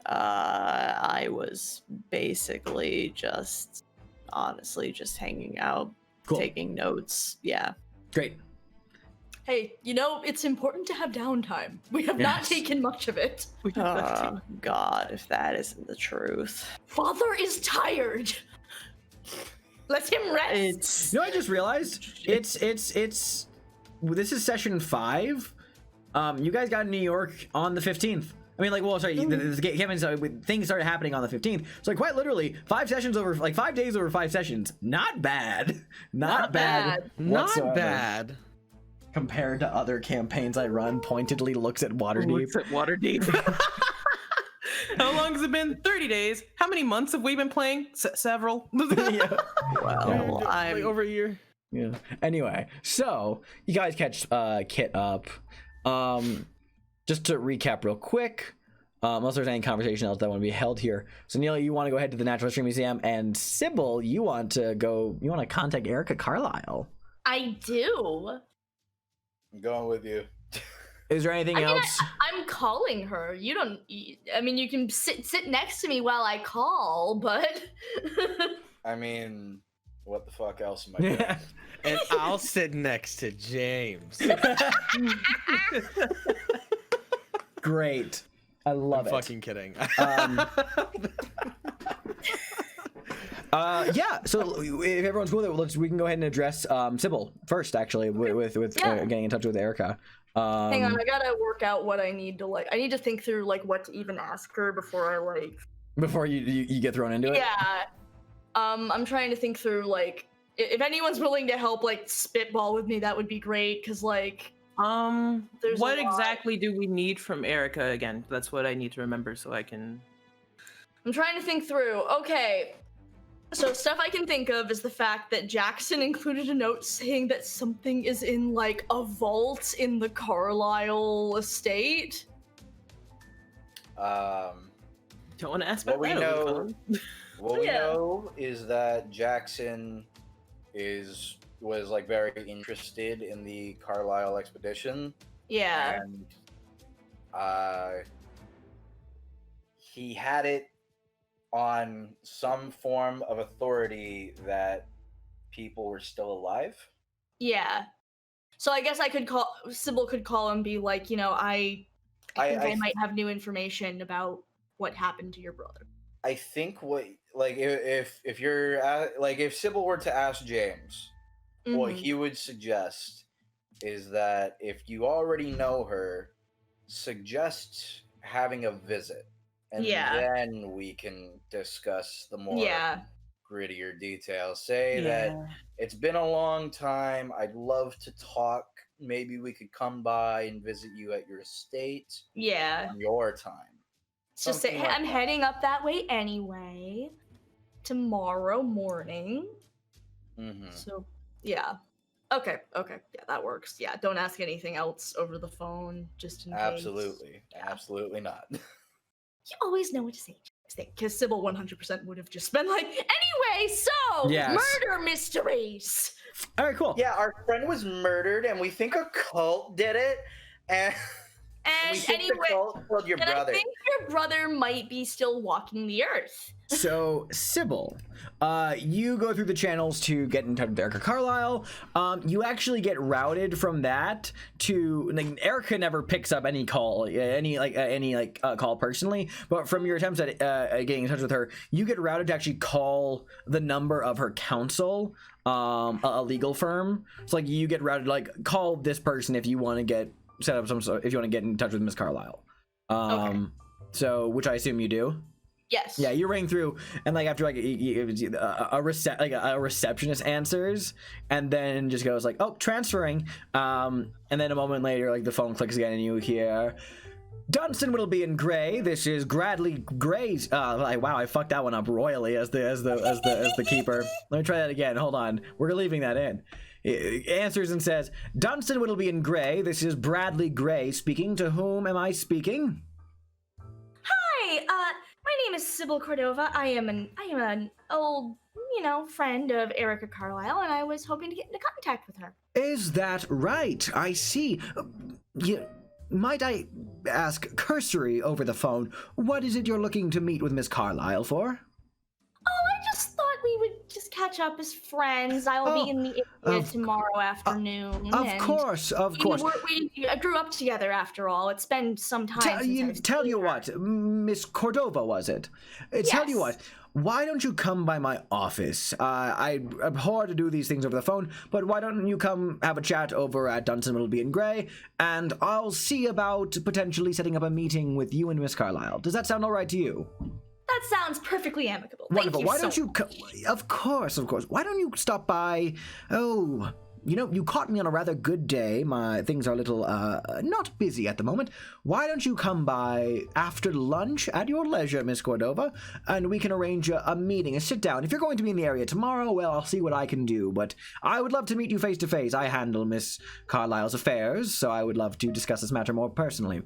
I was basically just hanging out, Cool. taking notes. Yeah. Great. hey, it's important to have downtime. We have not Yes. taken much of it. Oh God, if that isn't the truth. Father is tired. Let him rest. You know, I just realized it's this is session 5. You guys got in New York on the 15th. I mean, like, well, sorry, things started happening on the 15th. So, like, quite literally, 5 sessions over, like, 5 days over 5 sessions. Not bad. Not bad. Not whatsoever. bad. Compared to other campaigns I run, pointedly looks at Waterdeep. Looks at Waterdeep. How long has it been? 30 days. How many months have we been playing? Several. Yeah. Well, Like I'm over a year. Yeah. Anyway, so you guys catch Kit up. Just to recap real quick, unless there's any conversation else that want to be held here. So Neil, you want to go ahead to the Natural History Museum, and Sybil, you want to contact Erica Carlisle. I do. I'm going with you. Is there anything else? I'm calling her. You can sit next to me while I call, but I mean, what the fuck else am I doing? Yeah. And I'll sit next to James. Great. I love I'm it. fucking kidding. Yeah, so if everyone's cool with it, we can go ahead and address Sybil first, actually, with getting in touch with Erica. Hang on, I gotta work out what I need to I need to think through what to even ask her before I before you get thrown into it. Yeah. I'm trying to think through if anyone's willing to help spitball with me, that would be great. Because there's what exactly do we need from Erica again? That's what I need to remember so I can. I'm trying to think through. Okay. So stuff I can think of is the fact that Jackson included a note saying that something is in a vault in the Carlisle estate. Don't want to ask What about we that over the know, phone. what we know is that Jackson was very interested in the Carlisle expedition. Yeah. And he had it on some form of authority that people were still alive. Yeah. So I guess Sybil could call and be I think I might have new information about what happened to your brother. I think if you're if Sybil were to ask James, what he would suggest is that if you already know her, suggest having a visit. And then we can discuss the more grittier details. Say that it's been a long time. I'd love to talk. Maybe we could come by and visit you at your estate. Yeah. On your time. Just say, hey, I'm heading up that way anyway. Tomorrow morning. Mm-hmm. So, yeah. Okay. Yeah, that works. Yeah, don't ask anything else over the phone, just in case. Absolutely not. You always know what to say. Because Sybil 100% would have just been anyway, so murder mysteries. All right, cool. Yeah, our friend was murdered, and we think a cult did it, and we think the cult killed your brother. I think your brother might be still walking the earth. So, Sybil, you go through the channels to get in touch with Erica Carlisle. You actually get routed from that to Erica never picks up any call, any call personally. But from your attempts at getting in touch with her, you get routed to actually call the number of her counsel, a legal firm. So you get routed call this person if you want to get set up if you want to get in touch with Miss Carlisle. So which I assume you do. Yes. Yeah, you ring through, and after a receptionist answers, and then just goes oh, transferring, and then a moment later the phone clicks again, and you hear, Dunstan will be in Gray. This is Bradley Gray's. Wow, I fucked that one up royally as the keeper. Let me try that again. Hold on, we're leaving that in. It answers and says, Dunstan will be in Gray. This is Bradley Gray speaking. To whom am I speaking? Hi, my name is Sybil Cordova. I am an old, friend of Erica Carlisle, and I was hoping to get into contact with her. Is that right? I see. Might I ask cursory over the phone, what is it you're looking to meet with Miss Carlisle for? Oh, I just thought we would just catch up as friends. I will be in the area tomorrow afternoon. Of course. We grew up together after all. It's been some time Tell you what, Miss Cordova, was it? Yes. Tell you what, why don't you come by my office? I abhor to do these things over the phone, but why don't you come have a chat over at Dunstan Middleby and Gray, and I'll see about potentially setting up a meeting with you and Miss Carlisle. Does that sound all right to you? That sounds perfectly amicable. Wonderful. Thank you Why don't you? Of course. Why don't you stop by? Oh, you caught me on a rather good day. My things are a little not busy at the moment. Why don't you come by after lunch at your leisure, Miss Cordova, and we can arrange a meeting, a sit down. If you're going to be in the area tomorrow, well, I'll see what I can do. But I would love to meet you face to face. I handle Miss Carlisle's affairs, so I would love to discuss this matter more personally.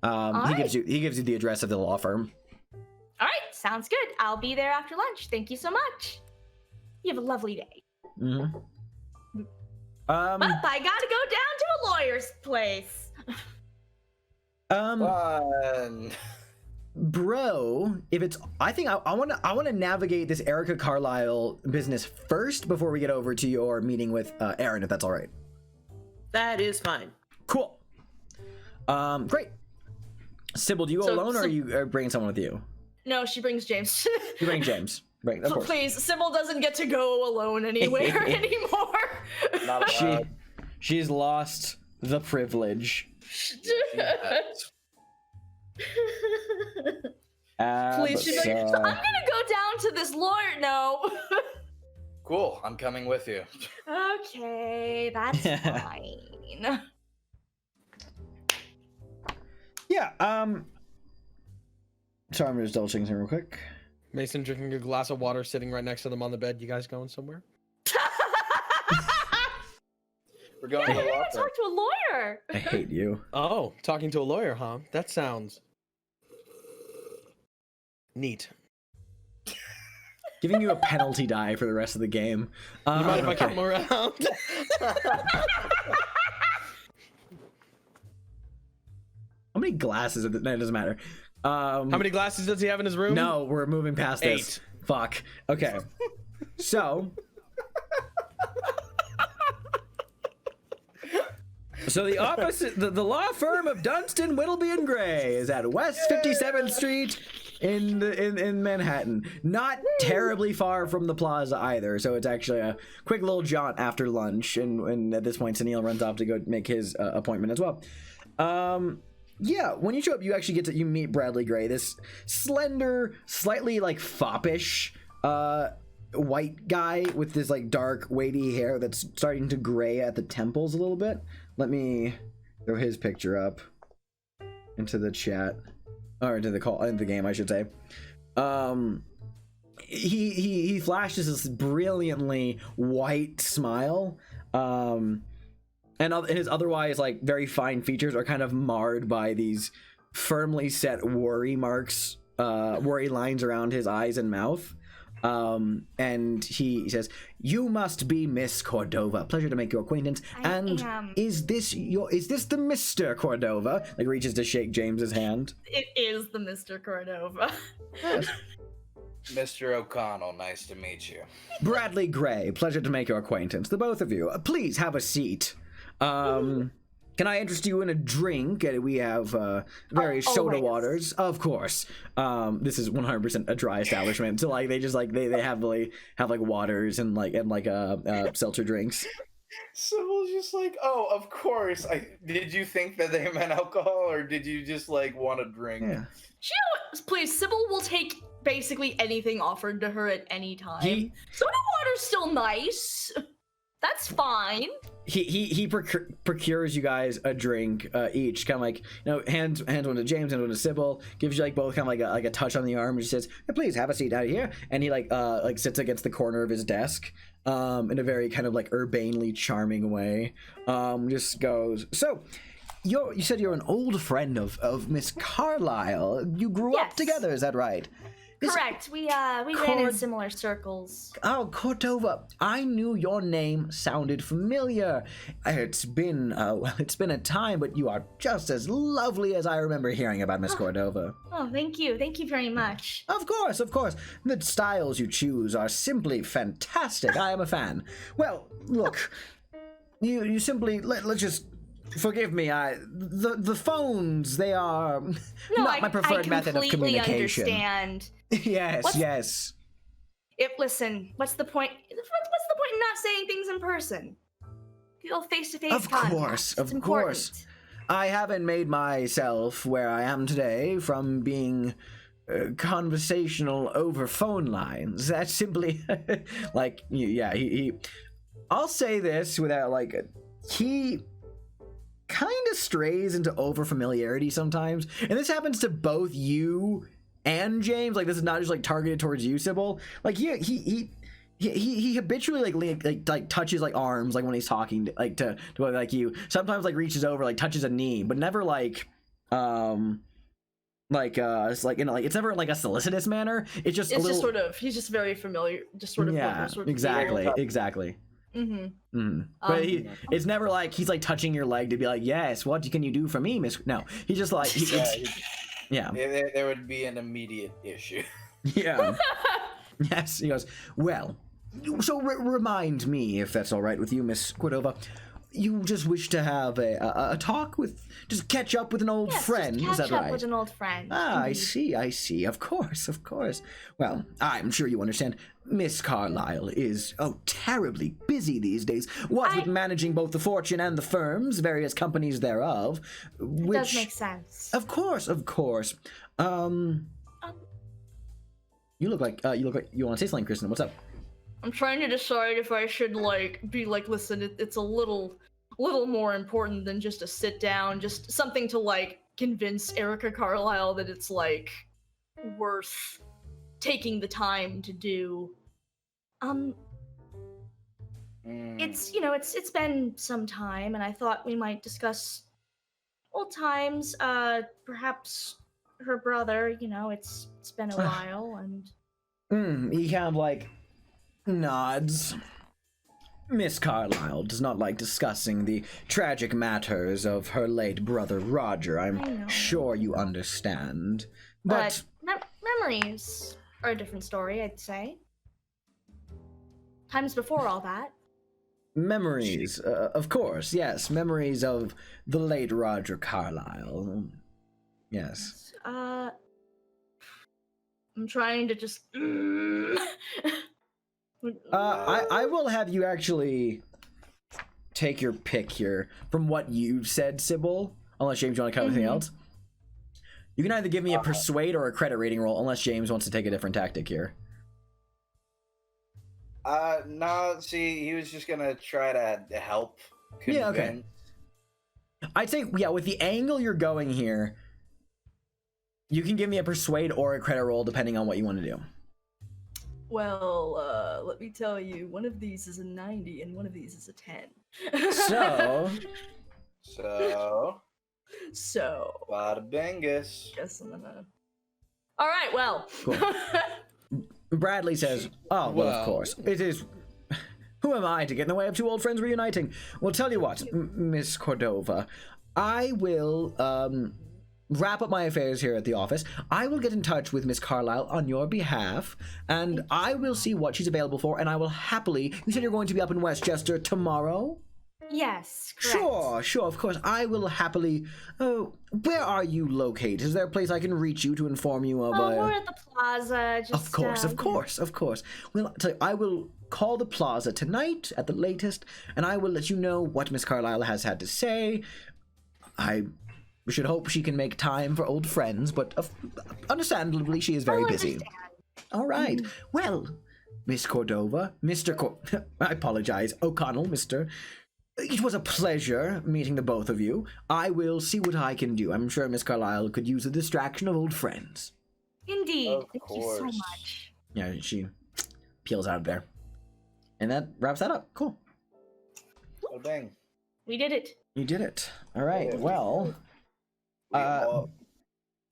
He gives you the address of the law firm. All right, sounds good. I'll be there after lunch. Thank you so much. You have a lovely day. Mm-hmm. But I gotta go down to a lawyer's place. Bro, if it's, I think I want to navigate this Erica Carlisle business first before we get over to your meeting with Aaron, if that's all right. That is fine. Cool. Great. Sybil, do you go alone, or are you bringing someone with you? No, she brings James. You bring James. Right, of course. Please, Sybil doesn't get to go alone anywhere anymore. Not allowed. She's lost the privilege. Please, she's like, I'm gonna go down to this lawyer. No. Cool, I'm coming with you. Okay, that's fine. Yeah, sorry, I'm just double checking something real quick. Mason drinking a glass of water, sitting right next to them on the bed. You guys going somewhere? We're going Yeah, to we're the law gonna firm. talk to a lawyer. I hate you. Oh, talking to a lawyer, huh? That sounds neat. Giving you a penalty die for the rest of the game. You mind if I okay. come around? How many glasses? No, it doesn't matter. How many glasses does he have in his room? No, we're moving past this. 8. Fuck. Okay. So the opposite, the law firm of Dunstan, Whittleby and Gray is at West 57th Street in Manhattan. Not terribly far from the plaza either, so it's actually a quick little jaunt after lunch. And at this point, Sunil runs off to go make his appointment as well. Yeah, when you show up, you actually you meet Bradley Gray, this slender, slightly like foppish white guy with this like dark, wavy hair that's starting to gray at the temples a little bit. Let me throw his picture up into the chat, or into the game, I should say. He flashes this brilliantly white smile. And his otherwise like very fine features are kind of marred by these firmly set worry marks, worry lines around his eyes and mouth. And he says, "You must be Miss Cordova. Pleasure to make your acquaintance. Is this the Mr. Cordova?" Like reaches to shake James's hand. It is the Mr. Cordova. Mr. O'Connell, nice to meet you. Bradley Gray, pleasure to make your acquaintance. The both of you. Please have a seat. Can I interest you in a drink? We have various soda waters, of course. This is 100% a dry establishment, so like they just like they have like waters and seltzer drinks. Sybil's just like, oh, of course. Did you think that they meant alcohol, or did you just like want a drink? Yeah. Please, Sybil will take basically anything offered to her at any time. Soda water's still nice. That's fine. He procures you guys a drink each, kind of like, hands one to James, hands one to Sybil, gives you like both kind of like a touch on the arm, and he says, "Hey, please have a seat out here," and he like sits against the corner of his desk in a very kind of like urbanely charming way. Just goes, "So you said you're an old friend of Miss Carlyle. You grew up together, is that right?" Correct. We ran in similar circles. Oh, Cordova, I knew your name sounded familiar. It's been a time, but you are just as lovely as I remember hearing about Miss Cordova. Oh, thank you. Thank you very much. Of course. The styles you choose are simply fantastic. I am a fan. Well, look, you simply let's just. Forgive me, the phones, they are not my preferred method of communication. Understand. Yes. Listen, what's the point? What's the point in not saying things in person? Go face-to-face contact. Of course. I haven't made myself where I am today from being conversational over phone lines. That's simply like, he I'll say this without like, he kind of strays into over familiarity sometimes, and this happens to both you and James. Like, this is not just like targeted towards you, Sybil. Like he habitually like touches like arms like when he's talking to like you. Sometimes like reaches over, like touches a knee, but never like it's like it's never like a solicitous manner. It's just just sort of, he's just very familiar, just sort of exactly. But it's never like he's like touching your leg to be like, "Yes, what can you do for me, Miss?" No, he just like there would be an immediate issue. Yeah. Yes, he goes, "Well, so remind me, if that's all right with you, Miss Cordova, you just wish to have a talk with, just catch up with an old Yes, friend, just is that catch up right? with an old friend. Ah, indeed. I see. Of course. Well, I'm sure you understand. Miss Carlyle is, terribly busy these days. What with managing both the fortune and the firms, various companies thereof, which... It does make sense. Of course. You look like you want to say something, Kristen. What's up? I'm trying to decide if I should be like, listen, it's a little more important than just a sit down, just something to convince Erica Carlisle that it's worth taking the time to do. It's been some time, and I thought we might discuss old times. Perhaps her brother. It's been a while, and He kind of nods. Miss Carlyle does not like discussing the tragic matters of her late brother Roger. I I'm know. sure you understand. But memories are a different story, I'd say. Times before all that. memories, of course, yes, memories of the late Roger Carlyle. Yes. I'm trying to just. I will have you actually take your pick here from what you've said, Sybil, unless James, you want to cut anything else. You can either give me a persuade or a credit rating roll, unless James wants to take a different tactic here. No, see, he was just gonna try to help convince. Yeah, okay. I'd say, yeah, with the angle you're going here, you can give me a persuade or a credit roll, depending on what you want to do. Well, let me tell you, one of these is a 90 and one of these is a 10. So. Bada bingus. Guess I'm gonna. All right, well. Cool. Bradley says, oh, well, of course. It is... Who am I to get in the way of two old friends reuniting? Well, tell you what, Miss Cordova, I will wrap up my affairs here at the office. I will get in touch with Miss Carlyle on your behalf, and I will see what she's available for, and I will happily... You said you're going to be up in Westchester tomorrow? Yes, correct. Sure, of course. I will happily... where are you located? Is there a place I can reach you to inform you of... we're at the plaza. Just, Of course. Well, I'll tell you, I will call the plaza tonight at the latest, and I will let you know what Miss Carlyle has had to say. I should hope she can make time for old friends, but understandably, she is very busy. All right. Well, Miss Cordova, I apologize, O'Connell, Mr. It was a pleasure meeting the both of you. I will see what I can do. I'm sure Miss Carlyle could use a distraction of old friends. Indeed. Thank you so much. Yeah, she peels out of there. And that wraps that up. Cool. Oh, dang. We did it. You did it. All right. Yeah. Well,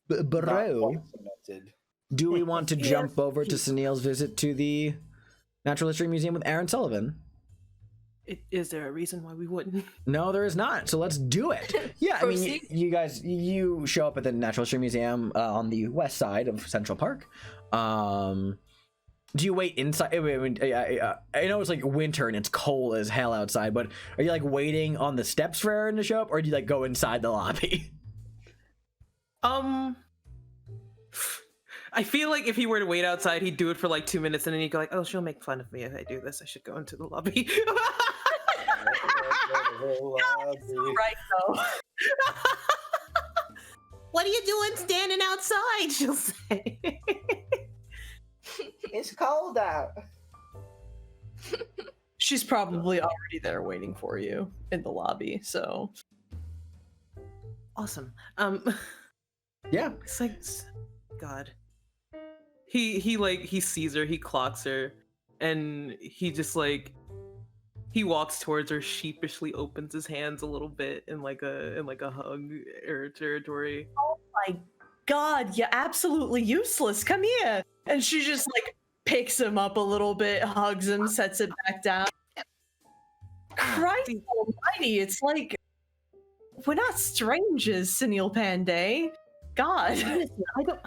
bro, do we want to jump over to Sunil's visit to the Natural History Museum with Aaron Sullivan? Is there a reason why we wouldn't? No, there is not. So let's do it. Yeah, I mean, you guys, you show up at the Natural History Museum on the west side of Central Park. Do you wait inside? I know it's like winter and it's cold as hell outside, but are you like waiting on the steps for Aaron to show up, or do you like go inside the lobby? I feel like if he were to wait outside, he'd do it for like 2 minutes, and then he'd go like, "Oh, she'll make fun of me if I do this. I should go into the lobby." Right though. What are you doing standing outside? She'll say. It's cold out. She's probably already there waiting for you in the lobby, so. Awesome. Yeah. It's like, God. He sees her, he clocks her, and he just he walks towards her, sheepishly opens his hands a little bit in like a hug territory. Oh my God, you're absolutely useless. Come here. And she just picks him up a little bit, hugs him, sets it back down. Christ almighty, it's like we're not strangers, Sunil Pandey. God. I don't.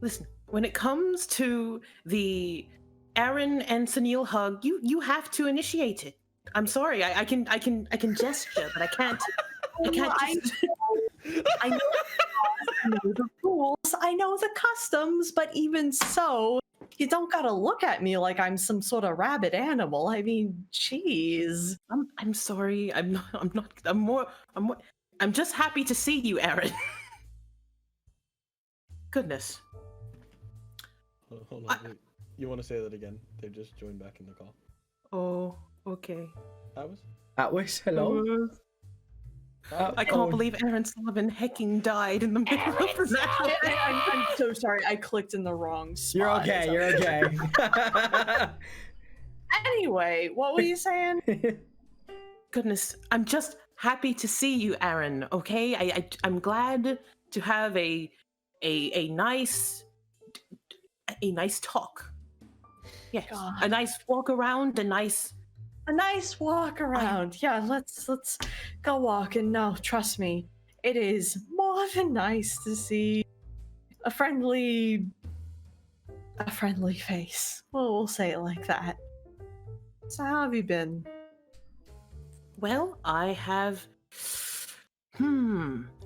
Listen, when it comes to the Aaron and Sunil hug, you have to initiate it. I'm sorry. I can gesture, but I can't. I can't. Just... I know the rules, I know the customs, but even so, you don't gotta look at me like I'm some sort of rabid animal. I mean, jeez. I'm sorry. I'm not. I'm just happy to see you, Aaron. Goodness. Hold on. Wait. You want to say that again? They just joined back in the call. Oh, okay. Atwis, hello. I can't believe Aaron Sullivan hecking died in the middle of the night. I'm so sorry. I clicked in the wrong spot. You're okay. You're okay. Anyway, what were you saying? Goodness, I'm just happy to see you, Aaron. Okay, I'm glad to have a nice talk. Yes, God. a nice walk around, a nice walk around. Yeah, let's go walking. No, trust me, it is more than nice to see a friendly face. Well, we'll say it like that. So how have you been? Well, I have.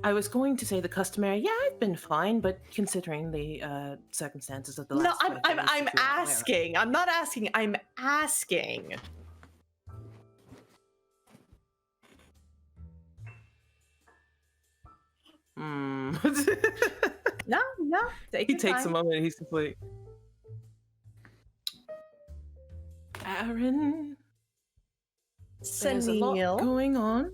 I was going to say the customary. Yeah, I've been fine, but considering the circumstances of the last. No, I'm asking. I'm not asking. I'm asking. No. He takes a moment. He's just like, Aaron. There's a lot Sunil. going on.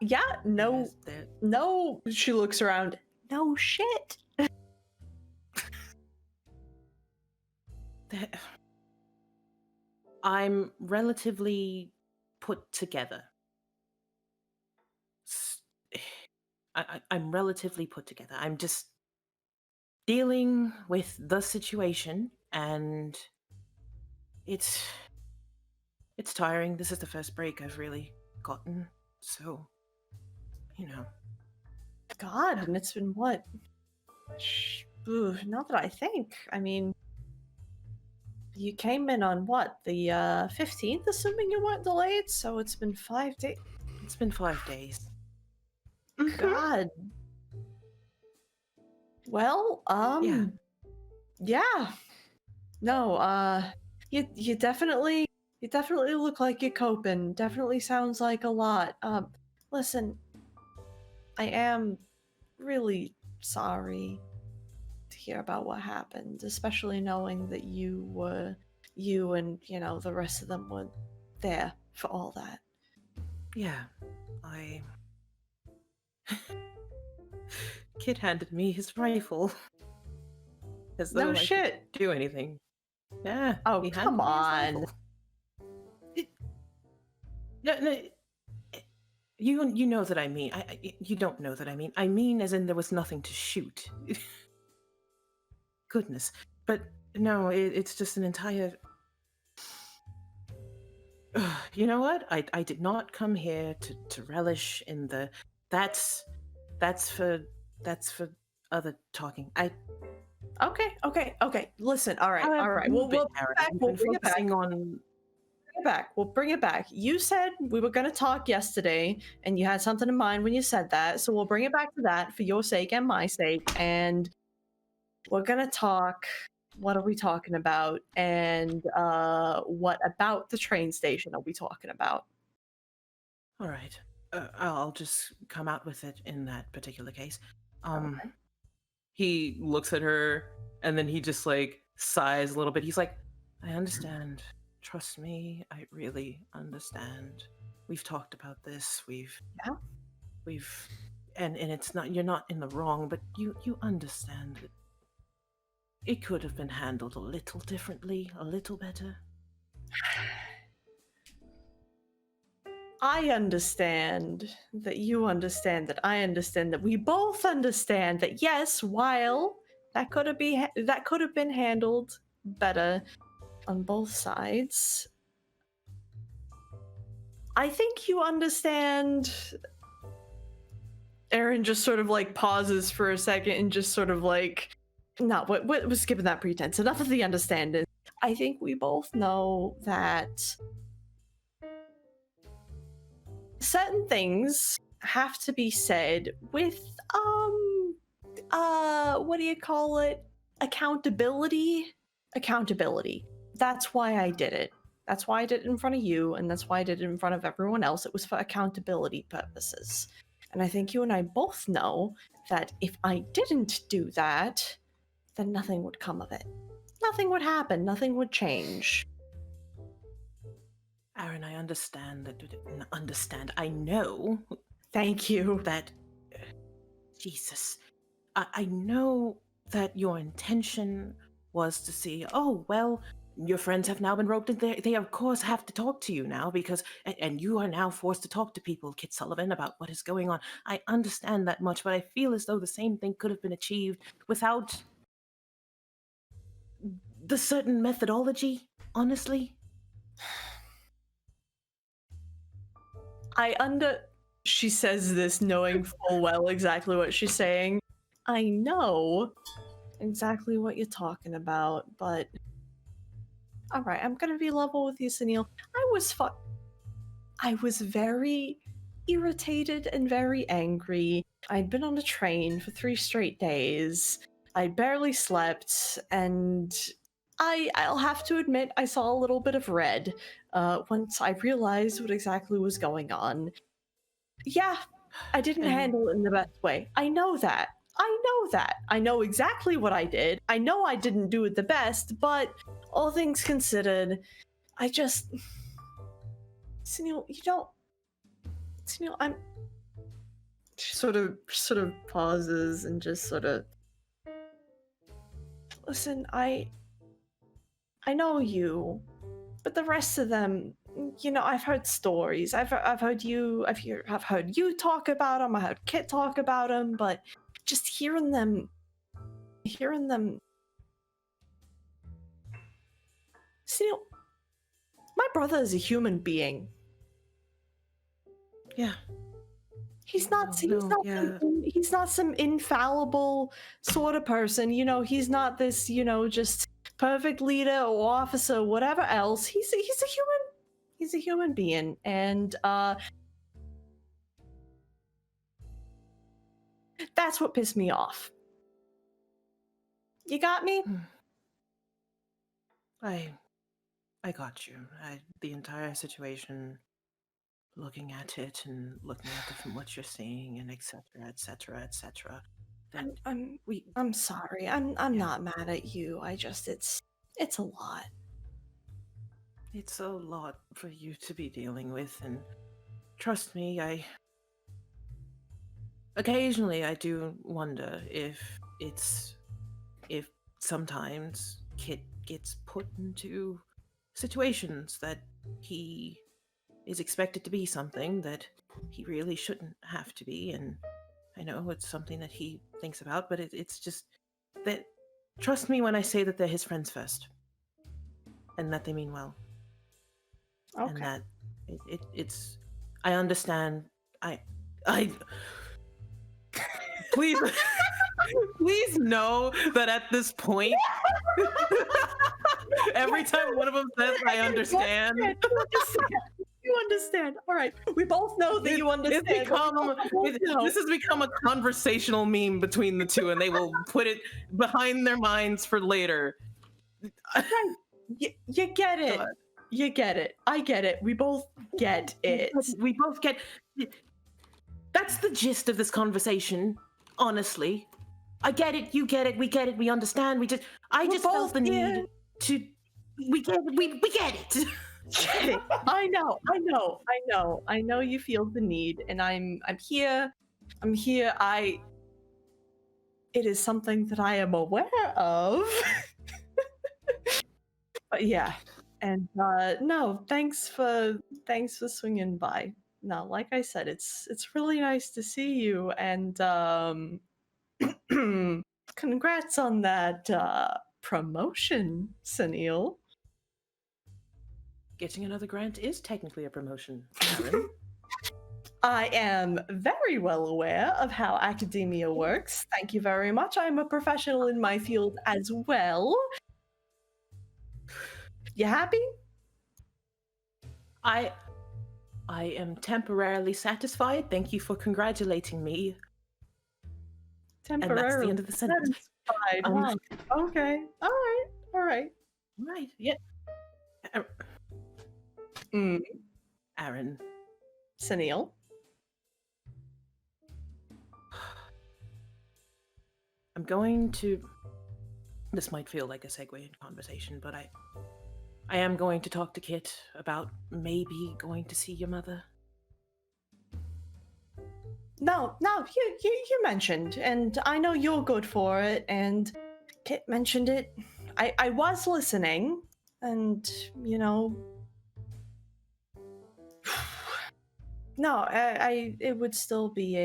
Yeah, no, Yes, there- no. She looks around. No shit. there- I'm relatively put together. I'm relatively put together. I'm just dealing with the situation, and it's tiring. This is the first break I've really gotten, so you know. God, and it's been what? Now that I think, I mean, you came in on what, the 15th, assuming you weren't delayed. So it's been 5 days. It's been 5 days. God. Well, yeah. No, you definitely look like you're coping. Definitely sounds like a lot. Listen, I am really sorry to hear about what happened, especially knowing that you and, the rest of them were there for all that. Yeah, Kid handed me his rifle. As though No I could shit. do anything. Yeah. Oh, he handed come me his on. rifle. No, you know that I mean. You don't know that I mean. I mean, as in there was nothing to shoot. Goodness, but no, it's just an entire. You know what? I did not come here to relish in the. That's for other talking. Okay. Listen, all right. We'll bring it back. We'll bring it back. You said we were going to talk yesterday, and you had something in mind when you said that. So we'll bring it back to that for your sake and my sake. And we're going to talk. What are we talking about? And what about the train station are we talking about? All right. I'll just come out with it in that particular case. Okay. He looks at her, and then he just like sighs a little bit. He's like, I understand. Trust me, I really understand. We've talked about this. And it's not, you're not in the wrong, but you understand that it could have been handled a little differently, a little better. I understand that you understand that I understand that we both understand that yes, while that could have been handled better on both sides, I think you understand. Aaron just sort of like pauses for a second and just sort of like, no, we're skipping that pretense. Enough of the understanding. I think we both know that certain things have to be said with what do you call it? Accountability. That's why I did it. That's why I did it in front of you, and that's why I did it in front of everyone else. It was for accountability purposes. And I think you and I both know that if I didn't do that, then nothing would come of it. Nothing would happen. Nothing would change. Aaron, I understand that. I know. Thank you. That. Jesus. I know that your intention was to see, oh, well, your friends have now been roped in. They of course have to talk to you now because, and you are now forced to talk to people, Kit Sullivan, about what is going on. I understand that much, but I feel as though the same thing could have been achieved without the certain methodology, honestly. She says this knowing full well exactly what she's saying. I know exactly what you're talking about, but alright, I'm gonna be level with you, Sunil. I was very irritated and very angry. I'd been on a train for 3 straight days. I barely slept, and I'll have to admit I saw a little bit of red once I realized what exactly was going on. Yeah, I didn't handle it in the best way. I know that. I know exactly what I did. I know I didn't do it the best, but all things considered, I just... Sunil, Sunil, I'm... She sort of pauses and just sort of... Listen, I know you, but the rest of them, you know, I've heard stories. I've heard you talk about them. I heard Kit talk about them, but just hearing them. See, my brother is a human being. Yeah. He's not some infallible sort of person. You know, he's not this, you know, just perfect leader or officer or whatever else. He's a human being, and that's what pissed me off. You got me? I got you. The entire situation, looking at it and looking at it from what you're seeing, and etc. I'm sorry. I'm not mad at you. it's a lot. It's a lot for you to be dealing with, and trust me, occasionally I do wonder if sometimes Kit gets put into situations that he is expected to be something that he really shouldn't have to be, and I know it's something that he thinks about, but it's just that, trust me when I say that they're his friends first, and that they mean well. Okay. And that it's I understand. I Please, please know that at this point, every time one of them says, "I understand," You understand. All right. We both know that you understand. this has become a conversational meme between the two, and they will put it behind their minds for later. You get it. You get it. I get it. We both get it. We both get. That's the gist of this conversation. Honestly, I get it. You get it. We get it. We understand. I just felt the need to. We get it. We get it. I know you feel the need, and I'm here. It is something that I am aware of. But yeah, and no, thanks for swinging by. No, like I said, it's really nice to see you, and congrats on that promotion, Sunil. Getting another grant is technically a promotion, Aaron. I am very well aware of how academia works. Thank you very much. I'm a professional in my field as well. You happy? I am temporarily satisfied. Thank you for congratulating me. And that's the end of the sentence. Satisfied. Wow. Okay. All right. All right. Right. Yeah. Aaron. Sunil. I'm going to... This might feel like a segue in conversation, but I am going to talk to Kit about maybe going to see your mother. No, you mentioned, and I know you're good for it, and Kit mentioned it. I was listening, and, you know... No, it would still be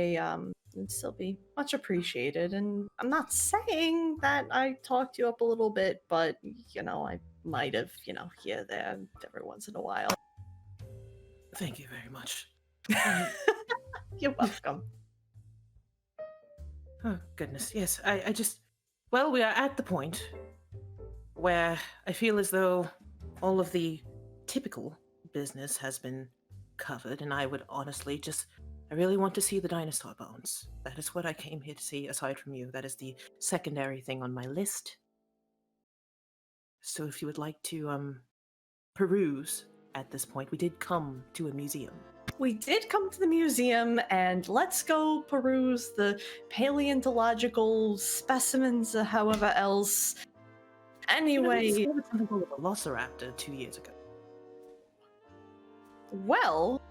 it'd still be much appreciated, and I'm not saying that I talked you up a little bit, but, you know, I might have, you know, here, there, every once in a while. Thank you very much. You're welcome. Oh, goodness, yes, I just... Well, we are at the point where I feel as though all of the typical business has been covered, and I would honestly just... I really want to see the dinosaur bones. That is what I came here to see, aside from you. That is the secondary thing on my list. So if you would like to, peruse at this point, we did come to a museum. We did come to the museum, and let's go peruse the paleontological specimens, or however else. Anyway... You know, we discovered something called a velociraptor 2 years ago. Well...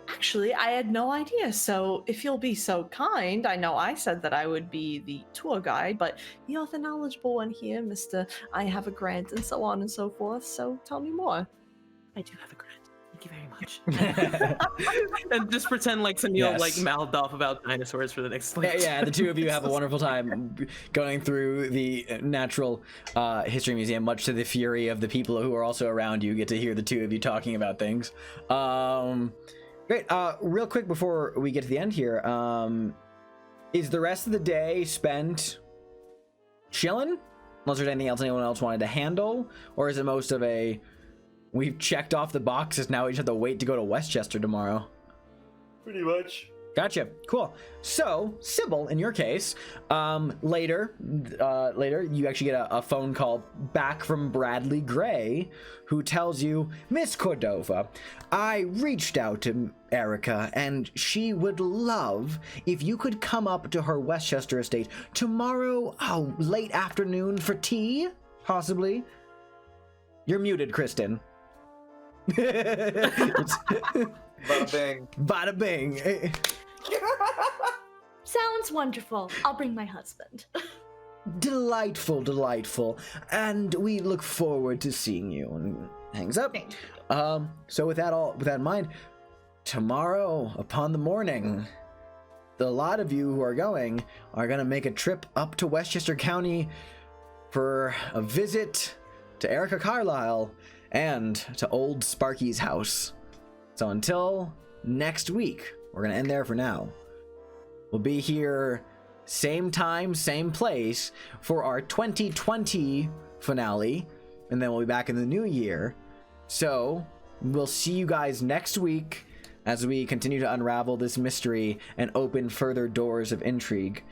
actually, I had no idea, so if you'll be so kind, I know I said that I would be the tour guide, but you're the knowledgeable one here, Mr. I have a grant, and so on and so forth, so tell me more. I do have a grant. Thank you very much. And just pretend like Sunil Yes. like mouthed off about dinosaurs for the next Yeah, the two of you have a wonderful time going through the Natural History Museum, much to the fury of the people who are also around you. Get to hear the two of you talking about things. Great. Real quick before we get to the end here, is the rest of the day spent chilling? Unless there's anything else anyone else wanted to handle? Or is it most of a... We've checked off the boxes, now we just have to wait to go to Westchester tomorrow? Pretty much. Gotcha. Cool. So, Sybil, in your case, later, you actually get a phone call back from Bradley Gray, who tells you, Miss Cordova, I reached out to Erica, and she would love if you could come up to her Westchester estate tomorrow, late afternoon for tea, possibly. You're muted, Kristen. Bada bing. Bada bing. Sounds wonderful. I'll bring my husband. Delightful, delightful. And we look forward to seeing you. And hangs up. So with that in mind, tomorrow upon the morning, the lot of you who are going are going to make a trip up to Westchester County for a visit to Erica Carlisle and to old Sparky's house. So until next week, we're going to end there for now. We'll be here same time, same place for our 2020 finale, and then we'll be back in the new year. So we'll see you guys next week as we continue to unravel this mystery and open further doors of intrigue.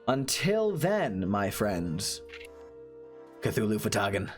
Until then, my friends, Cthulhu Fatagan.